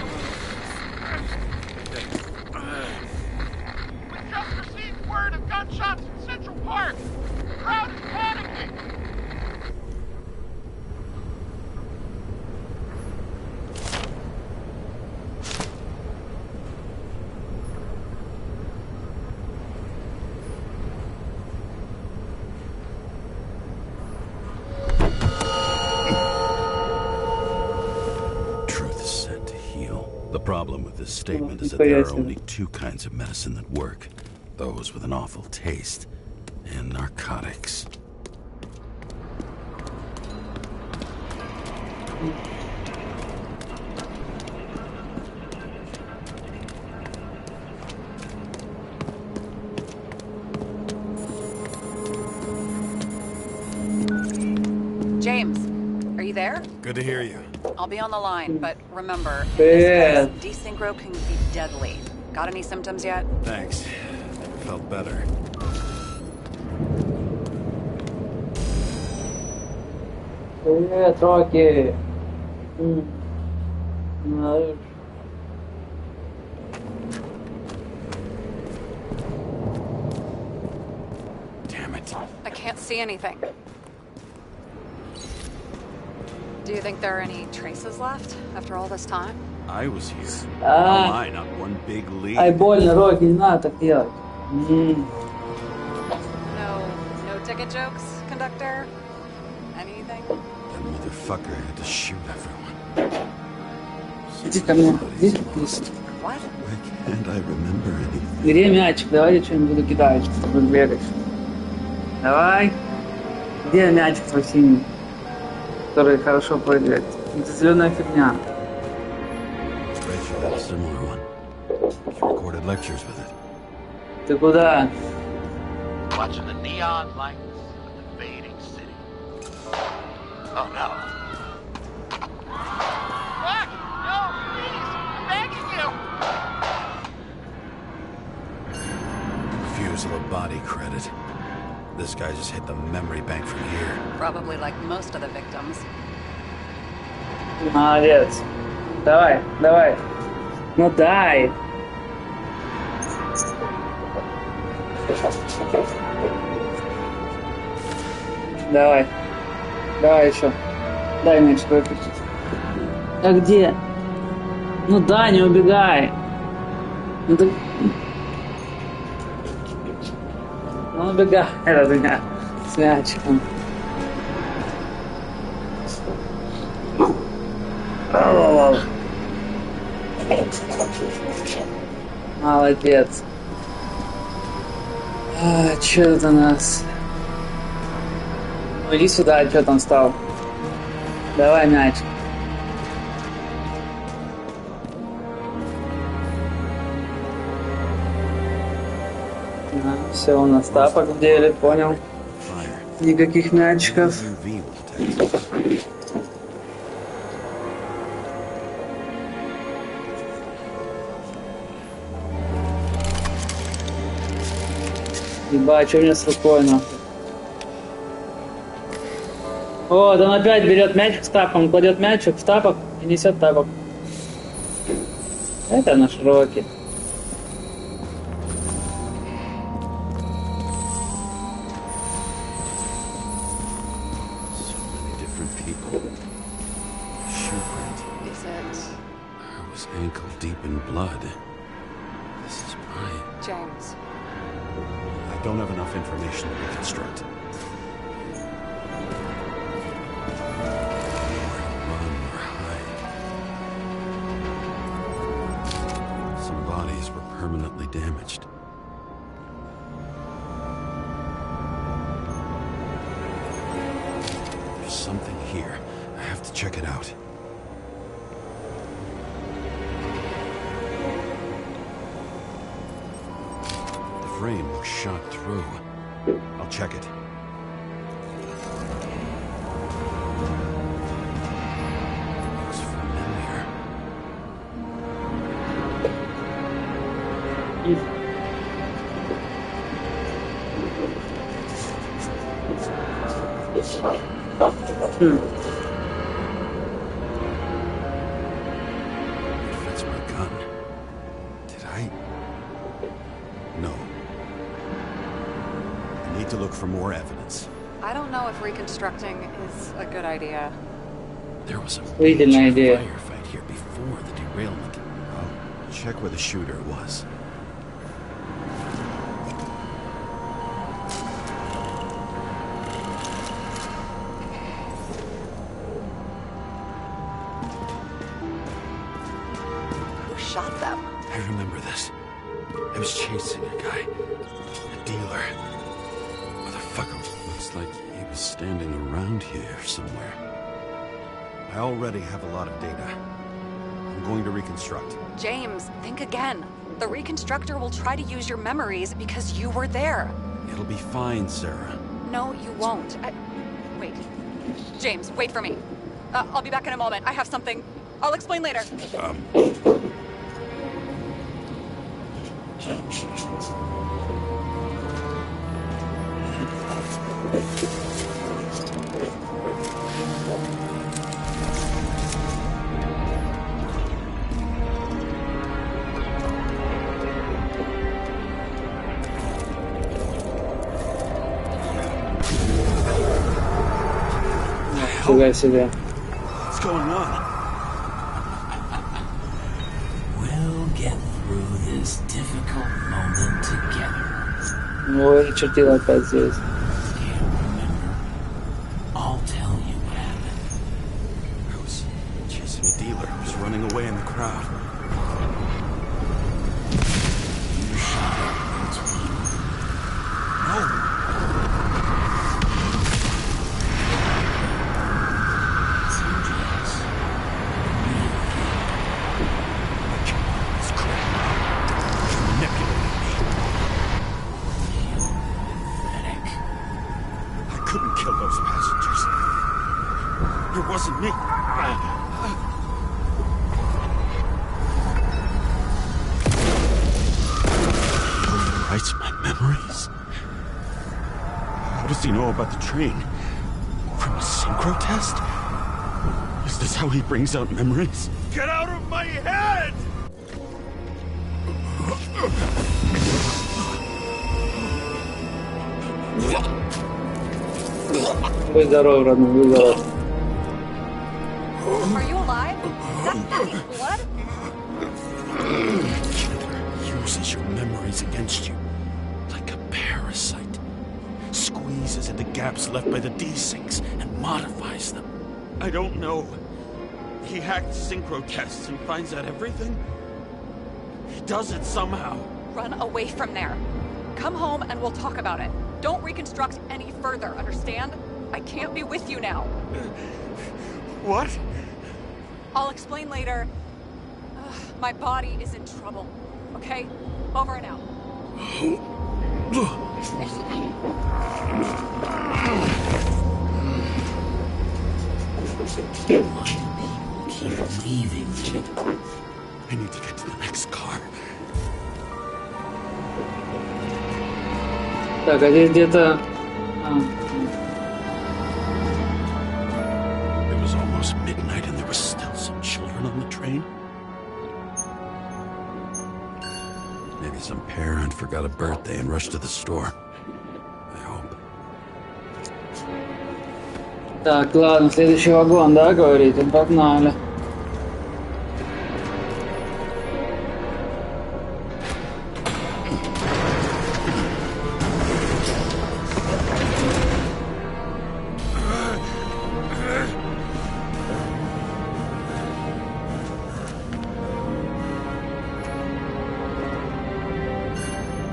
S7: We just received word of gunshots in Central Park. The crowd is panicking.
S2: Truth is said to heal. The problem with this statement is that there are only two kinds of medicine that work. Those with an awful taste and narcotics.
S1: James, are you there?
S6: Good to hear you.
S1: I'll be on the line, but remember, in
S3: Yeah.
S1: this place, desynchro can be deadly. Got any symptoms yet?
S6: Thanks. Felt better.
S3: Привет, Рокки. Знаешь.
S2: Damn it.
S1: I can't see anything. Do you think there are any traces left after all this time?
S2: I was here. How am I not one big lead?
S3: Ай, больно, Рокки, не надо так делать.
S1: No ticket jokes, conductor? Anything?
S2: That motherfucker had to shoot everyone.
S3: Иди ко мне. Иди, please.
S1: What?
S2: Why can't I remember anything?
S3: Где мячик? Давай я что-нибудь буду кидать, чтобы бегаешь. Давай. Где мячик твой синий? Который хорошо прыгает. Это зеленая фигня.
S2: Rachel had a similar one. She recorded lectures with it.
S3: Ты куда?
S5: Watching the neon lights of the fading city. Oh no.
S7: Fuck! No, please! I'm begging you!
S2: disposal of body credit. This guy just hit the memory bank from here.
S1: Probably like most of the victims.
S3: Молодец. Давай, давай. Ну дай. Давай. Давай еще. Дай мяч выпустить. А где? Ну да, не убегай. Ну ты... Ну убегай от меня с мячиком. Молодец. Чё это у нас? Ну иди сюда, чё там стал? Давай мяч. Все, у нас тапок в деле, понял. Никаких мячиков. Ебать, что у меня с рукой, нахуй? О, да он опять берет мячик с тапом, кладет мячик в тапок и несет тапок. Это наш Рокки.
S2: Ankle deep in blood. This is mine.
S1: James.
S2: I don't have enough information to reconstruct. Nowhere to run or hide. Some bodies were permanently damaged. There's something here. I have to check it out. Frame was shot through. I'll check it. Looks familiar. It fits my gun. Did I? No. To look for more evidence.
S1: I don't know if reconstructing is a good idea.
S2: There was a
S3: major
S2: firefight here before the derailment. I'll check where the shooter was.
S1: Who shot them?
S2: I remember this. I was chasing a guy. A dealer. Motherfucker, looks like he was standing around here somewhere. I already have a lot of data. I'm going to reconstruct.
S1: James, think again. The reconstructor will try to use your memories because you were there.
S2: It'll be fine, Sarah.
S1: No, you won't. Wait. James, wait for me. I'll be back in a moment. I have something. I'll explain later.
S3: What's
S2: going on?
S13: We'll get through this difficult moment together.
S3: Ой, чертила опять здесь.
S13: Can't remember. I'll tell you what happened.
S2: I was chasing a dealer who was running away in the crowd.
S13: You shot at routine.
S2: No! It wasn't me. He overwrites my memories. memories? How does he know about the train? From a synchro test? Is this how he brings out memories?
S5: Get out of my head!
S3: Будь здоров, родной, будь здоров.
S11: Are you alive? Is that fucking blood?
S2: Uses your memories against you like a parasite. Squeezes into gaps left by the D-Syncs and modifies them. I don't know. He hacked synchro tests and finds out everything? He does it somehow.
S1: Run away from there. Come home and we'll talk about it. Don't reconstruct any further, understand? I can't be with you now.
S5: What?
S1: I'll explain later. My body is in trouble. Okay? Over and out.
S13: Keep leaving.
S2: I need to get to the next car.
S3: Так, а здесь где-то...
S2: It was almost midnight and there were still some children on the train. Maybe some parent forgot a birthday and rushed to the store. I hope.
S3: Так, ладно, следующий вагон, да, говорите? Погнали.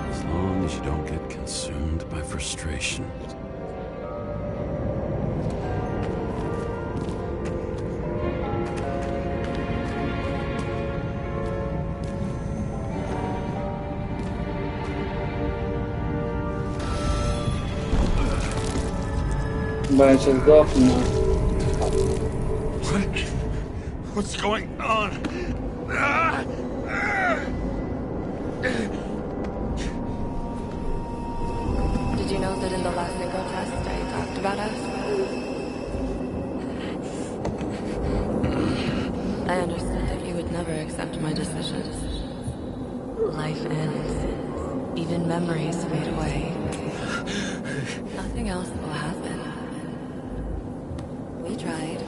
S2: As long as you don't get consumed by frustration.
S3: Блин, сейчас сдохну.
S5: What's going on?
S9: Did you know that in the last synchro test I talked about us? I understood that you would never accept my decisions. Life ends. Even memories fade away. Nothing else will happen. We tried.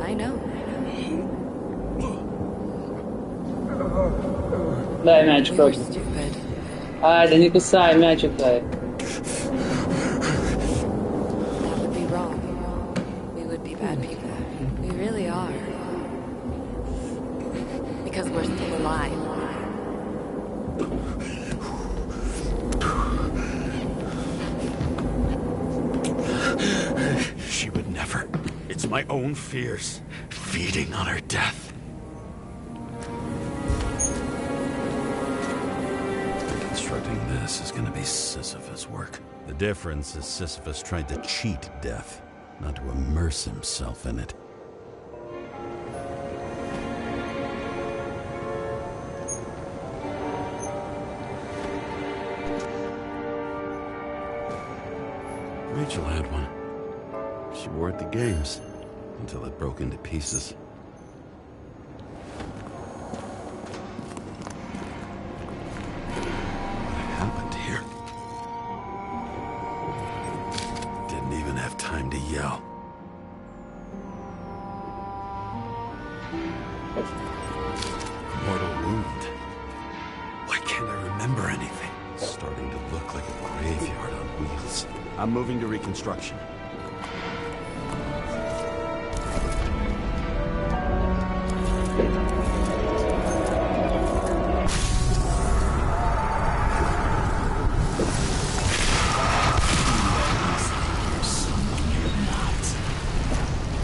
S9: I know.
S3: Дай мячик
S9: We were
S3: просто.
S9: stupid.
S3: Ай, да не кусай, мячик дай.
S9: That would be wrong. We would be bad people. We really are. Because we're still alive.
S2: She would never. It's my own fears, feeding on her death. Constructing this is gonna be Sisyphus work. The difference is Sisyphus tried to cheat death, not to immerse himself in it. Rachel had one. She wore it to games until it broke into pieces. What happened here? Didn't even have time to yell. Mortal wound. Why can't I remember anything? It's starting to look like a graveyard on wheels. I'm moving to reconstruction.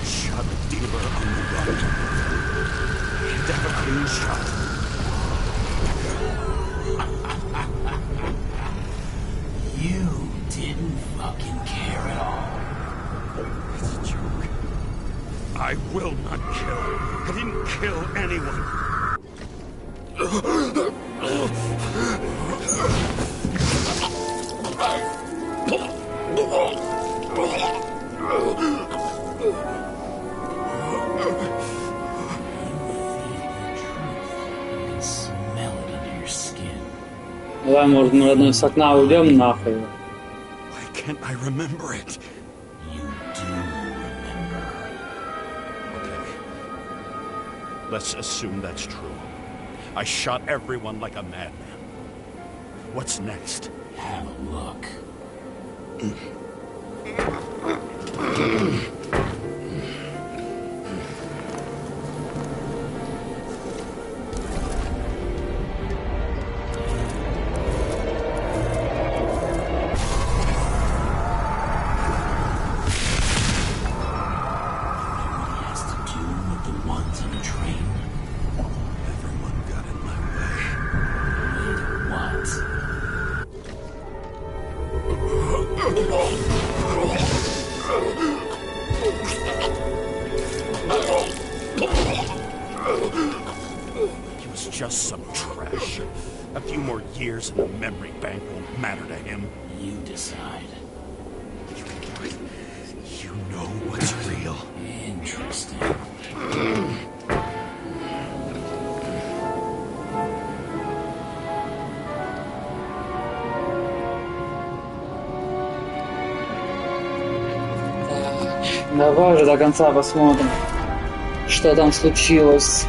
S2: Shot a dealer on the run. Can't have a clean shot.
S13: You didn't fucking care at all.
S2: It's a joke. I will not kill. I didn't kill anyone.
S3: Давай, может, мы одной с окна уйдем нахуй.
S2: Why can't I remember it?
S13: You do remember.
S6: Okay. Let's assume that's true. I shot everyone like a madman. What's next?
S13: Have a look.
S6: He was just some trash. A few more years in the memory bank won't matter to him.
S13: You decide.
S2: You know what's real.
S13: Interesting.
S3: Давай же до конца посмотрим, что там случилось.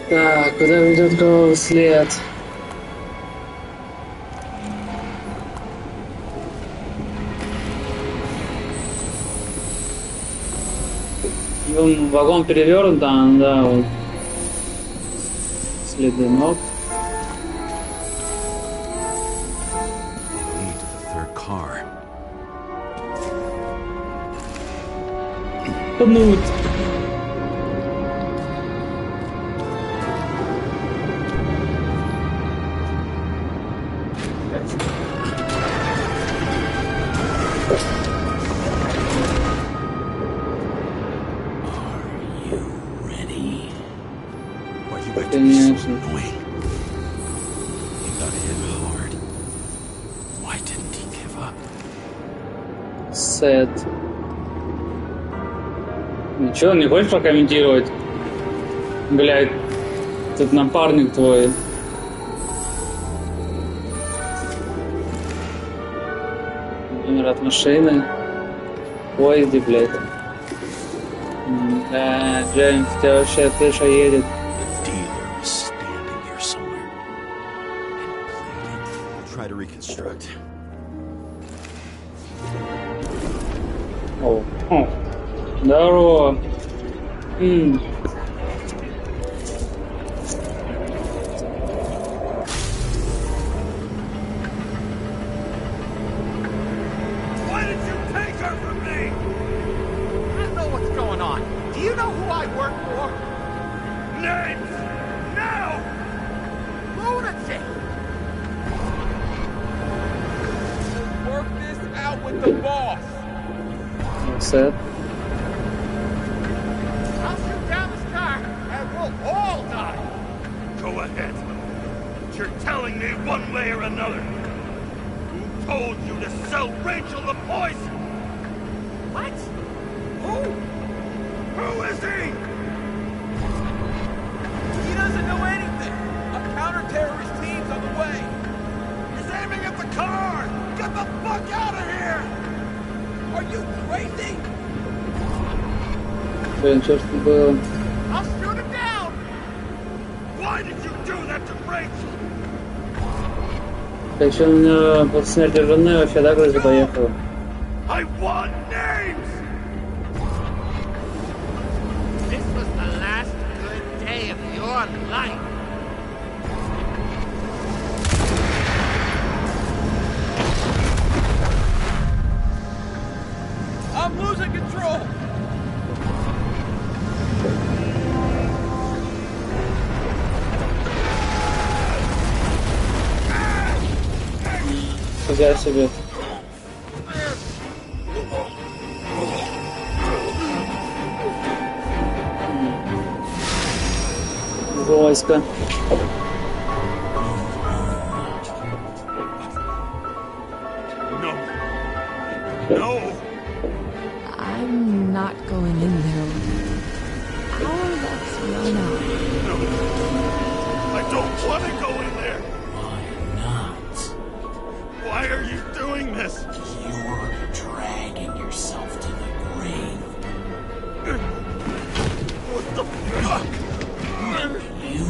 S3: Так, куда ведет кровавый след? Вагон перевернут, да, вот. Следы ног. Пнуть. Конечно. Сет. Ничего, не хочешь прокомментировать? Блядь, тут напарник твой. Номер от машины. Поезде, блядь. Да, Джеймс, у тебя вообще крыша едет.
S2: Try to reconstruct.
S3: О, здорово.
S5: Why did you take her from me? I don't know what's going on. Do you know who I work for? Names! Now! Lunatic! Work this out with the boss.
S3: What's that?
S5: I'll shoot down this car and we'll all die. Go ahead. But you're telling me one way or another. Who told you to sell Rachel the poison? What? Who? Who is he? He doesn't know anything. A counter-terrorist team's on the way. He's aiming at the car! Get the fuck out of here! Are you crazy?
S3: Блин, что ж это было?
S5: I'll shoot him down! Why did you do that to Rachel?
S3: Так что у меня после смерти жены вообще, да, крыша поехала?
S5: I want names! This was the last good day of your on life. I'm losing control.
S3: Фига себе. Войско.
S5: No.
S10: I'm not going in there with you. Our luck's run out.
S5: No. I don't want to go in there.
S13: Why not?
S5: Why are you doing this?
S13: You're dragging yourself to the grave.
S5: What the fuck?
S13: You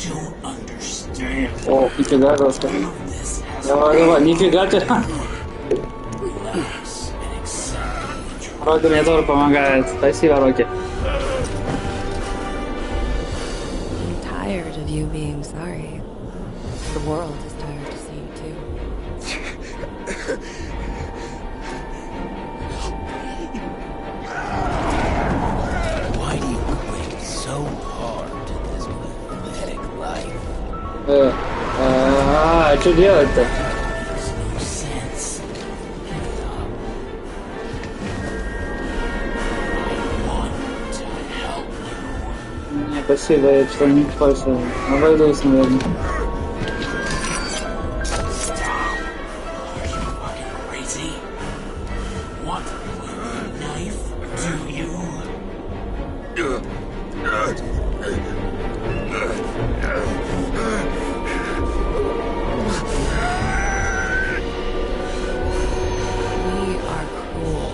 S13: don't understand.
S3: О, нифига, Господи. Давай, давай, нифига ты. Рокки мне тоже помогает. Спасибо, Рокки.
S9: I'm tired of you being sorry. The world is tired to see you too.
S4: Why do you cling so hard to this pathetic life?
S3: Что делать-то?
S13: Makes no sense. I want to help you.
S3: Не, спасибо, я что не хочу. Обойдусь, наверное.
S13: Stop. Are you fucking crazy? Want to play with a knife? Do you?
S9: We are cruel.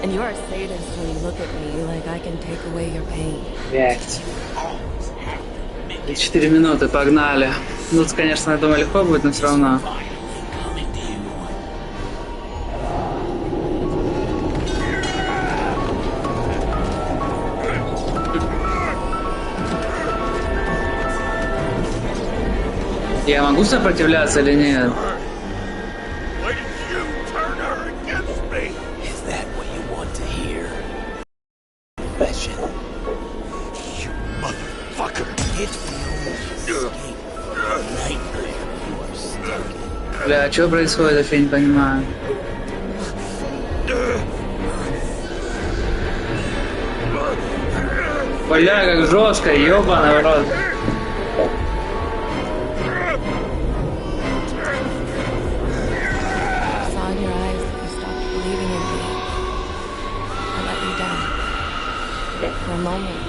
S9: And you're a sadist when you look at me like I can take away your pain.
S3: 5. 4 минуты, погнали. Ну, конечно, я думаю, легко будет, но все равно.
S13: Coming to you.
S3: Я могу сопротивляться или нет?
S5: Why did you turn her against me?
S4: Is that what you want to hear? Confession.
S5: You motherfucker.
S4: It's the only escape from the nightmare you are stuck in.
S3: Бля, что происходит, я вообще не понимаю. Бля, как жестко, ёбаный в рот.
S9: I saw in your eyes that you stopped believing in me. I let you down. For a moment,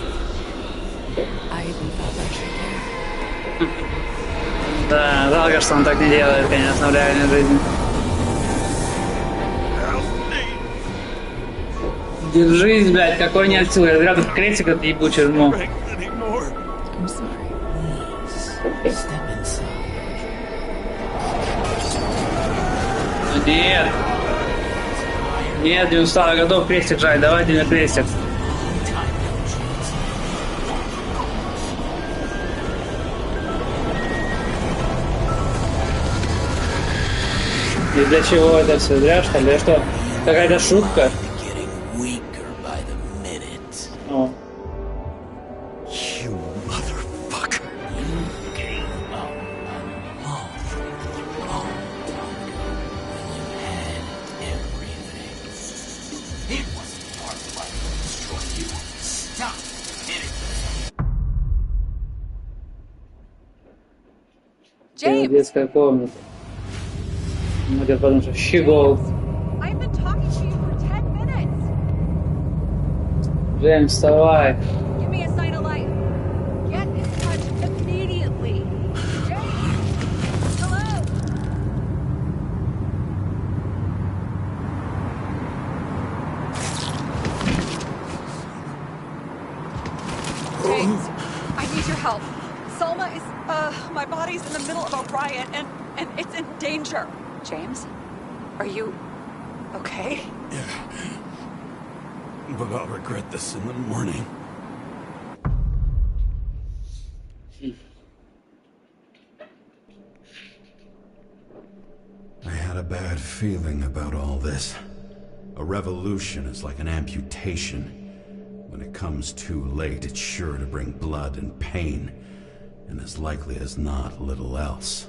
S9: I even felt like you cared.
S3: Да, жалко, что он так не делает, конечно, в реальной жизни. Держись, блядь, какой не отсюда. Я зря тут крестик от ебучий жму.
S10: I'm sorry.
S13: Step inside.
S3: Нет. Нет, не устал, я готов крестик жать. Давайте мне крестик. И для чего это все? Зря, что ли? Что? Какая-то шутка?
S4: Getting weaker by the minute.
S3: О.
S5: You motherfucker.
S13: You gave up a long time when you had everything. It wasn't your life that destroyed you. Stop hitting
S3: Это детская комната. Многие подумают, что щегол.
S11: I've been talking to you for 10 minutes.
S3: Джеймс, вставай.
S11: Give me a sign of life. Get in touch immediately. James! Hello? James, I need your help. Salma is, my body's in the middle of a riot and it's in danger.
S12: James? Are you okay?
S2: But I'll regret this in the morning. had a bad feeling about all this. A revolution is like an amputation. When it comes too late, it's sure to bring blood and pain, and as likely as not, little else.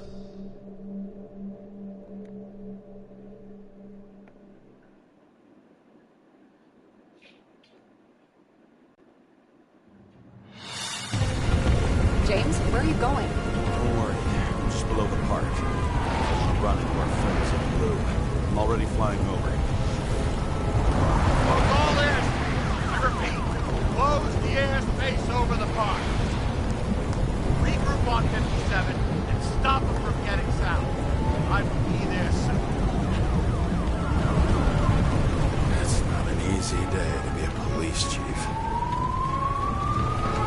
S1: James, where are you going?
S6: Don't worry. I'm just below the park. I'm running to our friends in blue. I'm already flying over.
S7: All airspace, I repeat, close the airspace over the park. Regroup on 57 and stop them from getting south. I will be there soon.
S2: It's not an easy day to be a police chief.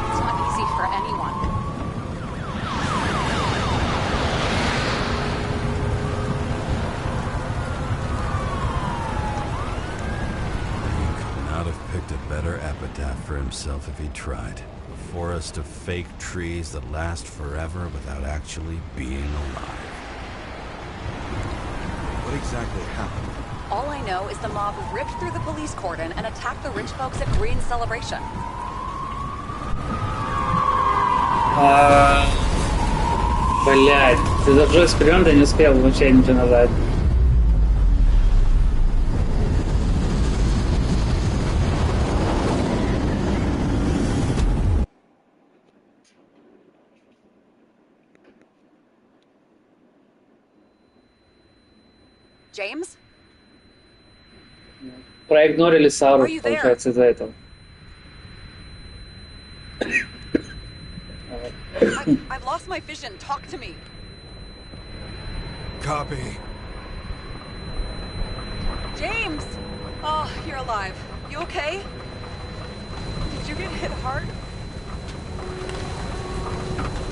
S1: It's not easy for anyone.
S2: Picked a better epitaph for himself if he tried. A forest of fake trees that last forever without actually being alive.
S6: What exactly happened?
S1: All I know is the mob ripped through the police cordon and attacked the rich folks at Green's celebration.
S3: Блять, ты зажег вперед, я не успел вообще ничего нажать.
S1: James?
S3: Проигнорили Сауру, получается, из-за этого.
S1: I've lost my vision. Talk to me.
S2: Copy.
S1: James! Oh, you're alive. You okay? Did you get hit hard?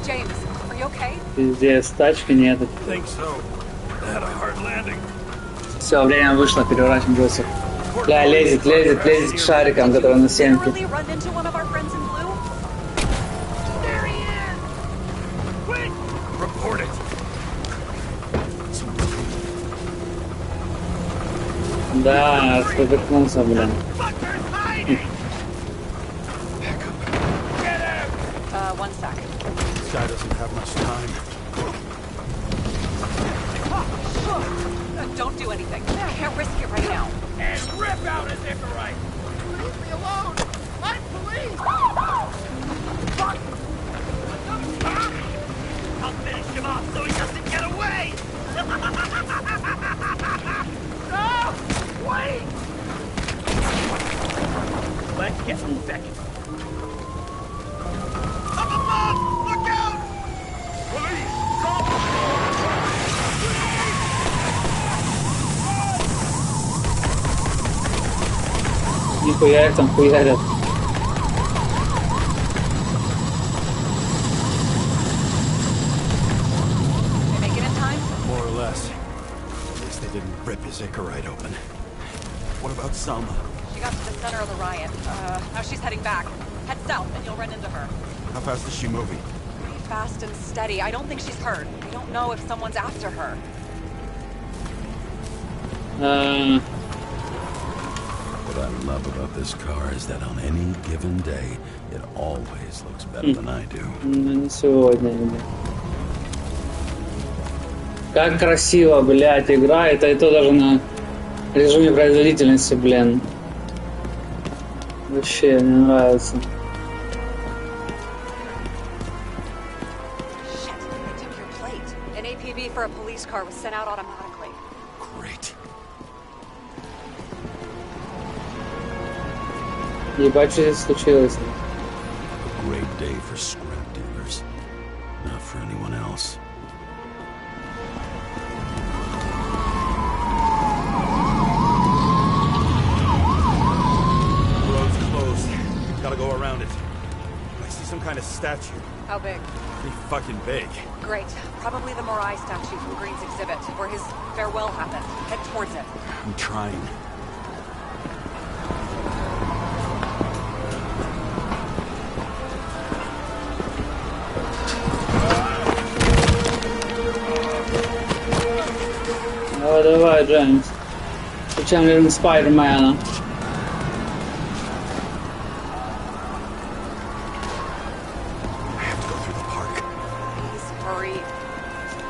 S1: James, are you okay?
S3: Пиздец, тачки нет.
S6: Think so. Had a hard landing.
S3: Все, время вышло, переворачиваем джойстик. Бля, лезет к шарикам, которые на стенке. Да, спотыкнулся, блин.
S1: One sec.
S6: This guy doesn't have much time.
S1: Don't do anything. I can't risk it right now.
S7: And rip out his Icarite! Leave me alone! I'm police! Fuck! I'll finish him off so he doesn't get away! No! Wait! Let's get some seconds. Up above! Look out! Police!
S3: Нихуя их там хуярят.
S1: They make it in time?
S6: More or less. At least they didn't rip his Icarite open. What about Selma?
S1: She got to the center of the riot. Now she's heading back. Head south and you'll run into her.
S6: How fast is she moving?
S1: Pretty fast and steady. I don't think she's hurt. I don't know if someone's after her.
S2: What I love about this car is that on any given day, it always looks better than I do.
S3: Ну, не сегодня, блин. Как красиво, блядь, играет, и то даже на режиме производительности, блин. Вообще, мне нравится.
S1: Shit, they took your plate. An APB for a police car was sent out automatically.
S2: Great.
S3: Ебать, что здесь случилось?
S2: A great day for scrap dealers. Not for anyone else.
S6: The road's closed. Gotta go around it. I see some kind of statue.
S1: How big?
S6: Pretty fucking big.
S1: Great. Probably the Morai statue from Green's exhibit, where his farewell happened. Head towards it.
S6: I'm trying.
S3: Давай, давай, Джеймс. Зачем мне Спайдермена?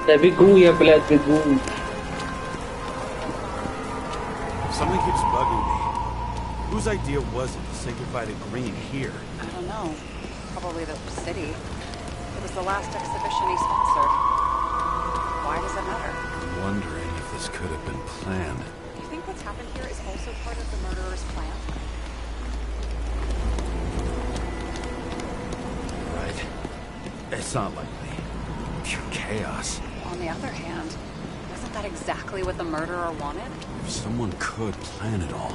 S3: Да бегу я, блядь, бегу.
S6: Something keeps bugging me. Whose idea was it to say goodbye to Green here?
S1: I don't know. Probably the city. It was the last exhibition he sponsored. Why does it matter?
S2: I'm wondering if this could have been planned.
S1: Do you think what's happened here is also part of the murderer's plan?
S2: Right. It's not likely. Pure chaos.
S1: On the other hand, wasn't that exactly what the murderer wanted?
S2: If someone could plan it all.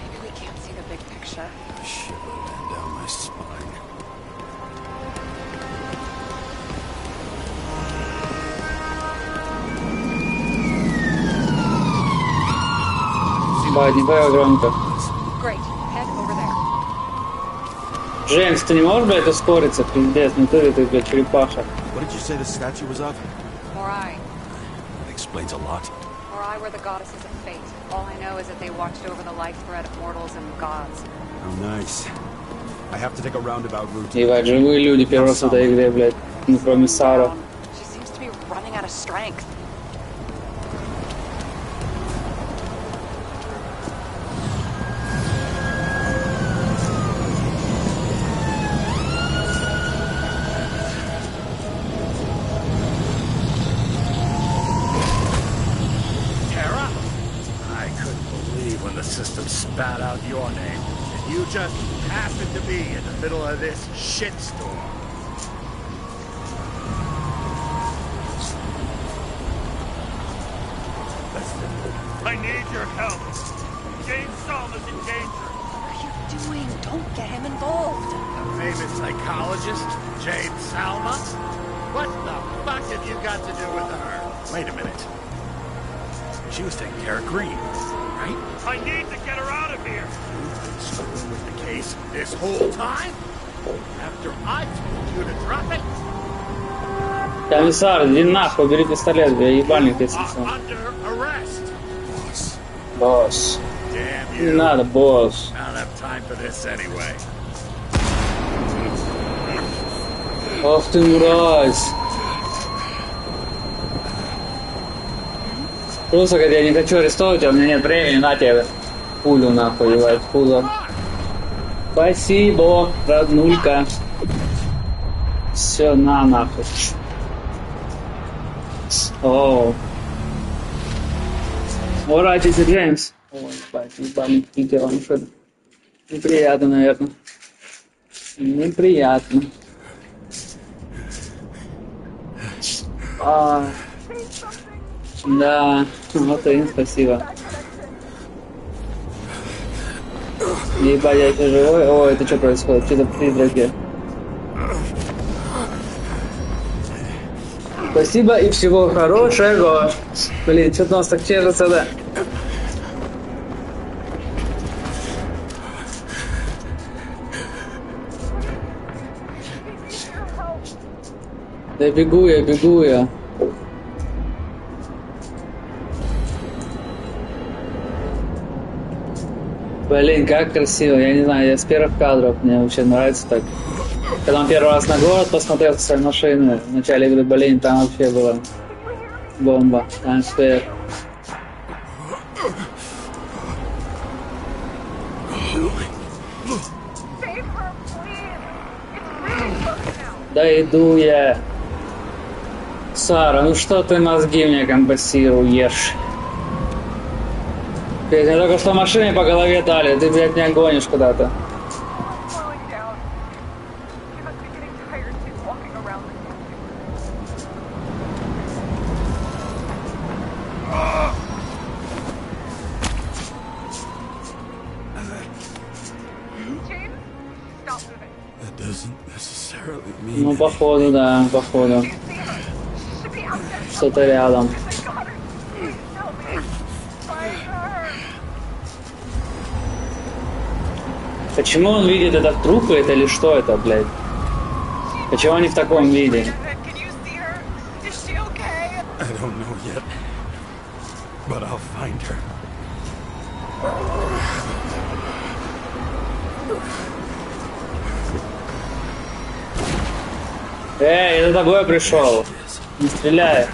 S1: Maybe we can't see the big picture.
S2: A shiver ran down my spine.
S3: Не понял громко.
S1: Great. Head over there.
S3: Джеймс, ты не можешь, блядь, ускориться? Пиздец, ну ты, блядь, черепаха.
S2: What did you say the statue was of?
S1: Morai.
S2: That explains a lot.
S1: Morai were the goddesses of fate. All I know is that they watched over the life thread of mortals and gods.
S2: How nice. I have to take a roundabout route.
S3: Ебать, живые люди первый раз в этой игре, блядь. Ну, кроме Сара.
S1: She seems to be running out of strength.
S5: Spat out your name, and you just happened to be in the middle of this shitstorm. Listen, I need your help. James Salma's in danger.
S1: What are you doing? Don't get him involved.
S5: The famous psychologist, James Salma? What the fuck have you got to do with her?
S2: Wait a minute. She was taking care of Green. Right?
S5: I need to get her out of here! You've been screwing with the case this whole time? After I told you to drop it?
S3: Комиссар, иди нахуй, бери пистолет, бля, ебальник, если что. Босс. Не надо, босс.
S5: I don't have time for this anyway.
S3: Ох ты, мразь. Просто, говорит, я не хочу арестовывать, а у меня нет времени, на тебе пулю нахуй, ебать, пула. Спасибо, роднулька. Все, на нахуй. Оу. Ура, тетя Джеймс. Ой, ебать, ебать, ну что это? Неприятно, наверное. Неприятно. Да, вот и спасибо. Ебать, я еще живой. О, это что происходит? Что-то призраки. Спасибо и всего хорошего. Блин, что-то у нас так чешется, да? Да бегу я. Блин, как красиво, я не знаю, я с первых кадров, мне вообще нравится так. Когда он первый раз на город посмотрел со своей машины, в начале игры, блин, там вообще была бомба, трансфер. Да иду я. Сара, ну что ты мозги мне компостируешь? Мне только что машине по голове дали, ты, блядь, меня гонишь куда-то. Ну, походу, да, походу. Что-то рядом. Почему он видит этот труп, это или что это, блядь? Почему они в таком виде?
S2: But I'll find her.
S3: Эй, я за тобой пришел. Не стреляй.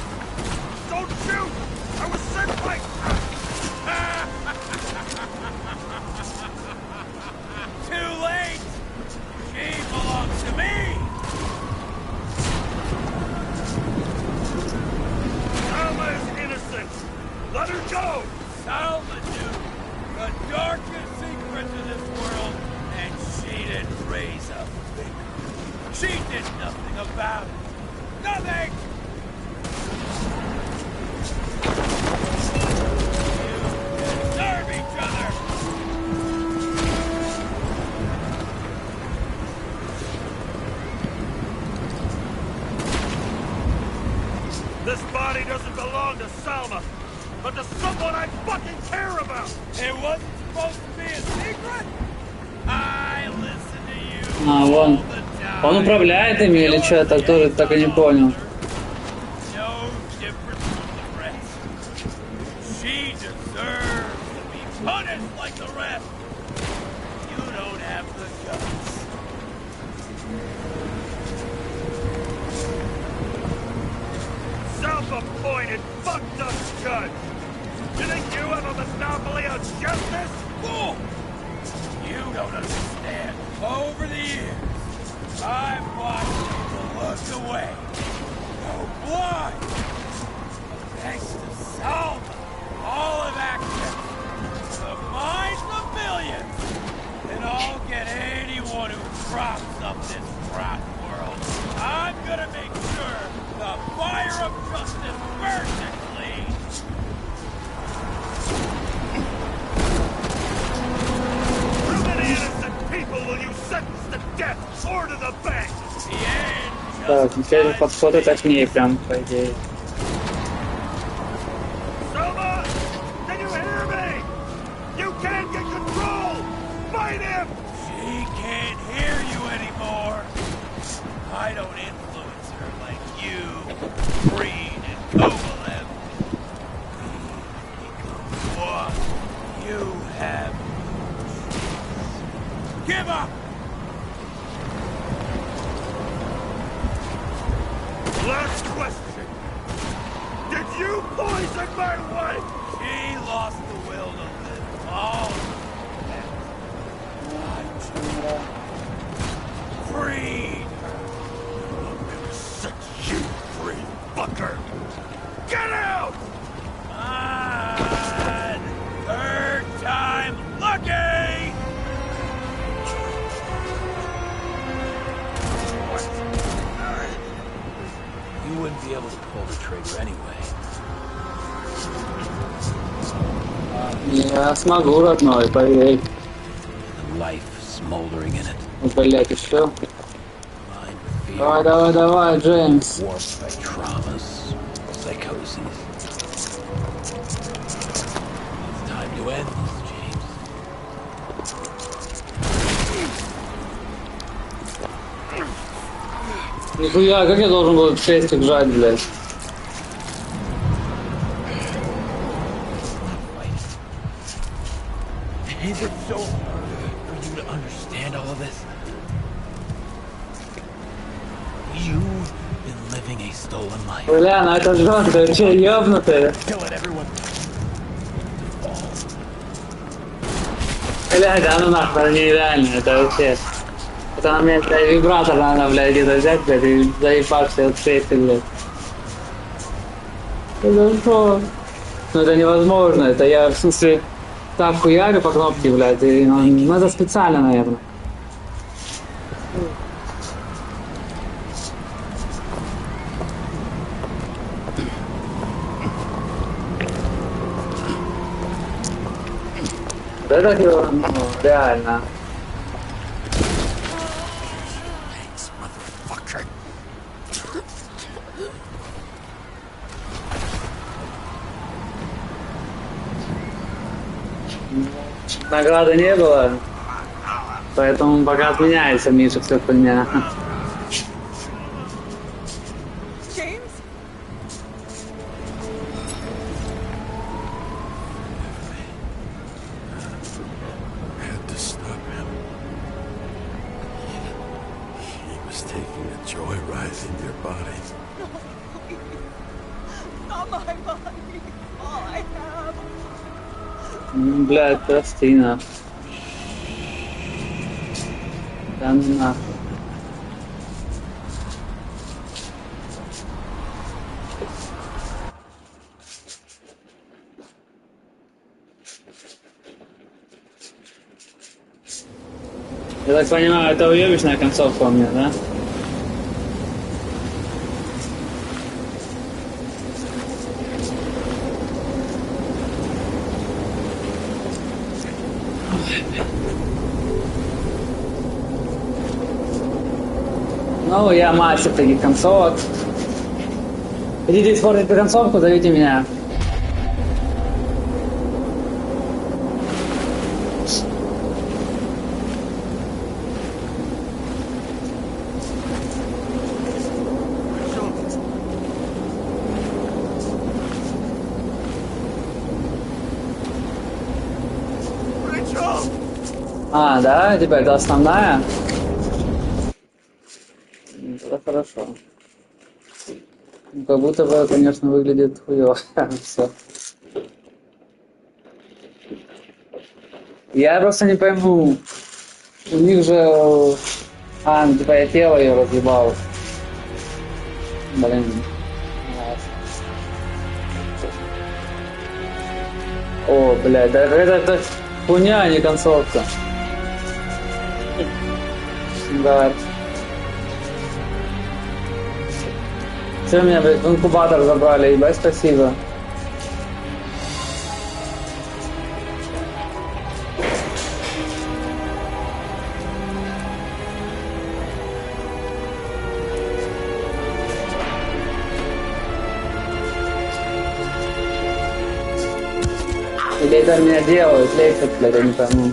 S5: Let her go! Salma knew the darkest secrets of this world, and she didn't raise a finger. She did nothing about it. Nothing! You deserve each other! This body doesn't belong to Salma. But to someone I fucking care about! It wasn't supposed to be a secret? I listen to you all the time.
S3: Он управляет ими или что? Так тоже так и не понял.
S5: No different from the rest. She deserves to be punished like the rest. You don't have the guts. Self-appointed, fucked up judge! You think you have a monopoly on justice? Fool! You don't understand. Over the years, I've watched people look away. Go blind. Thanks to Salma, all have access to the minds of millions. And I'll get anyone who props up this rotten world. I'm gonna make sure the fire of justice burns it clean. People will you sentence to death or to the bank?
S3: Так, теперь подходы так к ней прям, по идее.
S5: Selma, can you hear me? You can't get control. Fight him. She can't hear you anymore. I don't influence her like you, Green and Kovalev. We become one. You have. Give up! Last question. Did you poison my wife? She lost the will to live. All freed her. I'm gonna set you free, fucker. Get out! Third time lucky! You wouldn't be able to pull the trigger anyway.
S3: Я смогу, родной, поверь.
S2: Life smoldering in it.
S3: Блять, еще. Давай, давай, давай, Джеймс.
S2: Warped by traumas, psychoses. It's time to end this, James.
S3: Нихуя, как я должен был крестик жать, блядь?
S2: Is it so hard for you to understand all of this? You've been living a stolen life.
S3: Бля, ну это жестко, ты че, ёбнутый? Блядь, да ну нахуй, это нереально, это вообще... Это на меня, блядь, вибратор надо, блядь, где-то взять, блядь, и заебаться от крестик, блядь. Это что? Ну это невозможно, это я, в смысле... Так хуярю по кнопке, блядь, и ну, это специально, наверное. Это ну, реально. Награды не было, поэтому пока отменяется, Миша, все хуйня.
S2: body.
S11: Not my body. All I have.
S3: Блядь, прости нахуй. Да ну нахуй. Я так понимаю, это уебищная концовка у меня, да? Ну, я мастер таких концовок. Хотите испортить эту концовку, зовите меня. А, да? Типа это основная? Это хорошо. Ну, как будто бы, конечно, выглядит хуёво. Всё. Я просто не пойму. У них же... А, ну, типа я тело её разъебал. Блин. О, блядь, да это хуйня, а не концовка. Да. Все, меня, блядь, в инкубатор забрали, ебать, спасибо. Или это меня делают, лечат, блядь, я не пойму.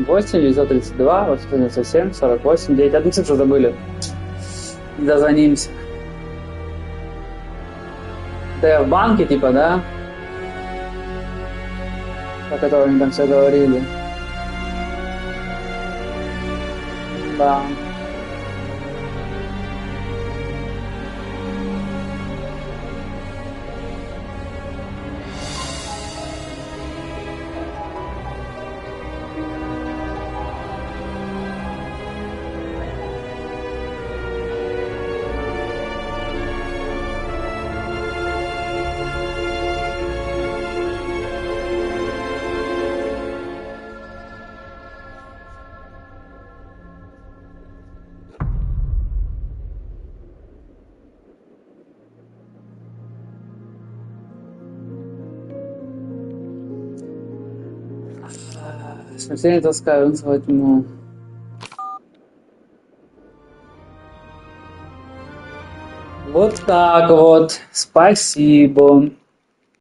S3: Восемь, 932, 897, 48, 9. Одну цифру забыли. Дозвонимся. Это в банке, типа, да? Про который они там все говорили. Да. Смертельно таскаю, называть ему. Вот так вот. Спасибо.